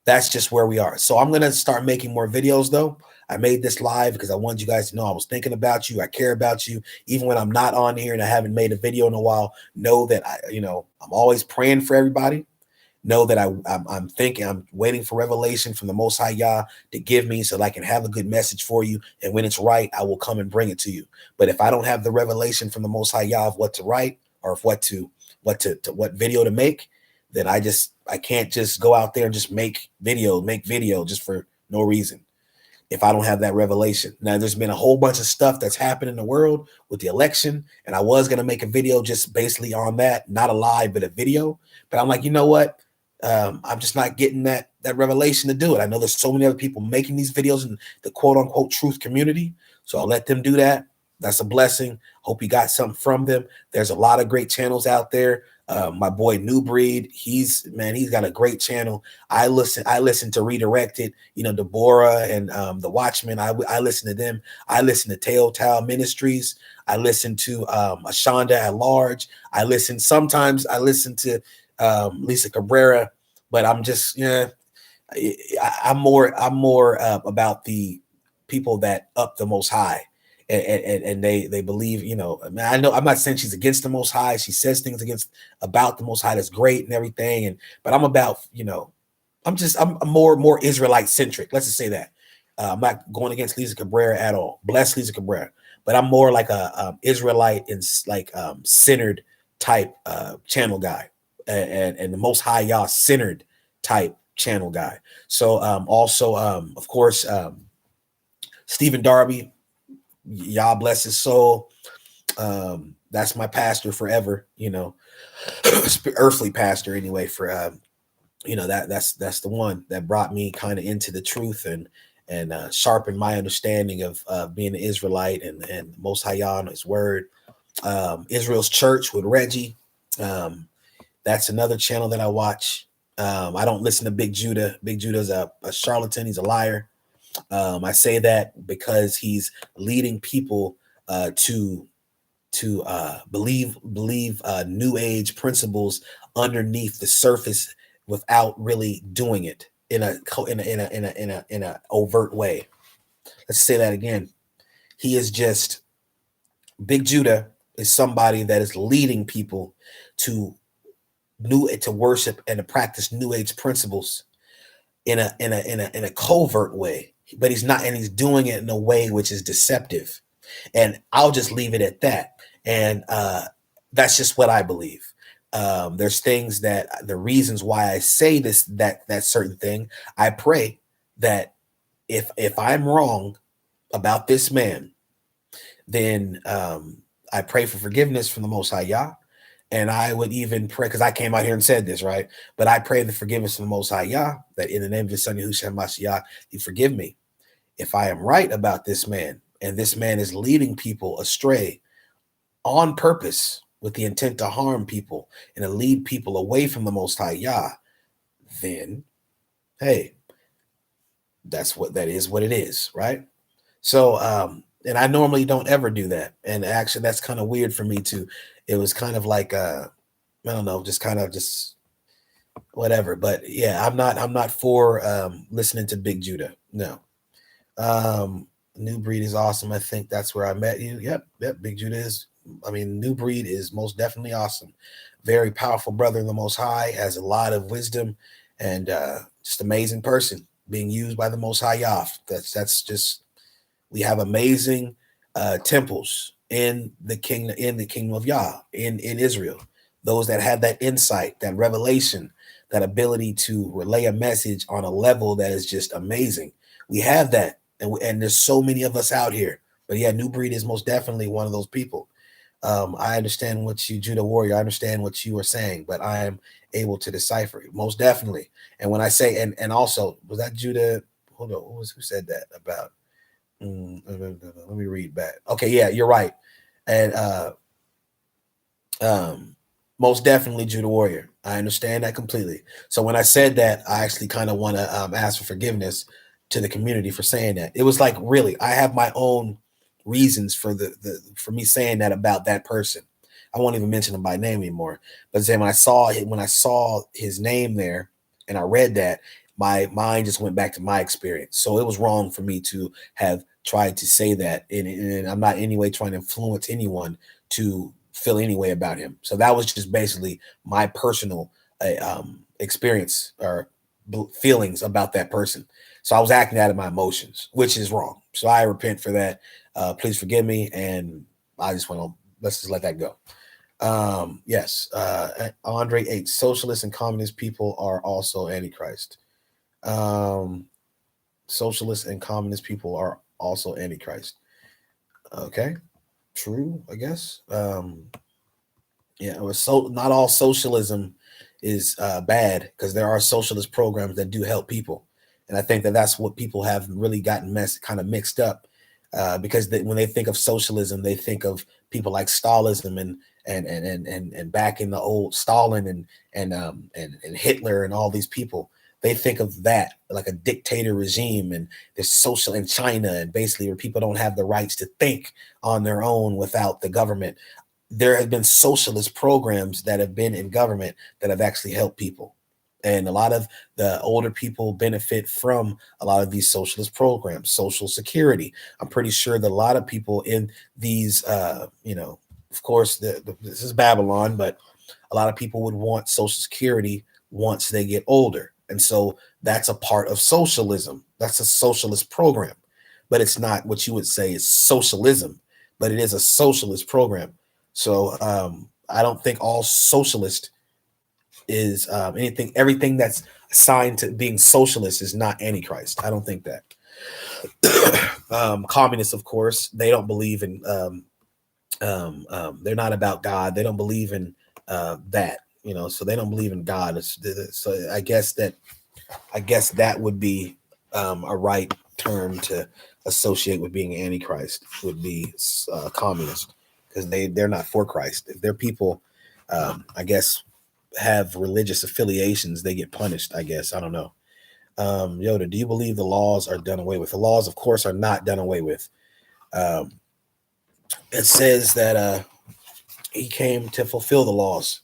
that's just where we are. So I'm gonna start making more videos though. I made this live because I wanted you guys to know I was thinking about you. I care about you, even when I'm not on here and I haven't made a video in a while. Know that you know, I'm always praying for everybody. Know that I'm thinking, I'm waiting for revelation from the Most High Yah to give me so that I can have a good message for you. And when it's right, I will come and bring it to you. But if I don't have the revelation from the Most High Yah of what to write or of what video to make, then I can't just go out there and just make video just for no reason if I don't have that revelation. Now, there's been a whole bunch of stuff that's happened in the world with the election, and I was going to make a video just basically on that, not a live, but a video. But I'm like, you know what? I'm just not getting that revelation to do it. I know there's so many other people making these videos in the quote unquote truth community, so I'll let them do that. That's a blessing. Hope you got something from them. There's a lot of great channels out there. My boy New Breed, he's got a great channel. I listen to Redirected, you know, Deborah and the Watchmen. I listen to them. I listen to Teotau Ministries. I listen to Ashonda at Large. Sometimes I listen to Lisa Cabrera, but I'm just, yeah, I'm more about the people that up the Most High. And they believe, you know, I know I'm not saying she's against the Most High. She says things about the Most High that's great and everything. But I'm about, you know, I'm more Israelite centric. Let's just say that. I'm not going against Lisa Cabrera at all. Bless Lisa Cabrera, but I'm more like a Israelite and like centered type channel guy, and the Most High Yah centered type channel guy. So also of course Stephen Darby. Yah bless his soul. That's my pastor forever, you know, earthly pastor anyway. For you know, that's the one that brought me kind of into the truth and sharpened my understanding of being an Israelite and Most High Yah and His Word. Israel's Church with Reggie. That's another channel that I watch. I don't listen to Big Judah. Big Judah's a charlatan. He's a liar. I say that because he's leading people to believe New Age principles underneath the surface without really doing it in a overt way. Let's say that again. Big Judah is somebody that is leading people to worship and to practice New Age principles in a covert way, but he's not, and he's doing it in a way which is deceptive. And I'll just leave it at that. And that's just what I believe. There's things that the reasons why I say that certain thing. I pray that if I'm wrong about this man, then I pray for forgiveness from the Most High Yah. And I would even pray, because I came out here and said this, right? But I pray the forgiveness of the Most High Yah, that in the name of His Son, Yahushua Mashiach, He forgive me. If I am right about this man, and this man is leading people astray on purpose with the intent to harm people and to lead people away from the Most High Yah, then, hey, that is what it is, right? So, and I normally don't ever do that. And actually, that's kind of weird for me too. It was kind of like, I don't know, just whatever. But yeah, I'm not for listening to Big Judah. No. New Breed is awesome. I think that's where I met you. Yep. Big Judah is, New Breed is most definitely awesome. Very powerful brother in the Most High, has a lot of wisdom, and just amazing person being used by the Most High Yah. That's just, we have amazing temples in the kingdom of Yah in Israel. Those that have that insight, that revelation, that ability to relay a message on a level that is just amazing. We have that, and there's so many of us out here. But yeah, New Breed is most definitely one of those people. I understand what you, Judah Warrior, I understand what you are saying, but I am able to decipher it, most definitely. And when I say, and also, was that Judah? Hold on, who said that about? Let me read back. Okay, yeah, you're right. And most definitely Judah Warrior. I understand that completely. So when I said that, I actually kind of want to ask for forgiveness to the community for saying that. It was like, really, I have my own reasons for for me saying that about that person. I won't even mention him by name anymore. But then when I saw his name there and I read that, my mind just went back to my experience. So it was wrong for me to have tried to say that, and I'm not in any way trying to influence anyone to feel any way about him. So that was just basically my personal experience or feelings about that person. So I was acting out of my emotions, which is wrong. So I repent for that. Please forgive me, and I just want to let's just let that go. Yes, Andre H. Socialist and communist people are also antichrist. Um, Socialist and communist people are also antichrist. Okay, true, I guess. Yeah, it was so not all socialism is bad, because there are socialist programs that do help people, and I think that that's what people have really gotten kind of mixed up, because when they think of socialism, they think of people like Stalinism and back in the old Stalin and Hitler and all these people. They think of that like a dictator regime, and there's social in China, and basically where people don't have the rights to think on their own without the government. There have been socialist programs that have been in government that have actually helped people. And a lot of the older people benefit from a lot of these socialist programs, Social Security. I'm pretty sure that a lot of people in these, of course, this is Babylon, but a lot of people would want Social Security once they get older. And so that's a part of socialism. That's a socialist program, but it's not what you would say is socialism, but it is a socialist program. So I don't think all socialist is everything that's assigned to being socialist is not antichrist. I don't think that. Communists, of course, they don't believe in they're not about God. They don't believe in that, so they don't believe in God. So I guess that would be a right term to associate with being antichrist, would be communist, because they're not for Christ. If their people, I guess, have religious affiliations, they get punished, I guess. I don't know. Yoda, do you believe the laws are done away with? The laws, of course, are not done away with. It says that he came to fulfill the laws.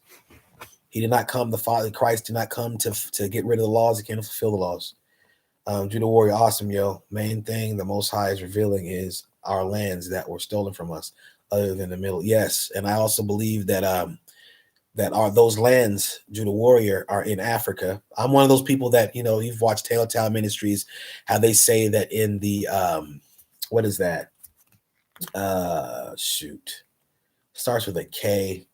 He did not come, the Father Christ did not come to get rid of the laws. He came to fulfill the laws. Judah Warrior, awesome, yo. Main thing the Most High is revealing is our lands that were stolen from us, other than the middle. Yes, and I also believe that those lands, Judah Warrior, are in Africa. I'm one of those people that, you've watched Telltale Ministries, how they say that in the what is that? Shoot, starts with a K.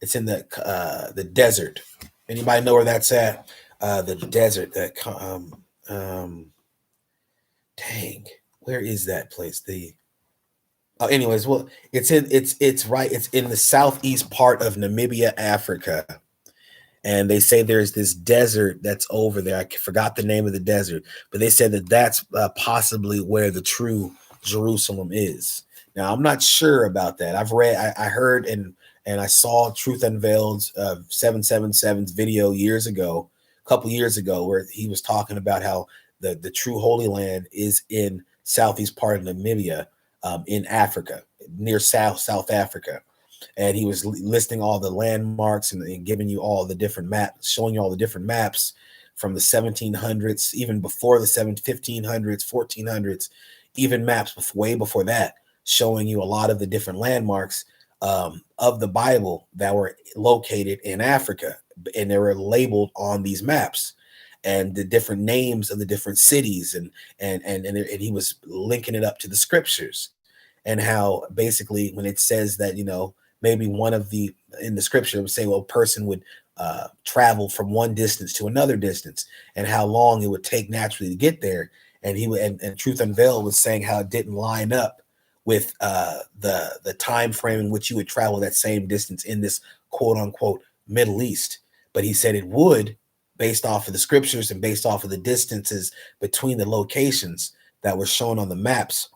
It's in the desert. Anybody know where that's at? The desert. That dang, where is that place? Anyways, well, it's in the southeast part of Namibia, Africa. And they say there's this desert that's over there. I forgot the name of the desert, but they said that that's possibly where the true Jerusalem is. Now, I'm not sure about that. I heard, and I saw Truth Unveiled 777's video a couple years ago, where he was talking about how the true Holy Land is in southeast part of Namibia, in Africa, near South Africa. And he was listing all the landmarks and giving you all the different maps, showing you all the different maps from the 1700s, even before the 1500s, 1400s, even maps way before that, showing you a lot of the different landmarks of the Bible that were located in Africa, and they were labeled on these maps, and the different names of the different cities, and he was linking it up to the scriptures, and how basically when it says that, maybe in the scripture it would say, well, a person would travel from one distance to another distance, and how long it would take naturally to get there. And and Truth Unveiled was saying how it didn't line up with the time frame in which you would travel that same distance in this quote unquote Middle East. But he said it would, based off of the scriptures and based off of the distances between the locations that were shown on the maps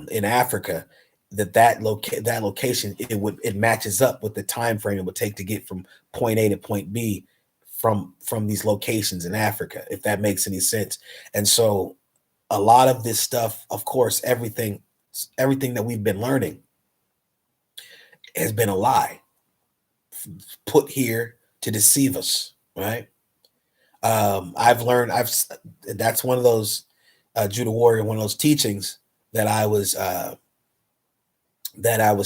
in Africa, that location it matches up with the time frame it would take to get from point A to point B from these locations in Africa, if that makes any sense. And so a lot of this stuff, of course, everything that we've been learning has been a lie put here to deceive us, right? I've learned that's one of those Judah Warrior, one of those teachings that I was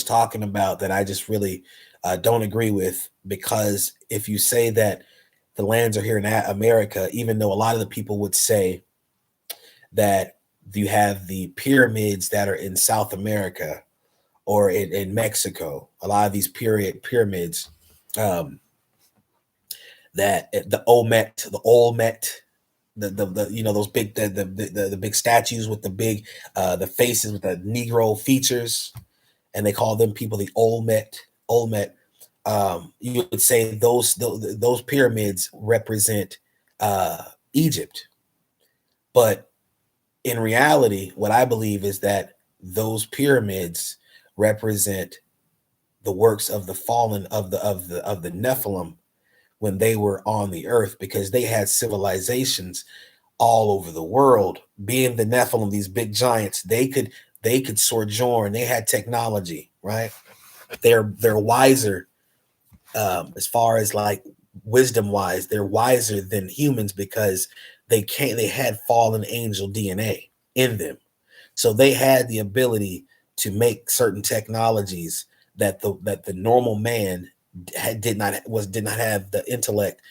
talking about that I just really don't agree with, because if you say that the lands are here in America, even though a lot of the people would say that you have the pyramids that are in South America or in Mexico, a lot of these pyramids, that the Olmec, the those big the big statues with the big the faces with the Negro features, and they call them people the Olmec. You would say those pyramids represent Egypt, but in reality, what I believe is that those pyramids represent the works of the fallen of the Nephilim when they were on the earth, because they had civilizations all over the world. Being the Nephilim, these big giants, they could sojourn. They had technology, right? They're wiser, as far as like wisdom wise. They're wiser than humans because they had fallen angel DNA in them. So they had the ability to make certain technologies that the normal man did not have the intellect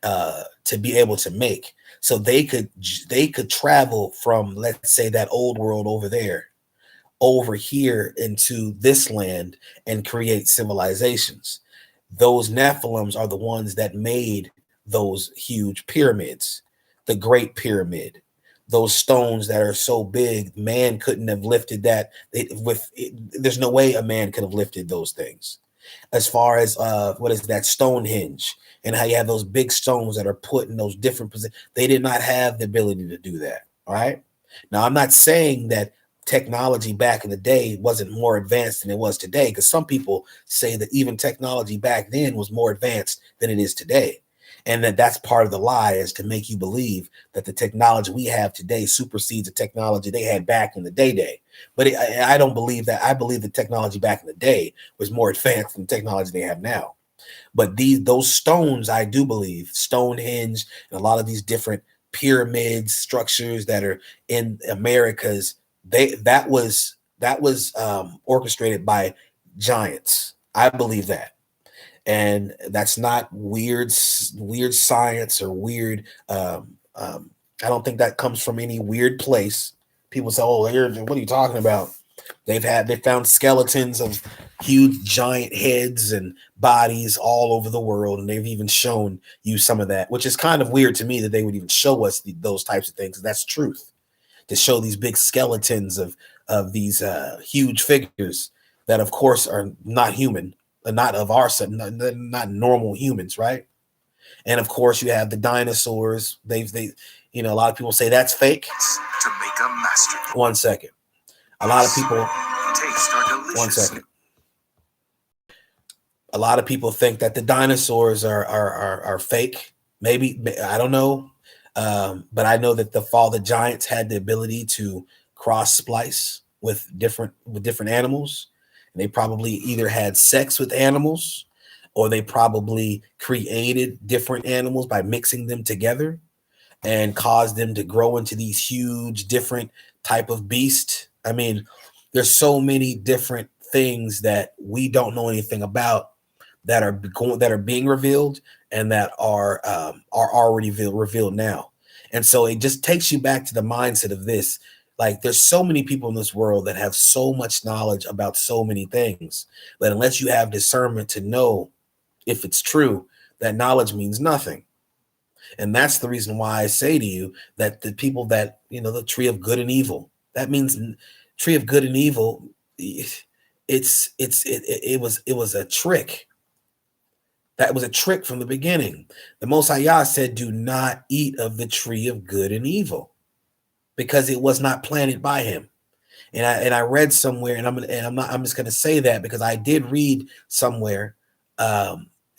to be able to make. So they could travel from, let's say, that old world over there over here into this land and create civilizations. Those Nephilims are the ones that made those huge pyramids, the Great Pyramid, those stones that are so big, man couldn't have lifted that. There's no way a man could have lifted those things. As far as what is that, Stonehenge, and how you have those big stones that are put in those different positions, they did not have the ability to do that. All right. Now, I'm not saying that technology back in the day wasn't more advanced than it was today, because some people say that even technology back then was more advanced than it is today, and that's part of the lie, is to make you believe that the technology we have today supersedes the technology they had back in the day. But I don't believe that. I believe the technology back in the day was more advanced than the technology they have now. But those stones, I do believe, Stonehenge and a lot of these different pyramid structures that are in Americas, that was orchestrated by giants. I believe that. And that's not weird science or weird. I don't think that comes from any weird place. People say, "Oh, what are you talking about?" They found skeletons of huge giant heads and bodies all over the world, and they've even shown you some of that, which is kind of weird to me that they would even show us those types of things. That's truth, to show these big skeletons of these huge figures that, of course, are not human, not of our not normal humans, right? And of course, you have the dinosaurs. A lot of people say that's fake. To make a masterpiece. One second. A lot of people. Taste are delicious. One second. A lot of people think that the dinosaurs are fake. Maybe, I don't know. But I know that the giants had the ability to cross splice with different animals. And they probably either had sex with animals, or they probably created different animals by mixing them together and caused them to grow into these huge different type of beast. I mean, there's so many different things that we don't know anything about that are being revealed, and that are already revealed now. And so it just takes you back to the mindset of this. Like, there's so many people in this world that have so much knowledge about so many things, but unless you have discernment to know if it's true, that knowledge means nothing. And that's the reason why I say to you that the people that, the tree of good and evil, that means tree of good and evil. It was a trick. That was a trick from the beginning. The Most High Yah said, "Do not eat of the tree of good and evil," because it was not planted by him. And I read somewhere, and I'm just going to say that because I did read somewhere,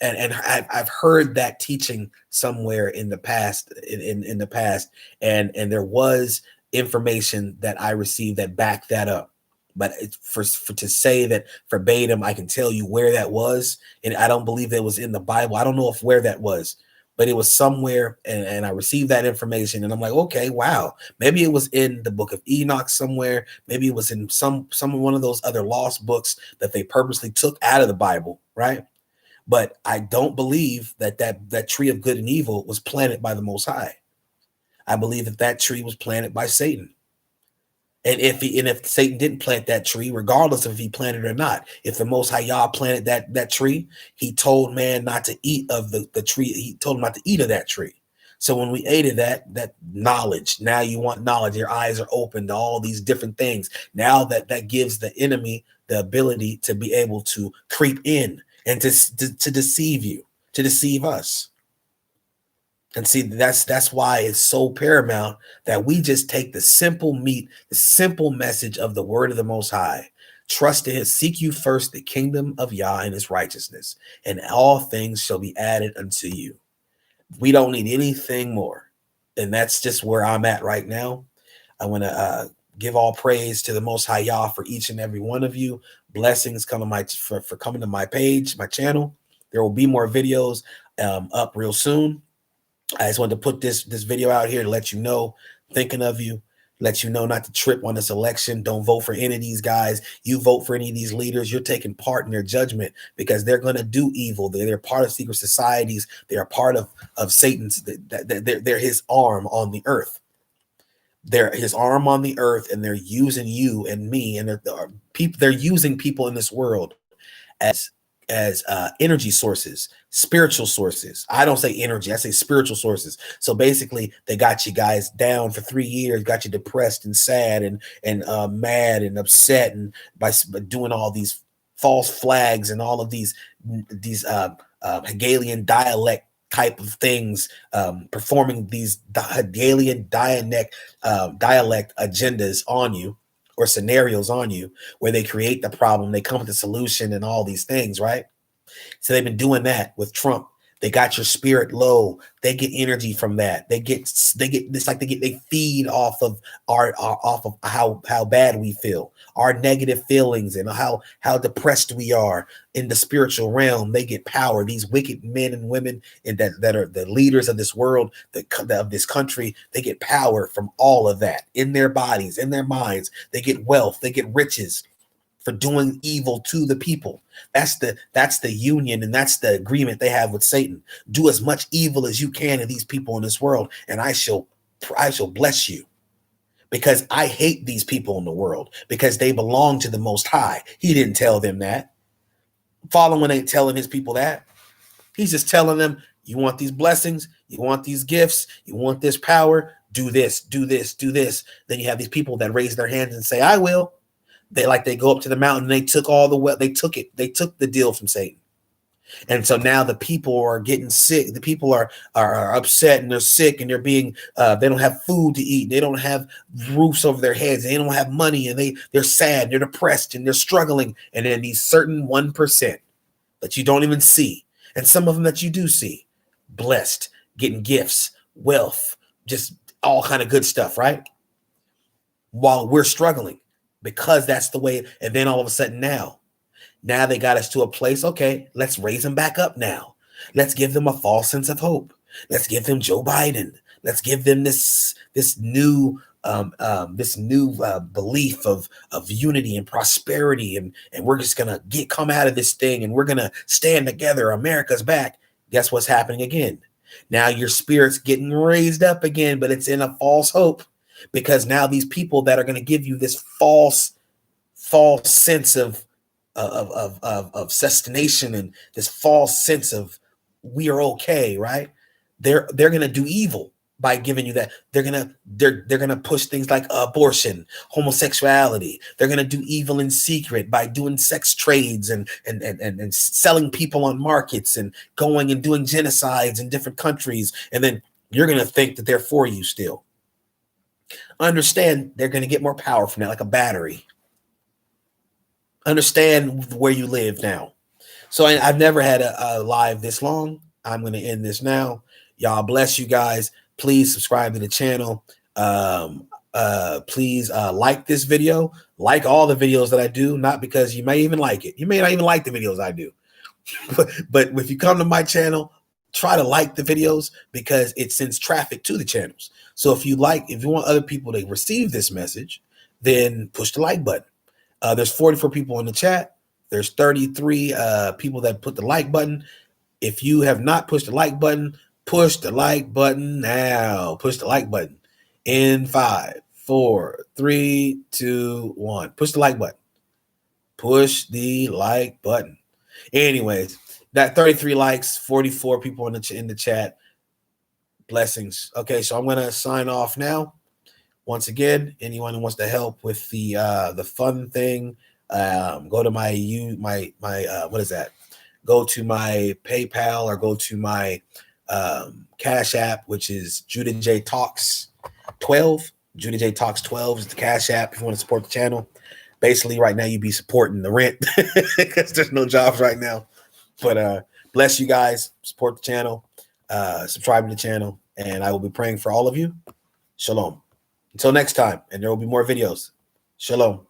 and I've heard that teaching somewhere in the past, in the past, and there was information that I received that backed that up. But it's for to say that verbatim, I can tell you where that was, and I don't believe it was in the Bible. I don't know if where that was, but it was somewhere, and I received that information, and I'm like, okay, wow, maybe it was in the book of Enoch somewhere, maybe it was in some one of those other lost books that they purposely took out of the Bible, right? But I don't believe that tree of good and evil was planted by the Most High. I believe that tree was planted by Satan. And if Satan didn't plant that tree, regardless of if he planted it or not, if the Most High Yah planted that tree, he told man not to eat of the tree. He told him not to eat of that tree. So when we ate of that knowledge, now you want knowledge. Your eyes are open to all these different things. Now that gives the enemy the ability to be able to creep in and to deceive you, to deceive us. And see, that's why it's so paramount that we just take the simple meat, the simple message of the word of the Most High. Trust in Him, seek you first the kingdom of Yah and His righteousness, and all things shall be added unto you. We don't need anything more. And that's just where I'm at right now. I want to give all praise to the Most High Yah for each and every one of you. Blessings coming for coming to my page, my channel. There will be more videos up real soon. I just wanted to put this video out here to let you know, thinking of you, let you know not to trip on this election. Don't vote for any of these guys. You vote for any of these leaders, you're taking part in their judgment, because they're going to do evil. They're part of secret societies. They are part of Satan's. They're his arm on the earth. They're his arm on the earth, and they're using you and me, and they're using people in this world as energy sources, spiritual sources. I don't say energy, I say spiritual sources. So basically, they got you guys down for 3 years, got you depressed and sad and mad and upset, and by doing all these false flags and all of these Hegelian dialect type of things, performing these Hegelian dialect agendas on you, or scenarios on you, where they create the problem, they come with the solution and all these things, right? So they've been doing that with Trump. They got your spirit low. They get energy from that. They feed off of off of how bad we feel, our negative feelings, and how depressed we are in the spiritual realm. They get power. These wicked men and women that are the leaders of this world, of this country, they get power from all of that in their bodies, in their minds. They get wealth. They get riches for doing evil to the people. That's the union, and that's the agreement they have with Satan. Do as much evil as you can to these people in this world, and I shall bless you, because I hate these people in the world, because they belong to the Most High. He didn't tell them that. Following ain't telling his people that. He's just telling them, you want these blessings, you want these gifts, you want this power, do this, do this, do this. Then you have these people that raise their hands and say, I will. They go up to the mountain, and they took the deal from Satan. And so now the people are getting sick. The people are upset, and they're sick, and they're being they don't have food to eat. They don't have roofs over their heads. They don't have money, and they're sad, they're depressed, and they're struggling. And then these certain 1% that you don't even see, and some of them that you do see, blessed, getting gifts, wealth, just all kind of good stuff, right? While we're struggling, because that's the way. And then all of a sudden now they got us to a place. Okay, let's raise them back up now. Let's give them a false sense of hope. Let's give them Joe Biden. Let's give them this new belief of unity and prosperity, and we're just gonna come out of this thing, and we're gonna stand together. America's back. Guess what's happening again? Now your spirit's getting raised up again, but it's in a false hope, because now these people that are going to give you this false sense of sustentation, and this false sense of we are okay, right? They're going to do evil by giving you that. They're gonna push things like abortion, homosexuality. They're gonna do evil in secret by doing sex trades and selling people on markets, and going and doing genocides in different countries. And then you're gonna think that they're for you still. Understand, they're gonna get more power from that, like a battery. Understand where you live now. So I've never had a live this long. I'm going to end this now. Y'all bless you guys. Please subscribe to the channel. Please like this video. Like all the videos that I do, not because you may even like it. You may not even like the videos I do. but if you come to my channel, try to like the videos because it sends traffic to the channels. So if you want other people to receive this message, then push the like button. There's 44 people in the chat. There's 33 people that put the like button. If you have not pushed the like button, push the like button now. Push the like button in 5, 4, 3, 2, 1. Push the like button. Push the like button. Anyways, that 33 likes, 44 people in the chat. Blessings. Okay, so I'm gonna sign off now. Once again, anyone who wants to help with the fun thing, go to my what is that? Go to my PayPal or go to my Cash App, which is Judah J Talks 12. Judah J Talks 12 is the Cash App if you want to support the channel. Basically, right now you'd be supporting the rent because there's no jobs right now. But bless you guys. Support the channel. Subscribe to the channel. And I will be praying for all of you. Shalom. Until next time. And there will be more videos. Shalom.